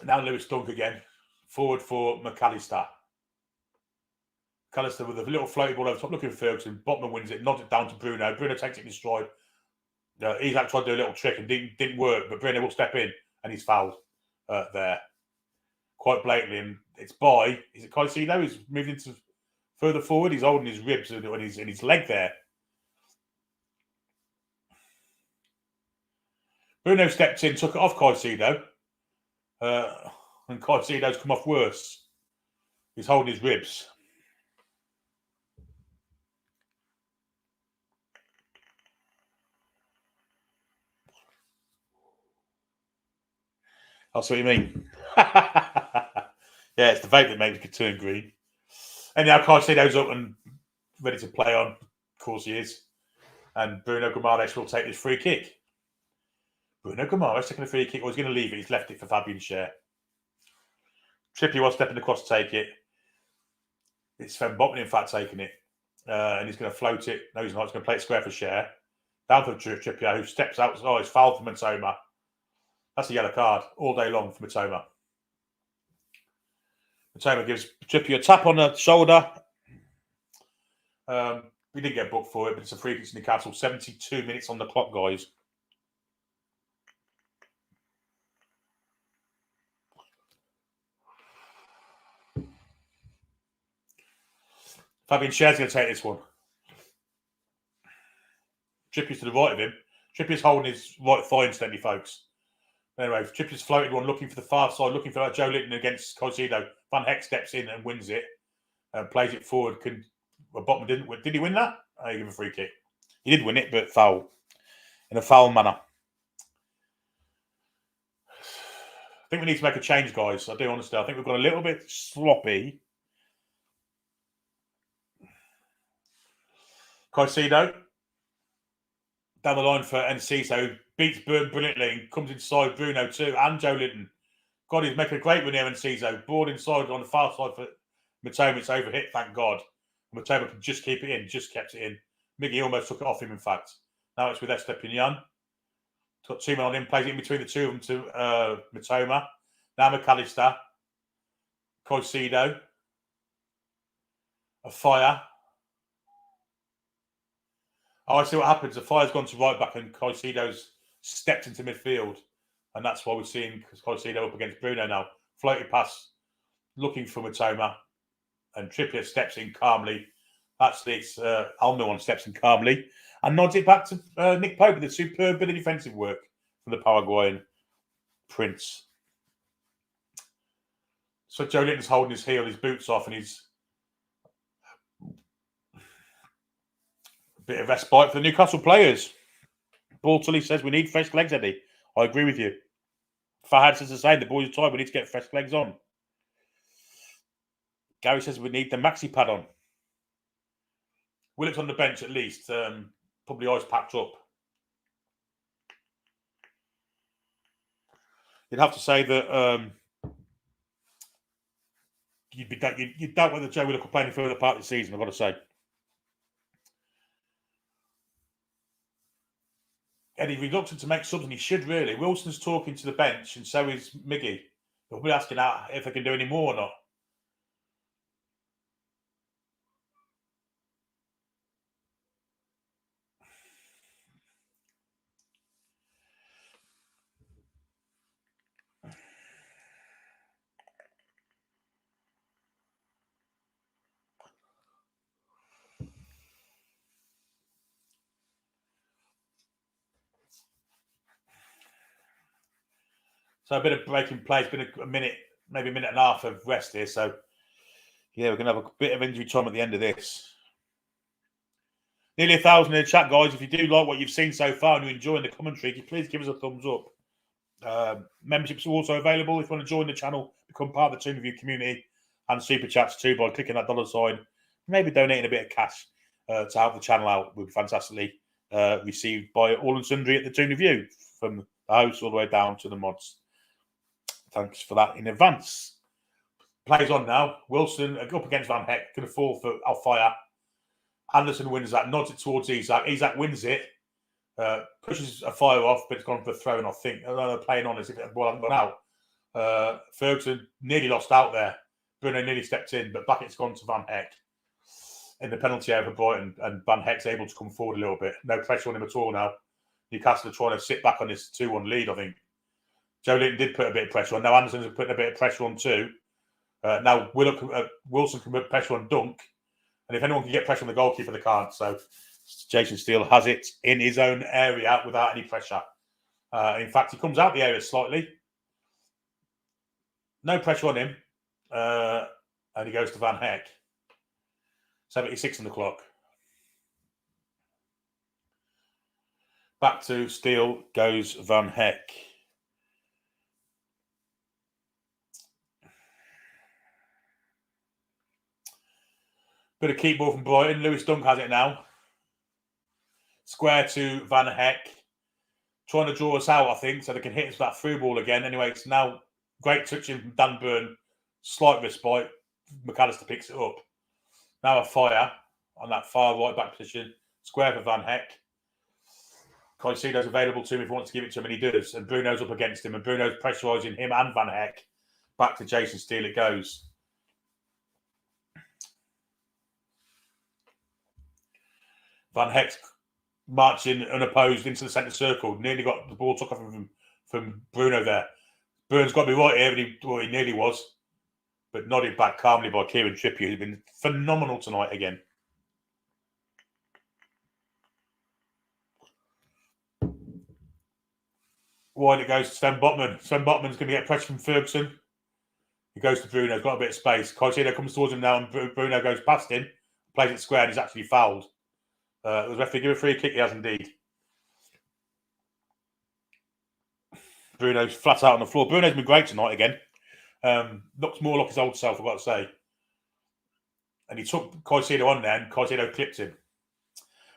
Now Lewis Dunk again. Forward for McAllister. McAllister with a little floaty ball over top, looking for Ferguson. Botman wins it, nods it down to Bruno. Bruno takes it in his stride. Isaac tried to do a little trick and didn't work, but Bruno will step in and he's fouled there. Quite blatantly. And it's by, is it Caicedo? He's moved into further forward. He's holding his ribs and his leg there. Bruno stepped in, took it off Caicedo. And Caicedo's come off worse. He's holding his ribs. That's what you mean. Yeah, it's the vape that makes it turn green. Anyhow, Caicedo's up and ready to play on. Of course he is. And Bruno Guimaraes will take this free kick. Bruno Guimaraes taking a free kick, or he's going to leave it. He's left it for Fabian Schär. Trippier was stepping across to take it. It's Sven Botman, in fact, taking it. And he's going to float it. No, he's not. He's going to play it square for Schär. Down for Trippier, who steps out. Oh, it's fouled for Matoma. That's a yellow card all day long for Matoma. Matoma gives Trippier a tap on the shoulder. We didn't get booked for it, but it's a free kick to Newcastle. 72 minutes on the clock, guys. Fabian Schär's going to take this one. Trippier's to the right of him. Trippier's holding his right thigh instantly, folks. Anyway, Trippier's floated one, looking for the far side, looking for Joe Linton against Caicedo. Van Heck steps in and wins it, and plays it forward. Botman didn't. Did he win that? I give him a free kick. He did win it, but foul. In a foul manner. I think we need to make a change, guys. I do honestly. I think we've got a little bit sloppy. Caicedo down the line for Enciso, beats Burn brilliantly and comes inside Bruno too, and Joe Linton. God, he's making a great run here, Enciso. Board inside on the far side for Matoma. It's overhit, thank God. Matoma can just keep it in, just kept it in. Miggy almost took it off him, in fact. Now it's with Estepinian. Got 2 men on him, plays it in between the two of them to Matoma. Now McAllister. Caicedo. A fire. Oh, I see what happens. The fire's gone to right back and Caicedo's stepped into midfield. And that's why we're seeing Caicedo up against Bruno now. Floating pass, looking for Matoma. And Trippier steps in calmly. Actually, it's Almiron steps in calmly. And nods it back to Nick Pope with a superb bit of defensive work from the Paraguayan Prince. So Joe Linton's holding his heel, his boots off, and he's a bit of respite for the Newcastle players. Paul Tully says we need fresh legs, Eddie. I agree with you. Fahad says the same. The boys are tired. We need to get fresh legs on. Gary says we need the maxi pad on. Willock's on the bench at least. Probably eyes packed up. You'd have to say that you'd doubt whether Joe Willock will play any further part of the season, I've got to say. Eddie reluctant to make subs, and he should really. Wilson's talking to the bench, and so is Miggy. They'll be asking out if they can do any more or not. So a bit of breaking play. It's been a minute, maybe a minute and a half of rest here. So, yeah, we're going to have a bit of injury time at the end of this. Nearly 1,000 in the chat, guys. If you do like what you've seen so far and you're enjoying the commentary, please give us a thumbs up. Memberships are also available if you want to join the channel, become part of the Toon Review community, and super chats too by clicking that dollar sign. Maybe donating a bit of cash to help the channel out would be fantastically received by all and sundry at the Toon Review, from the host all the way down to the mods. Thanks for that in advance. Plays on now. Wilson up against Van Heck. Going to fall for Alfire. Anderson wins that. Nods it towards Isak. Isak wins it. Pushes a fire off, but it's gone for a throw, and I think they're playing on as if the ball hasn't gone out. Ferguson nearly lost out there. Bruno nearly stepped in, but back it's gone to Van Heck in the penalty area for Brighton, and Van Heck's able to come forward a little bit. No pressure on him at all now. Newcastle are trying to sit back on this 2-1 lead, I think. Joe Linton did put a bit of pressure on. Now Anderson's putting a bit of pressure on too. Now Wilson can put pressure on Dunk. And if anyone can get pressure on the goalkeeper, they can't. So Jason Steele has it in his own area without any pressure. In fact, he comes out the area slightly. No pressure on him. And he goes to Van Heck. 76 on the clock. Back to Steele goes Van Heck. Bit of keep ball from Brighton. Lewis Dunk has it now. Square to Van Heck. Trying to draw us out, I think, so they can hit us with that through ball again. Anyway, it's now great touching from Dan Burn. Slight respite. McAllister picks it up. Now a fire on that far right back position. Square for Van Heck. Caicedo's available to him if he wants to give it to him, and he does. And Bruno's up against him, and Bruno's pressurising him and Van Heck. Back to Jason Steele it goes. Van Heck marching unopposed into the centre circle. Nearly got the ball took off from Bruno there. Burns got to be right here, and he nearly was. But nodded back calmly by Kieran Trippier, who's been phenomenal tonight again. Wide it goes to Sven Botman. Sven Botman's going to get pressure from Ferguson. He goes to Bruno, got a bit of space. Caicedo comes towards him now, and Bruno goes past him, plays it square, and he's actually fouled. The referee give a free kick. He has indeed. Bruno's flat out on the floor. Bruno's been great tonight again. Looks more like his old self, I've got to say. And he took Caicedo on there, and Caicedo clipped him.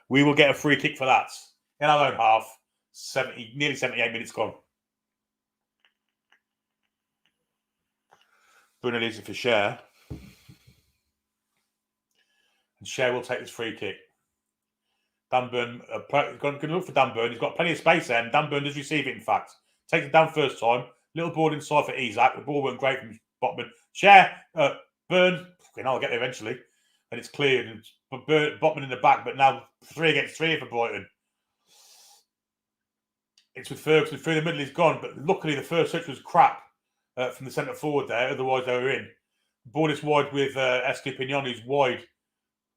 We will get a free kick for that in our own half. Nearly 78 minutes gone. Bruno leaves it for Cher. And Cher will take this free kick. Dan Burn, going to look for Dan Burn. He's got plenty of space there, and Dan Burn does receive it, in fact. Takes it down first time. Little ball inside for Isaac. The ball went great from Botman. Cher, Burn. I'll get there eventually. And it's cleared. And Botman in the back, but now 3 against 3 for Brighton. It's with Ferguson. Through the middle, he's gone. But luckily, the first touch was crap from the centre forward there. Otherwise, they were in. Ball is wide with Estepinian, who's wide.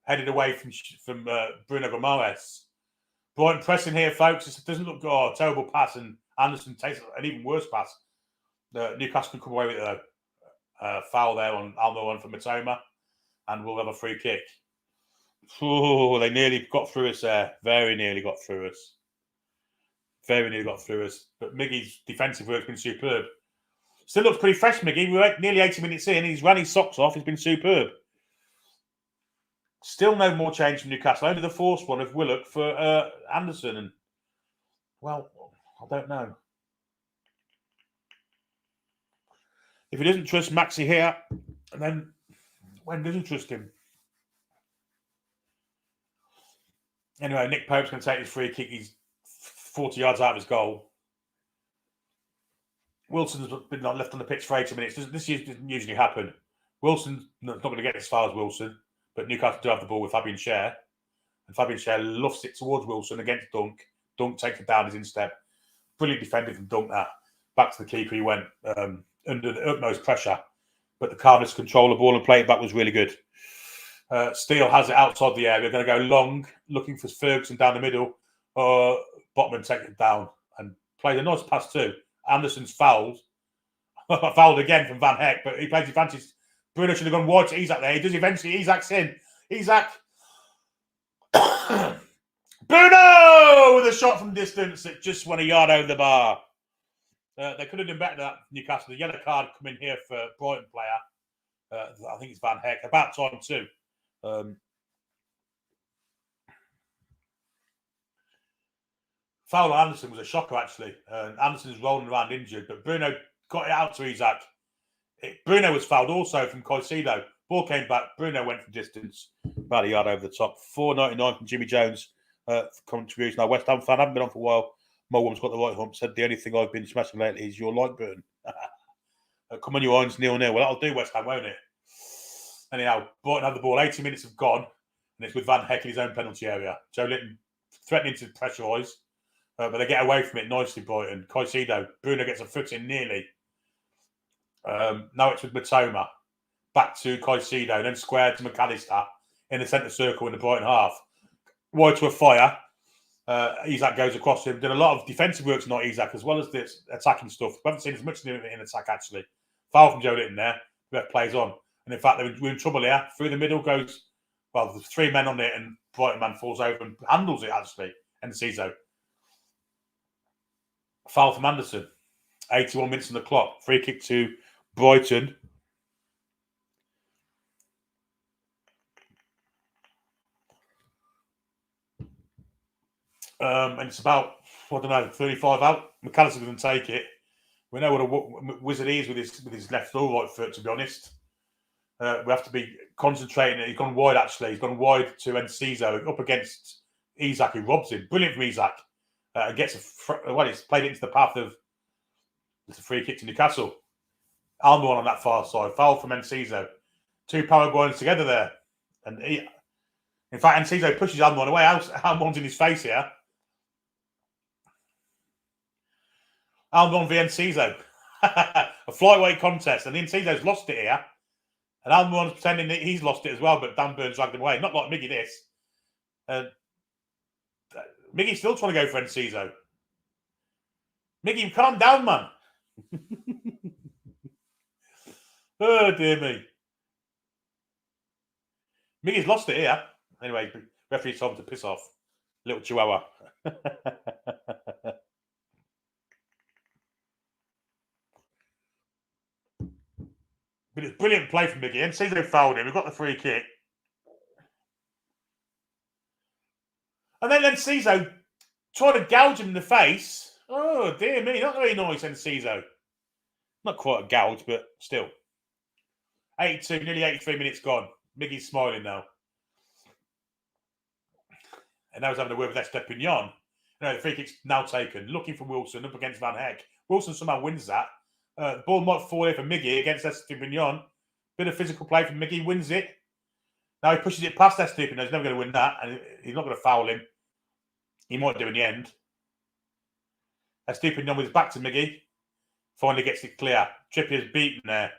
Headed away from Bruno Gomes. Brighton pressing here, folks. It doesn't look good. Oh, terrible pass. And Anderson takes an even worse pass. Newcastle can come away with a foul there on Almiron for Matoma. And we'll have a free kick. Oh, they nearly got through us there. Very nearly got through us. Very nearly got through us. But Miggy's defensive work's been superb. Still looks pretty fresh, Miggy. We're nearly 80 minutes in. He's run his socks off. He's been superb. Still no more change from Newcastle. Only the forced one of Willock for Anderson. And, well, I don't know. If he doesn't trust Maxi here, and then when doesn't trust him? Anyway, Nick Pope's going to take his free kick. He's 40 yards out of his goal. Wilson's been left on the pitch for 80 minutes. This doesn't usually happen. Wilson's not going to get as far as Wilson, but Newcastle do have the ball with Fabian Cher. And Fabian Cher luffs it towards Wilson against Dunk. Dunk takes it down his instep. Brilliant defended from Dunk that. Back to the keeper he went under the utmost pressure. But the calmness to control the ball and play it back was really good. Steele has it outside the area. They're going to go long, looking for Ferguson down the middle. Botman takes it down and played a nice pass too. Anderson's fouled. Fouled again from Van Heck, but he plays advantage. Bruno should have gone wide to Isaac there. He does eventually. Isaac's in. Isaac. Bruno with a shot from distance that just went a yard over the bar. They could have done better than that, Newcastle. The yellow card coming here for Brighton player. I think it's Van Heck. About time too. Foul on Anderson was a shocker, actually. Anderson's rolling around injured, but Bruno got it out to Isaac. Bruno was fouled also from Caicedo. Ball came back. Bruno went from distance. About a yard over the top. $4.99 from Jimmy Jones for contribution. Now, West Ham fan, haven't been on for a while. Mulwam's got the right hump. Said the only thing I've been smashing lately is your light burn. Come on, you irons 0-0. Well, that'll do West Ham, won't it? Anyhow, Brighton have the ball. 80 minutes have gone. And it's with Van Heck in his own penalty area. Joe Linton threatening to pressurise. But they get away from it nicely, Brighton. Caicedo. Bruno gets a foot in nearly. Now it's with Matoma. Back to Caicedo. Then square to McAllister in the centre circle in the Brighton half. Wide to a fire. Isaac goes across him. Did a lot of defensive work tonight, Isaac, as well as this attacking stuff. We haven't seen as much in attack, actually. Foul from Joe Linton there. That plays on. And in fact, we're in trouble here. Through the middle goes, well, there's 3 men on it, and Brighton man falls over and handles it, actually. And Enciso. Foul from Anderson. 81 minutes on the clock. Free kick to Brighton. And it's about, I don't know, 35 out. McAllister's going to take it. We know what a wizard he is with his left or right foot, to be honest. We have to be concentrating. He's gone wide, actually. He's gone wide to Enciso, up against Isaac, who robs him. Brilliant from Isaac. And gets he's played it into the path of it's a free kick to Newcastle. Almiron on that far side. Foul from Enciso. 2 power boys together there. And in fact, Enciso pushes Almiron away. Almiron's in his face here. Almiron v Enciso. A flyweight contest. And Enciso's lost it here. And Almiron's pretending that he's lost it as well, but Dan Burns dragged him away. Not like Miggy this. Miggy's still trying to go for Enciso. Miggy, calm down, man. Oh, dear me. Miggy's lost it here. Anyway, referee told him to piss off. Little chihuahua. But it's brilliant play from Miggy. Enciso fouled him. We got the free kick. And then Enciso tried to gouge him in the face. Oh, dear me. Not very nice, Enciso. Not quite a gouge, but still. 82, nearly 83 minutes gone. Miggy's smiling now. And now he's having a word with Estepignon. The free kick's now taken. Looking for Wilson up against Van Heck. Wilson somehow wins that. The ball might fall here for Miggy against Estepignon. Bit of physical play from Miggy, wins it. Now he pushes it past Estepignon. He's never going to win that, and he's not going to foul him. He might do in the end. Estepignon with his back to Miggy. Finally gets it clear. Trippier's beaten there.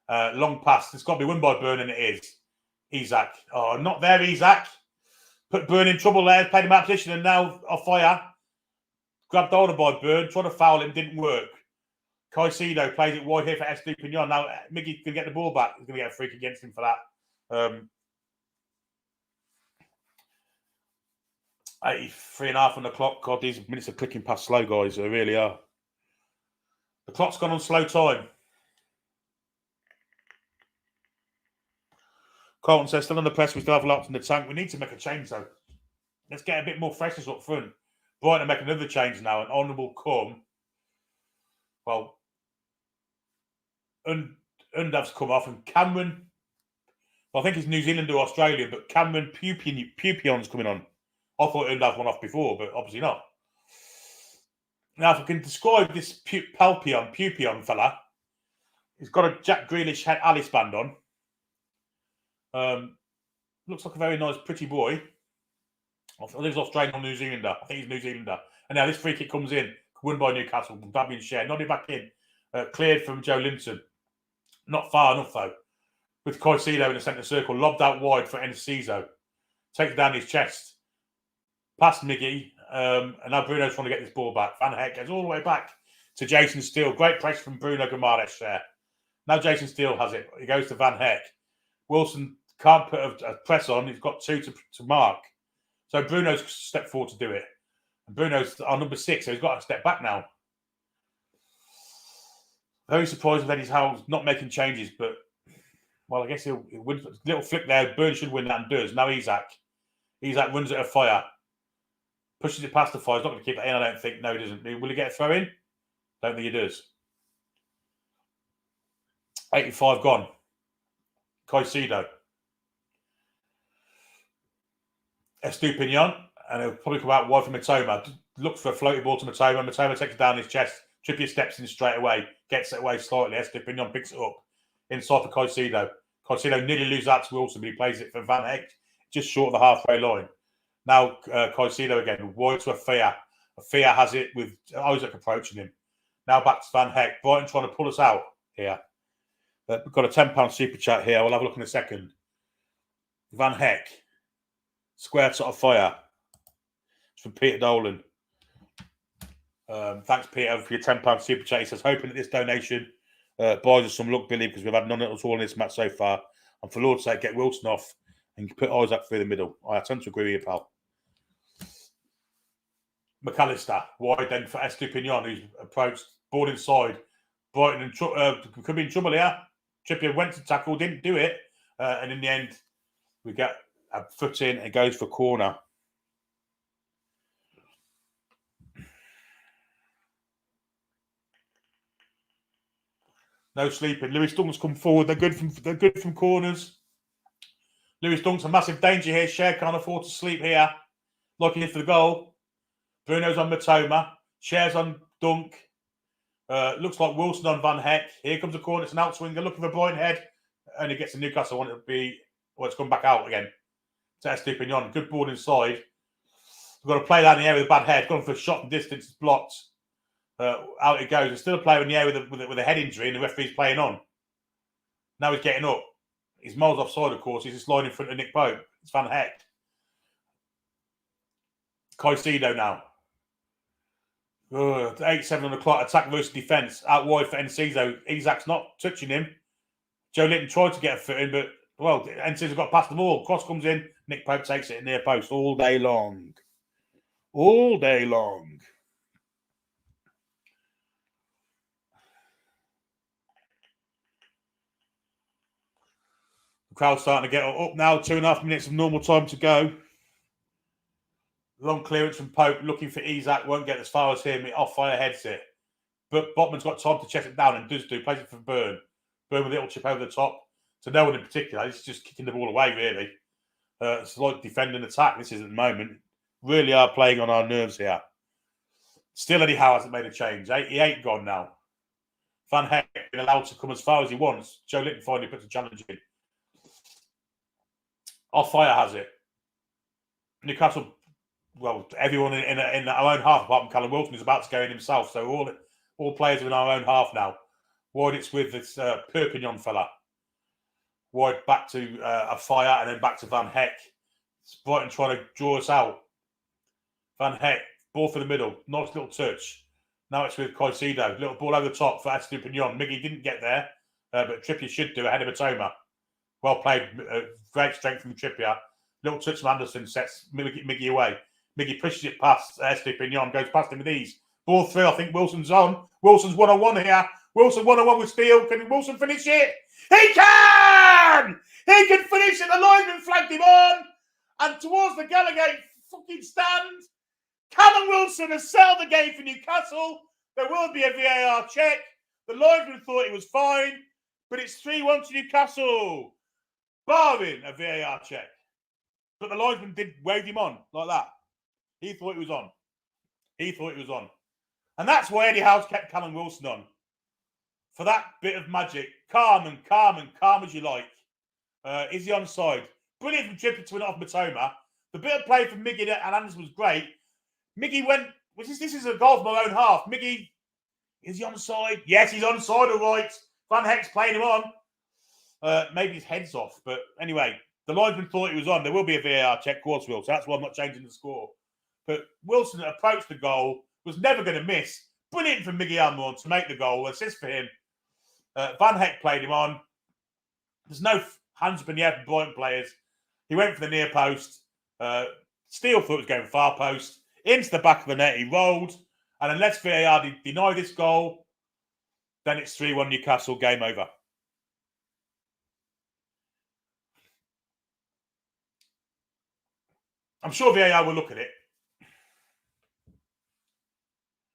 Long pass. It's got to be won by Byrne, and it is. Isak. Oh, not there, Isak. Put Byrne in trouble there. Played him out of position, and now off fire. Grabbed hold of by Byrne. Tried to foul him. Didn't work. Caicedo plays it wide here for Estepignon. Now Miggy can get the ball back. He's going to get a freak against him for that. 83.5 on the clock. God, these minutes are clicking past slow, guys. They really are. The clock's gone on slow time. Carlton says, still on the press, we still have lots in the tank. We need to make a change, though. Let's get a bit more freshness up front. Brighton make another change now, and on will come. Well, Undav's come off, and Cameron, well, I think he's New Zealand or Australian, but Cameron Pupion's coming on. I thought Undav won off before, but obviously not. Now, if I can describe this Pupion fella, he's got a Jack Grealish Alice band on. Looks like a very nice, pretty boy. I think he's Australian or New Zealander. I think he's New Zealander. And now this free kick comes in, won by Newcastle, Fabian Schär, nodded back in, cleared from Joe Linton. Not far enough, though. With Caicedo in the centre circle, lobbed out wide for Enciso. Takes down his chest. Past Miggy, and now Bruno's trying to get this ball back. Van Heck goes all the way back to Jason Steele. Great pressure from Bruno Guimaraes there. Now Jason Steele has it. He goes to Van Heck. Wilson can't put a press on. He's got two to mark. So Bruno's stepped forward to do it. And Bruno's on number 6, so he's got to step back now. Very surprised with Eddie Howe's not making changes, but, well, I guess he'll win. A little flick there. Burn should win that and does. Now Isak. Isak runs at a fire. Pushes it past the fire. He's not going to keep it in, I don't think. No, he doesn't. Will he get a throw in? Don't think he does. 85 gone. Caicedo. Estepignon. And he'll probably come out wide for Mitoma. Looks for a floaty ball to Mitoma. Mitoma takes it down his chest. Trippier steps in straight away. Gets it away slightly. Estepignon picks it up. Inside for Caicedo. Caicedo nearly loses that to Wilson, but he plays it for Van Heck. Just short of the halfway line. Now Caicedo again, wide to Afia. Afia has it with Isaac approaching him. Now back to Van Heck. Brighton trying to pull us out here. We've got a £10 super chat here. We'll have a look in a second. Van Heck. Square sort of fire. It's from Peter Dolan. Thanks, Peter, for your £10 super chat. He says, hoping that this donation buys us some luck, Billy, because we've had none at all in this match so far. And for Lord's sake, get Wilson off and put Isaac through the middle. I tend to agree with you, pal. McAllister, wide then for Estepignon, who's approached, ball inside. Brighton could be in trouble here. Trippier went to tackle, didn't do it. And in the end, we get a foot in and goes for corner. No sleeping. Lewis Dunk's come forward. They're good from corners. Lewis Dunk's a massive danger here. Schär can't afford to sleep here. Like he did for the goal. Bruno's on Mitoma. Schär's on Dunk. Looks like Wilson on Van Heck. Here comes a corner. It's an outswinger looking for Brighton head. And he gets a Newcastle one. It's come back out again. To Estepignon. Good ball inside. We've got to play that in the air with a bad head. Gone for a shot from distance. It's blocked. Out it goes. There's still a player in the air with a head injury, and the referee's playing on. Now he's getting up. He's miles offside, of course. He's just lying in front of Nick Pope. It's Van Heck. Caicedo now. 8-7 on the clock. Attack versus defence. Out wide for Enciso. Isak's not touching him. Joe Linton tried to get a foot in, but, well, Enciso's got past the ball. Cross comes in. Nick Pope takes it in near post all day long. all day long. The crowd's starting to get up now. 2.5 minutes of normal time to go. Long clearance from Pope, looking for Isaac, won't get as far as him. Off fire heads it. But Botman's got time to chest it down and does do. Plays it for Byrne. Byrne with a little chip over the top. To no one in particular. He's just kicking the ball away, really. It's like defend and attack. This is at the moment. Really are playing on our nerves here. Still, Eddie Howe hasn't made a change. He ain't gone now. Van Heck been allowed to come as far as he wants. Joe Linton finally puts a challenge in. Off fire has it. Newcastle, well, everyone in our own half, apart from Callum Wilson, is about to go in himself. So all players are in our own half now. Wide it's with this Perpignan fella. Wide back to a fire and then back to Van Heck. It's Brighton trying to draw us out. Van Heck, ball for the middle. Nice little touch. Now it's with Caicedo. Little ball over the top for Estupinian. Miggy didn't get there, but Trippier should do ahead of Matoma. Well played. Great strength from Trippier. Little touch from Anderson sets Miggy away. Miggy pushes it past Estupinian, goes past him with ease. Ball through. I think Wilson's on. Wilson's 1-on-1 here. Wilson 1-on-1 with Steele. Can Wilson finish it? He can! He can finish it. The linesman flagged him on. And towards the Gallagher fucking stand, Callum Wilson has settled the game for Newcastle. There will be a VAR check. The linesman thought it was fine, but it's 3-1 to Newcastle, barring a VAR check. But the linesman did wave him on like that. He thought it was on. He thought it was on. And that's why Eddie Howe's kept Callum Wilson on. For that bit of magic. Calm as you like. Is he onside? Brilliant from Trippier to win it off Matoma. The bit of play from Miggy and Anderson was great. Miggy went, this is a goal from our own half. Miggy, is he onside? Yes, he's onside, all right. Van Heck's playing him on. Maybe his head's off. But anyway, the linesman thought he was on. There will be a VAR check, of course will. So that's why I'm not changing the score. But Wilson approached the goal, was never going to miss. Brilliant from Miggy Almiron to make the goal. Assist for him. Van Heck played him on. There's no hands up in the air from Brighton players. He went for the near post. Steele thought it was going far post. Into the back of the net, he rolled. And unless VAR deny this goal, then it's 3-1 Newcastle, game over. I'm sure VAR will look at it.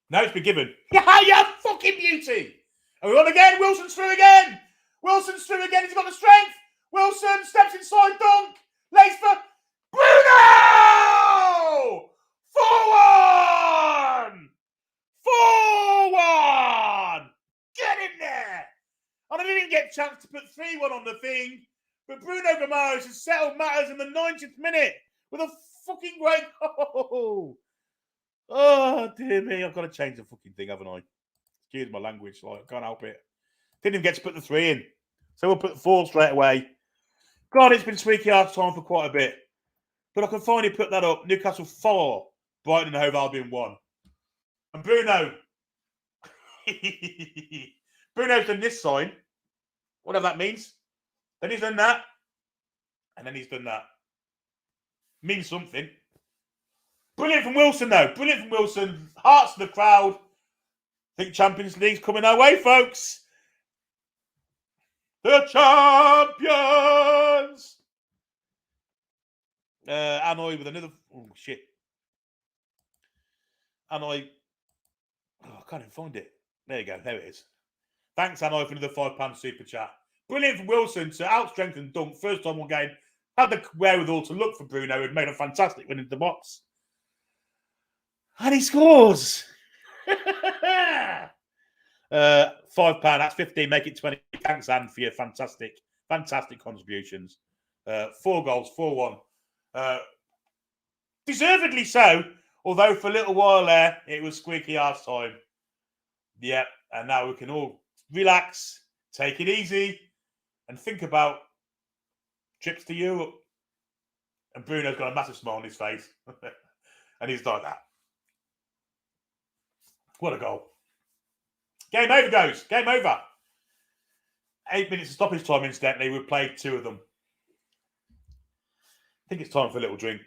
Now it's been given. Yeah, you fucking beauty! Are we on again? Wilson's through again! Wilson's through again. He's got the strength. Wilson steps inside, dunk. Lays for Bruno! 4-1! 4-1! Get in there! And I didn't get a chance to put 3-1 on the thing, but Bruno Guimaraes has settled matters in the 90th minute with a fucking great goal. Oh, dear me. I've got to change the fucking thing, haven't I? Excuse my language. Like, I can't help it. Didn't even get to put the 3 in. So we'll put the 4 straight away. God, it's been squeaky hard time for quite a bit. But I can finally put that up. Newcastle 4, Brighton and Hove Albion 1. And Bruno. Bruno's done this sign. Whatever that means. Then he's done that. And then he's done that. Means something. Brilliant from Wilson, though. Brilliant from Wilson. Hearts to the crowd. I think Champions League's coming our way, folks. The champions! Anoy with another... Oh, shit. Anoy... Oh, I can't even find it. There you go. There it is. Thanks, Anoy, for another £5 super chat. Brilliant from Wilson to out-strengthen dunk. First time all game. Had the wherewithal to look for Bruno, who'd made a fantastic win into the box. And he scores! £5, that's 15, make it 20. Thanks, Anne, for your fantastic contributions. 4 goals, 4-1. Deservedly so, although for a little while there, it was squeaky arse time. Yeah, and now we can all relax, take it easy, and think about trips to Europe. And Bruno's got a massive smile on his face. And he's like that. What a goal. Game over, goes. Game over. 8 minutes of stoppage time, incidentally. We've played 2 of them. I think it's time for a little drink.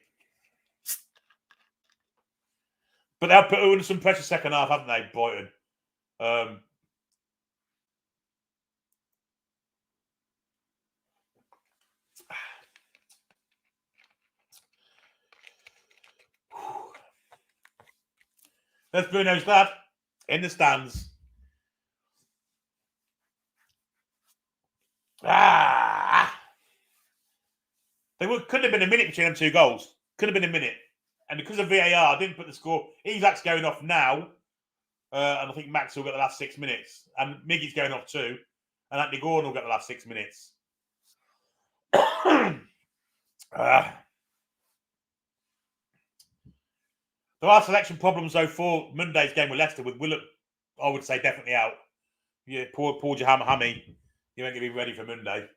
But they'll put under some pressure second half, haven't they, Brighton? There's Bruno's dad in the stands. Couldn't have been a minute between them two goals. Could have been a minute. And because of VAR, I didn't put the score. Isak's going off now. And I think Max will get the last 6 minutes. And Miggy's going off too. And Anthony Gordon will get the last 6 minutes. There are selection problems, though, for Monday's game with Leicester, with Willock, I would say, definitely out. Yeah, Paul Jahamahami, you ain't going to be ready for Monday.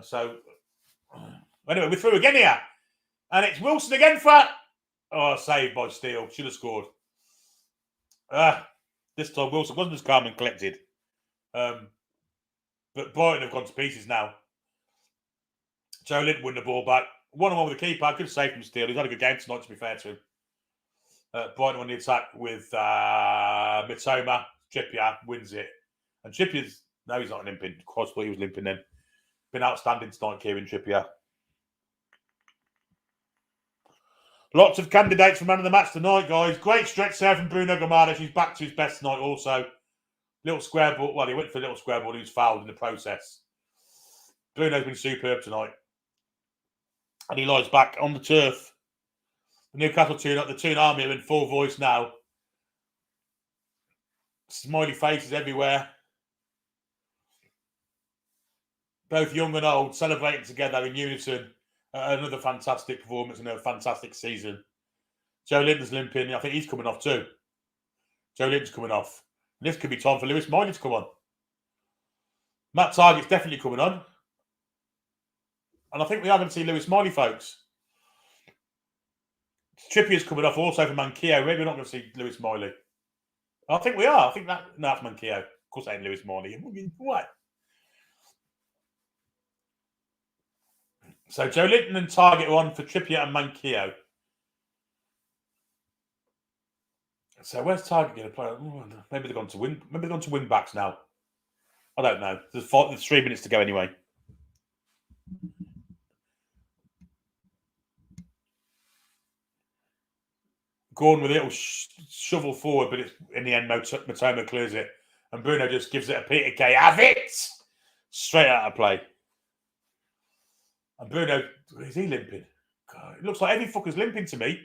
So, anyway, we're through again here. And it's Wilson again for... Oh, saved by Steele. Should have scored. This time Wilson wasn't as calm and collected. But Brighton have gone to pieces now. Joe Linton won the ball back. 1-on-1 with the keeper. Good save from Steele. He's had a good game tonight, to be fair to him. Brighton on the attack with Mitoma. Trippier wins it. And Trippier's... No, he's not limping. Crosby, he was limping then. Been outstanding tonight, Kieran Trippier. Lots of candidates for man of the match tonight, guys. Great stretch there from Bruno Gomes. He's back to his best tonight also. Little square ball. Well, he went for a little square ball. He was fouled in the process. Bruno's been superb tonight. And he lies back on the turf. The Newcastle the Toon army are in full voice now. Smiley faces everywhere. Both young and old celebrating together in unison. Another fantastic performance and a fantastic season. Joe Linton's limping. I think he's coming off too. Joe Linton's coming off. And this could be time for Lewis Miley to come on. Matt Targett's definitely coming on. And I think we are going to see Lewis Miley, folks. Trippier's coming off also for Manquillo. Maybe we're not going to see Lewis Miley. I think we are. I think that's Manquillo. Of course, it ain't Lewis Miley. What? So Joe Linton and Targett are on for Trippier and Manquillo. So where's Targett going to play? Maybe they've gone to win. Maybe they've gone to win backs now. I don't know. There's 3 minutes to go anyway. Gordon with a little shovel forward, but it's in the end Mitoma clears it, and Bruno just gives it a Peter Kay. Have it straight out of play. And Bruno, is he limping? God, it looks like every fucker's limping to me.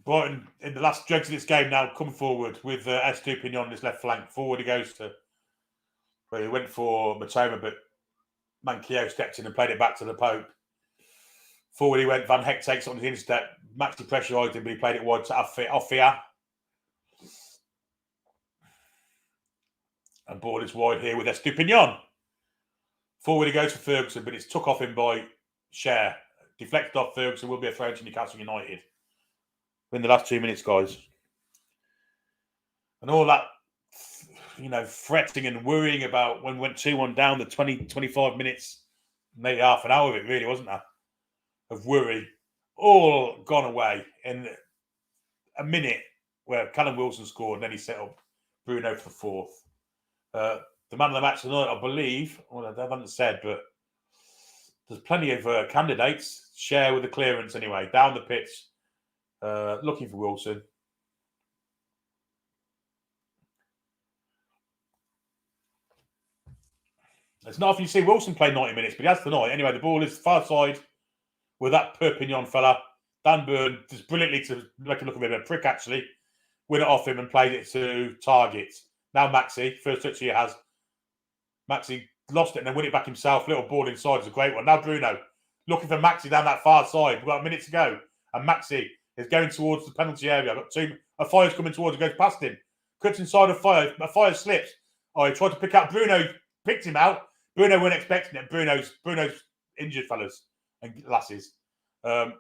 Brighton, in the last dregs of this game now, come forward with Estupinian on his left flank. Forward he goes to where he went for Mitoma, but Manquillo stepped in and played it back to the Pope. Forward he went. Van Heck takes it on his instep. Maxi pressurised him, but he played it wide to Offia. And ball is wide here with Estupinian. Forward he goes for Ferguson, but it's took off him by Cher. Deflected off Ferguson, will be a throw to Newcastle United. In the last 2 minutes, guys. And all that, fretting and worrying about when we went 2-1 down, the 20-25 minutes, maybe half an hour of it really, wasn't there? Of worry. All gone away in a minute where Callum Wilson scored and then he set up Bruno for the fourth. The man of the match tonight, I believe, well, I haven't said, but there's plenty of candidates. Share with the clearance anyway, down the pitch. Looking for Wilson. It's not often you see Wilson play 90 minutes, but he has tonight. Anyway, the ball is far side with that Perpignan fella. Dan Burn just brilliantly to make it look a bit of a prick, actually. Win it off him and played it to Target. Now Maxi, first touch he has. Maxi lost it and then win it back himself. Little ball inside is a great one. Now Bruno looking for Maxi down that far side. We've got a minute to go. And Maxi is going towards the penalty area. I've got a Fire's coming towards him, goes past him. Cuts inside of Fire. A Fire slips. Oh, he tried to pick out Bruno. Picked him out. Bruno weren't expecting it. Bruno's injured, fellas and lasses.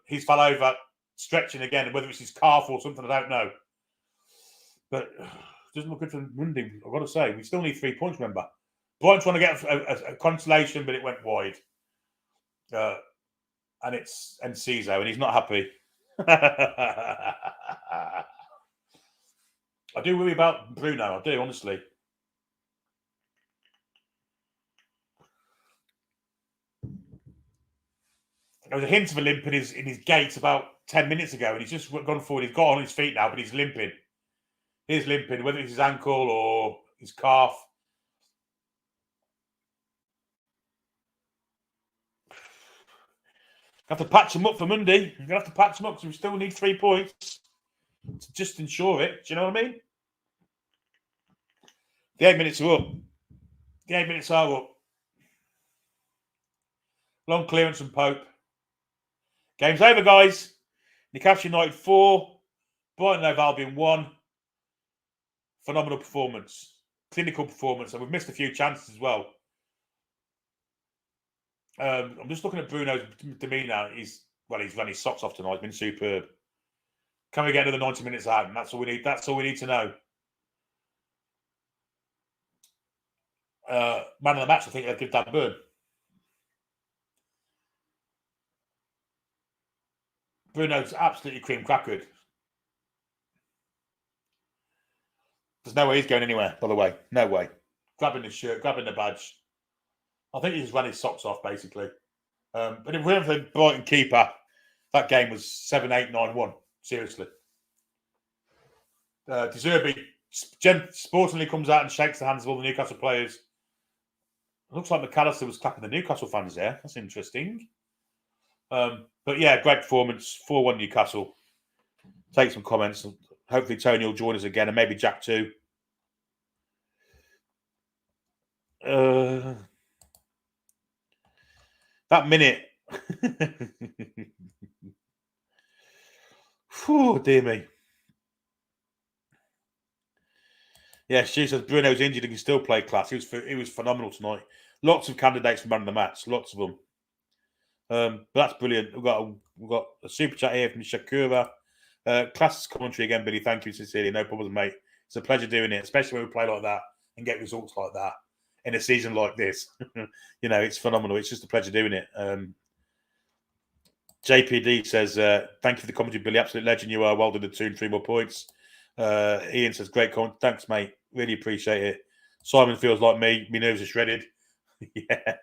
He's fell over, stretching again. Whether it's his calf or something, I don't know. But doesn't look good for Monday. I've got to say, we still need 3 points. Remember, Brighton trying to get a consolation, but it went wide. And it's Enciso, and he's not happy. I do worry about Bruno. I do, honestly. There was a hint of a limp in his gait about 10 minutes ago, and he's just gone forward. He's got on his feet now, but he's limping. He's limping, whether it's his ankle or his calf. Have to patch him up for Monday. You're going to have to patch him up because we still need 3 points to just ensure it. Do you know what I mean? The 8 minutes are up. The 8 minutes are up. Long clearance from Pope. Game's over, guys. Newcastle United 4. Brighton Hove Albion 1. Phenomenal performance. Clinical performance. And we've missed a few chances as well. I'm just looking at Bruno's demeanour. He's run his socks off tonight. He's been superb. Can we get another 90 minutes out? And that's all we need. That's all we need to know. Man of the match, I think, I'll give Dan Burn. Bruno's absolutely cream crackered. There's no way he's going anywhere, by the way. No way. Grabbing the shirt, grabbing the badge. I think he just ran his socks off, basically. But if we weren't for the Brighton keeper, that game was 7-8-9-1. Seriously. De Zerbi sportingly comes out and shakes the hands of all the Newcastle players. It looks like McAllister was clapping the Newcastle fans there. That's interesting. But yeah, great performance. 4-1 Newcastle. Take some comments. Hopefully Tony will join us again, and maybe Jack too. That minute. Oh, dear me. Yeah, she says Bruno's injured and can still play class. He was phenomenal tonight. Lots of candidates for man of the match. Lots of them. But that's brilliant. We've got a super chat here from Shakura. Class commentary again, Billy. Thank you sincerely. No problems, mate. It's a pleasure doing it, especially when we play like that and get results like that in a season like this. You know, it's phenomenal. It's just a pleasure doing it. JPD says, thank you for the commentary, Billy. Absolute legend you are. Well done, the Toon. 3 more points. Ian says, great comment. Thanks, mate. Really appreciate it. Simon feels like me. My nerves are shredded. Yeah.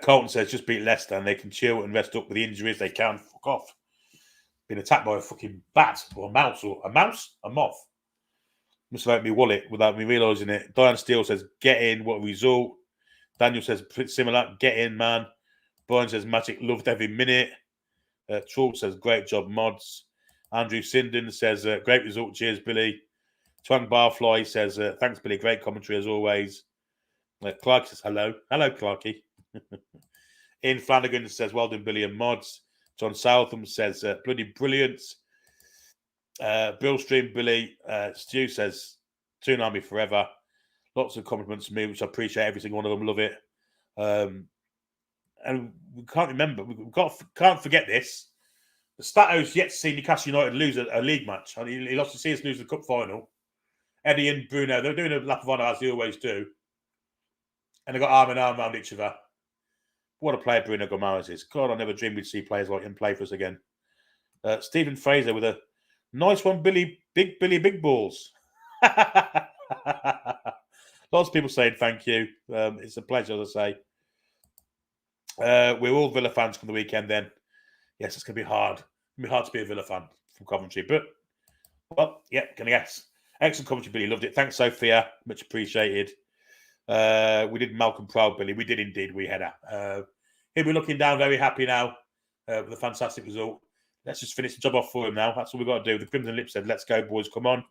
Colton says, just beat Leicester and they can chill and rest up with the injuries. They can. Fuck off. Been attacked by a fucking bat or a mouse. A moth. Must have opened my wallet without me realising it. Diane Steele says, get in. What a result. Daniel says, pretty similar. Get in, man. Brian says, Magic loved every minute. Troll says, great job, mods. Andrew Sinden says, great result. Cheers, Billy. Twang Barfly says, thanks, Billy. Great commentary as always. Clark says, hello. Hello, Clarky. Ian Flanagan says, well done, Billy and mods. John Southam says, bloody brilliant. Bill Stream, Billy. Stu says, Toon Army forever. Lots of compliments to me, which I appreciate. Every single one of them. Love it. And we can't remember. Can't forget this. The Stato's yet to see Newcastle United lose a league match. He lost to see us lose the cup final. Eddie and Bruno, they're doing a lap of honour as they always do. And they got arm in arm around each other. What a player Bruno Gomes is. God, I never dreamed we'd see players like him play for us again. Stephen Fraser with a nice one, Billy. Big balls. Lots of people saying thank you. It's a pleasure, as I say. We're all Villa fans from the weekend then. Yes, it's going to be hard. It's going to be hard to be a Villa fan from Coventry. But, well, yeah, can I guess? Excellent commentary, Billy. Loved it. Thanks, Sophia. Much appreciated. We did Malcolm proud, Billy. We did indeed. We had he'll be looking down very happy now with a fantastic result. Let's just finish the job off for him now. That's all we've got to do. The Crimson Lip said, let's go, boys. Come on.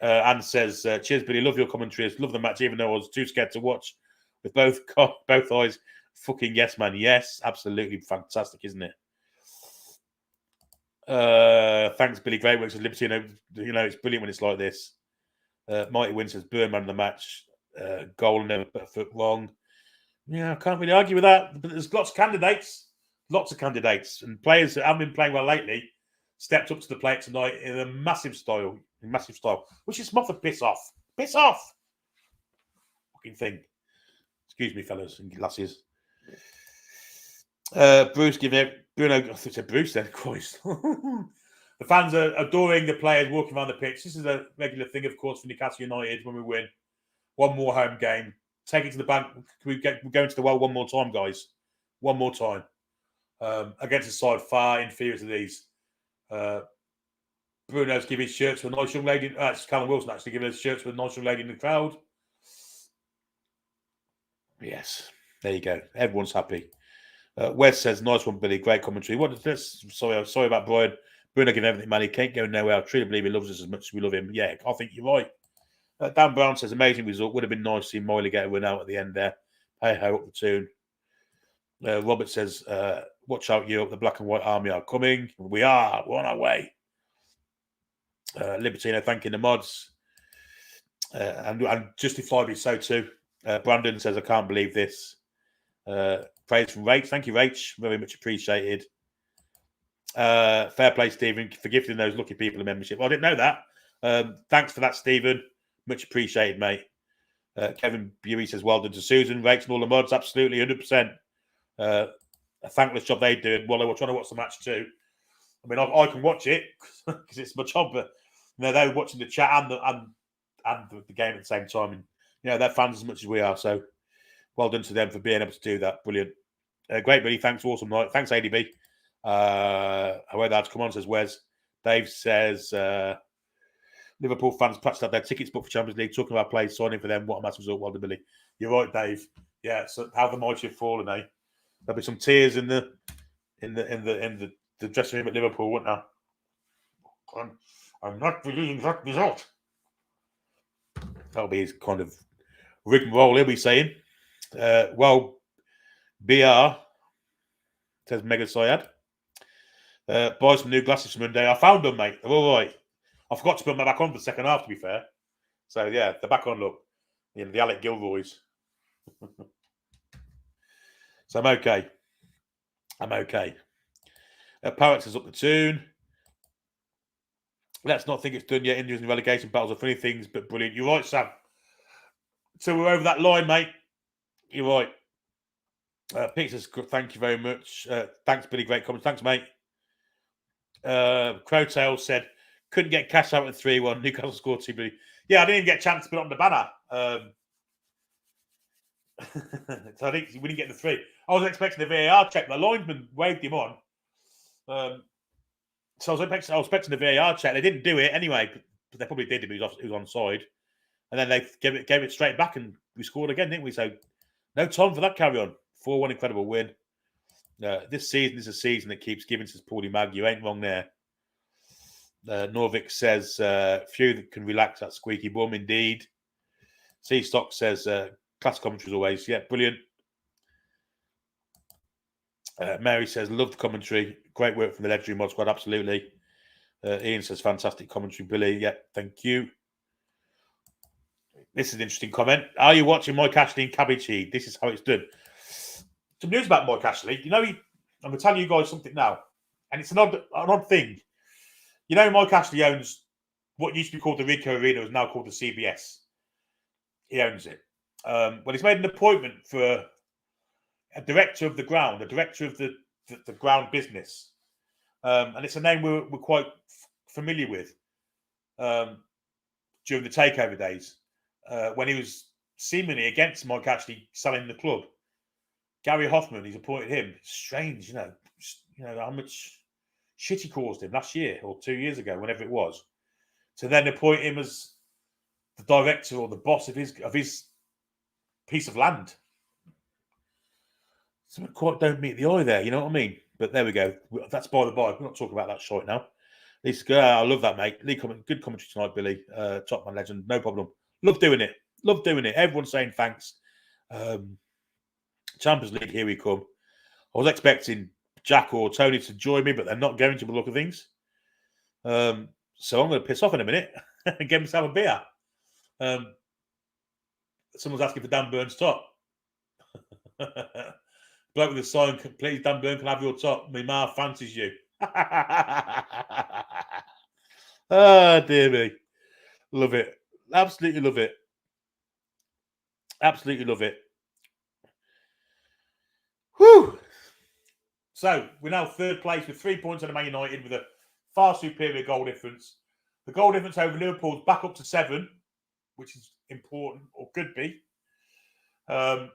Anne says, cheers, Billy. Love your commentaries. Love the match, even though I was too scared to watch with both eyes. Fucking yes, man. Yes, absolutely fantastic, isn't it? Thanks, Billy. Great works with Liberty. You know, it's brilliant when it's like this. Mighty Win says, Burn man of the match. Goal never put a foot wrong. Yeah, I can't really argue with that. But there's lots of candidates. And players that haven't been playing well lately. stepped up to the plate tonight in a massive style, which is Moffat. Piss off. Fucking thing. Excuse me, fellas and lasses. Bruce giving it. Bruno, I think it's Bruce then. Christ. The fans are adoring the players walking around the pitch. This is a regular thing, of course, for Newcastle United when we win. One more home game. Take it to the bank. We're going to the well one more time, guys. One more time. Against a side far inferior to these. Bruno's giving his shirt to a nice young lady. It's Callum Wilson actually giving his shirt to a nice young lady in the crowd. Yes, there you go. Everyone's happy. Wes says, "Nice one, Billy. Great commentary." What is this? Sorry about Brian. Bruno giving everything, man. He can't go nowhere. I truly believe he loves us as much as we love him. Yeah, I think you're right. Dan Brown says, "Amazing result. Would have been nice to see Miley get a win out at the end there. Hey ho, up the Toon." Robert says, "Watch out, Europe. The Black and White Army are coming. We are. We're on our way." Libertino thanking the mods. And justifiably so too. Brandon says, "I can't believe this." Praise from Rach. Thank you, Rach. Very much appreciated. Fair play, Stephen, for gifting those lucky people a membership. Well, I didn't know that. Thanks for that, Stephen. Much appreciated, mate. Kevin Bury says, "Well done to Susan, Rach, and all the mods." Absolutely, 100%. A thankless job they do. Well, they were trying to watch the match too. I mean, I can watch it because it's my job, but they're watching the chat and the game at the same time, and they're fans as much as we are. So, well done to them for being able to do that. Brilliant, great, Billy. Thanks, awesome night. Thanks, ADB. However, that's come on, says Wes. Dave says Liverpool fans patched out their tickets booked for Champions League, talking about players signing for them. What a massive result, well done, Billy. You're right, Dave. Yeah, so how the mighty have fallen, eh? There'll be some tears in the dressing room at Liverpool, won't there? I'm not believing that result. That'll be his kind of rigmarole he'll be saying. Well, BR says Mega Syed. Buy some new glasses for Monday. I found them, mate. They're all right. I forgot to put them back on for the second half, to be fair. So, yeah, they're back on, look. The Alec Gilroys. So, I'm okay. Parrots is up the Toon. Let's not think it's done yet. Injuries and relegation battles are funny things, but brilliant. You're right, Sam. So we're over that line, mate. You're right. Pete says, "Thank you very much." Thanks, Billy. Great comments. Thanks, mate. Crowtail said, "Couldn't get cash out at 3-1. Newcastle scored 2, Billy." Yeah, I didn't even get a chance to put it on the banner. So I think we didn't get the 3. I was expecting the VAR check. The linesman waved him on. So I was expecting the VAR check. They didn't do it anyway, but they probably did if he was onside. And then they gave it straight back, and we scored again, didn't we? So no time for that carry on. 4-1 incredible win. This season is a season that keeps giving, says Paulie Mag. You ain't wrong there. Norvik says, "Few that can relax that squeaky bum, indeed." C-Stock says, "Class commentary as always." Yeah, brilliant. Mary says, "Love the commentary. Great work from the Legendary Mod Squad." Absolutely. Ian says, "Fantastic commentary, Billy." Yeah, thank you. This is an interesting comment. Are you watching Mike Ashley and Cabbage Heat? This is how it's done. Some news about Mike Ashley. I'm going to tell you guys something now, and it's an odd thing. Mike Ashley owns what used to be called the Rico Arena, is now called the CBS. He owns it. Well, he's made an appointment for a director of the ground, a director of the ground business, and it's a name we're quite familiar with during the takeover days. When he was seemingly against Mike Ashley selling the club, Gary Hoffman, he's appointed him. Strange, how much shit he caused him last year or 2 years ago, whenever it was, to then appoint him as the director or the boss of his piece of land. Something quite don't meet the eye there, you know what I mean? But there we go. That's by the by. We're not talking about that shite now. I love that, mate. Good commentary tonight, Billy. Top man legend, no problem. Love doing it. Everyone's saying thanks. Champions League, here we come. I was expecting Jack or Tony to join me, but they're not going to the look of things. So I'm going to piss off in a minute and get myself a beer. Someone's asking for Dan Burns' top. Bloke with a sign, "Please, Dan Burn, can I have your top? My ma fancies you." Oh, dear me. Love it. Absolutely love it. Absolutely love it. Whew. So we're now third place with 3 points on the Man United with a far superior goal difference. The goal difference over Liverpool's back up to 7, which is important, or could be. And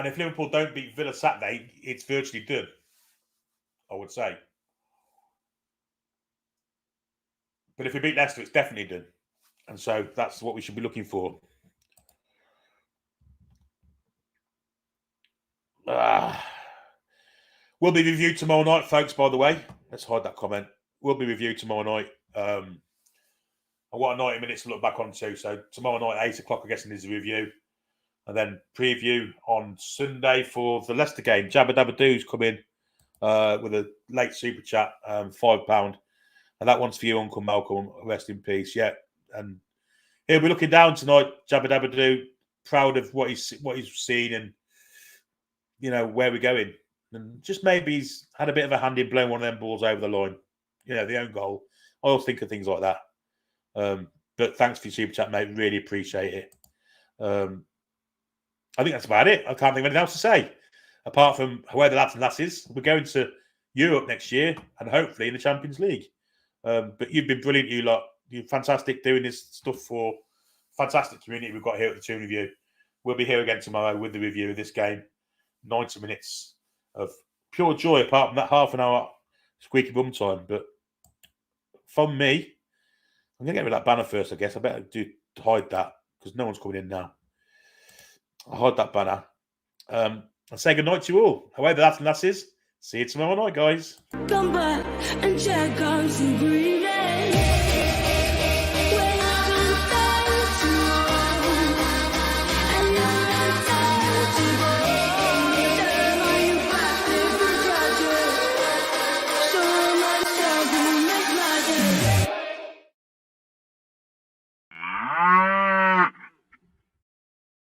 if Liverpool don't beat Villa Saturday, it's virtually done, I would say. But if we beat Leicester, it's definitely done. And so that's what we should be looking for. Will be reviewed tomorrow night, folks, by the way. Let's hide that comment. Will be reviewed tomorrow night. I've got 90 minutes to look back on too. So tomorrow night, 8 o'clock, I guess, is a review. And then preview on Sunday for the Leicester game. Jabba Dabba Doo's come in with a late super chat, £5. And that one's for you, Uncle Malcolm. Rest in peace. Yeah. And he'll be looking down tonight, Jabba Dabba Doo, proud of what he's seen and, you know, where we're going. And just maybe he's had a bit of a hand in blowing one of them balls over the line. You know, the own goal. I always think of things like that. But thanks for your super chat, mate. Really appreciate it. I think that's about it. I can't think of anything else to say. Apart from where the lads and lasses, we're going to Europe next year and hopefully in the Champions League. But you've been brilliant, you lot. You're fantastic doing this stuff for fantastic community we've got here at the Toon Review. We'll be here again tomorrow with the review of this game. 90 minutes of pure joy, apart from that half an hour squeaky bum time. But from me, I'm going to get rid of that banner first, I guess. I better hide that because no one's coming in now. I'll hide that banner. And say good night to you all. However, that's and lasses. See you tomorrow night, guys. Come back and check out some green.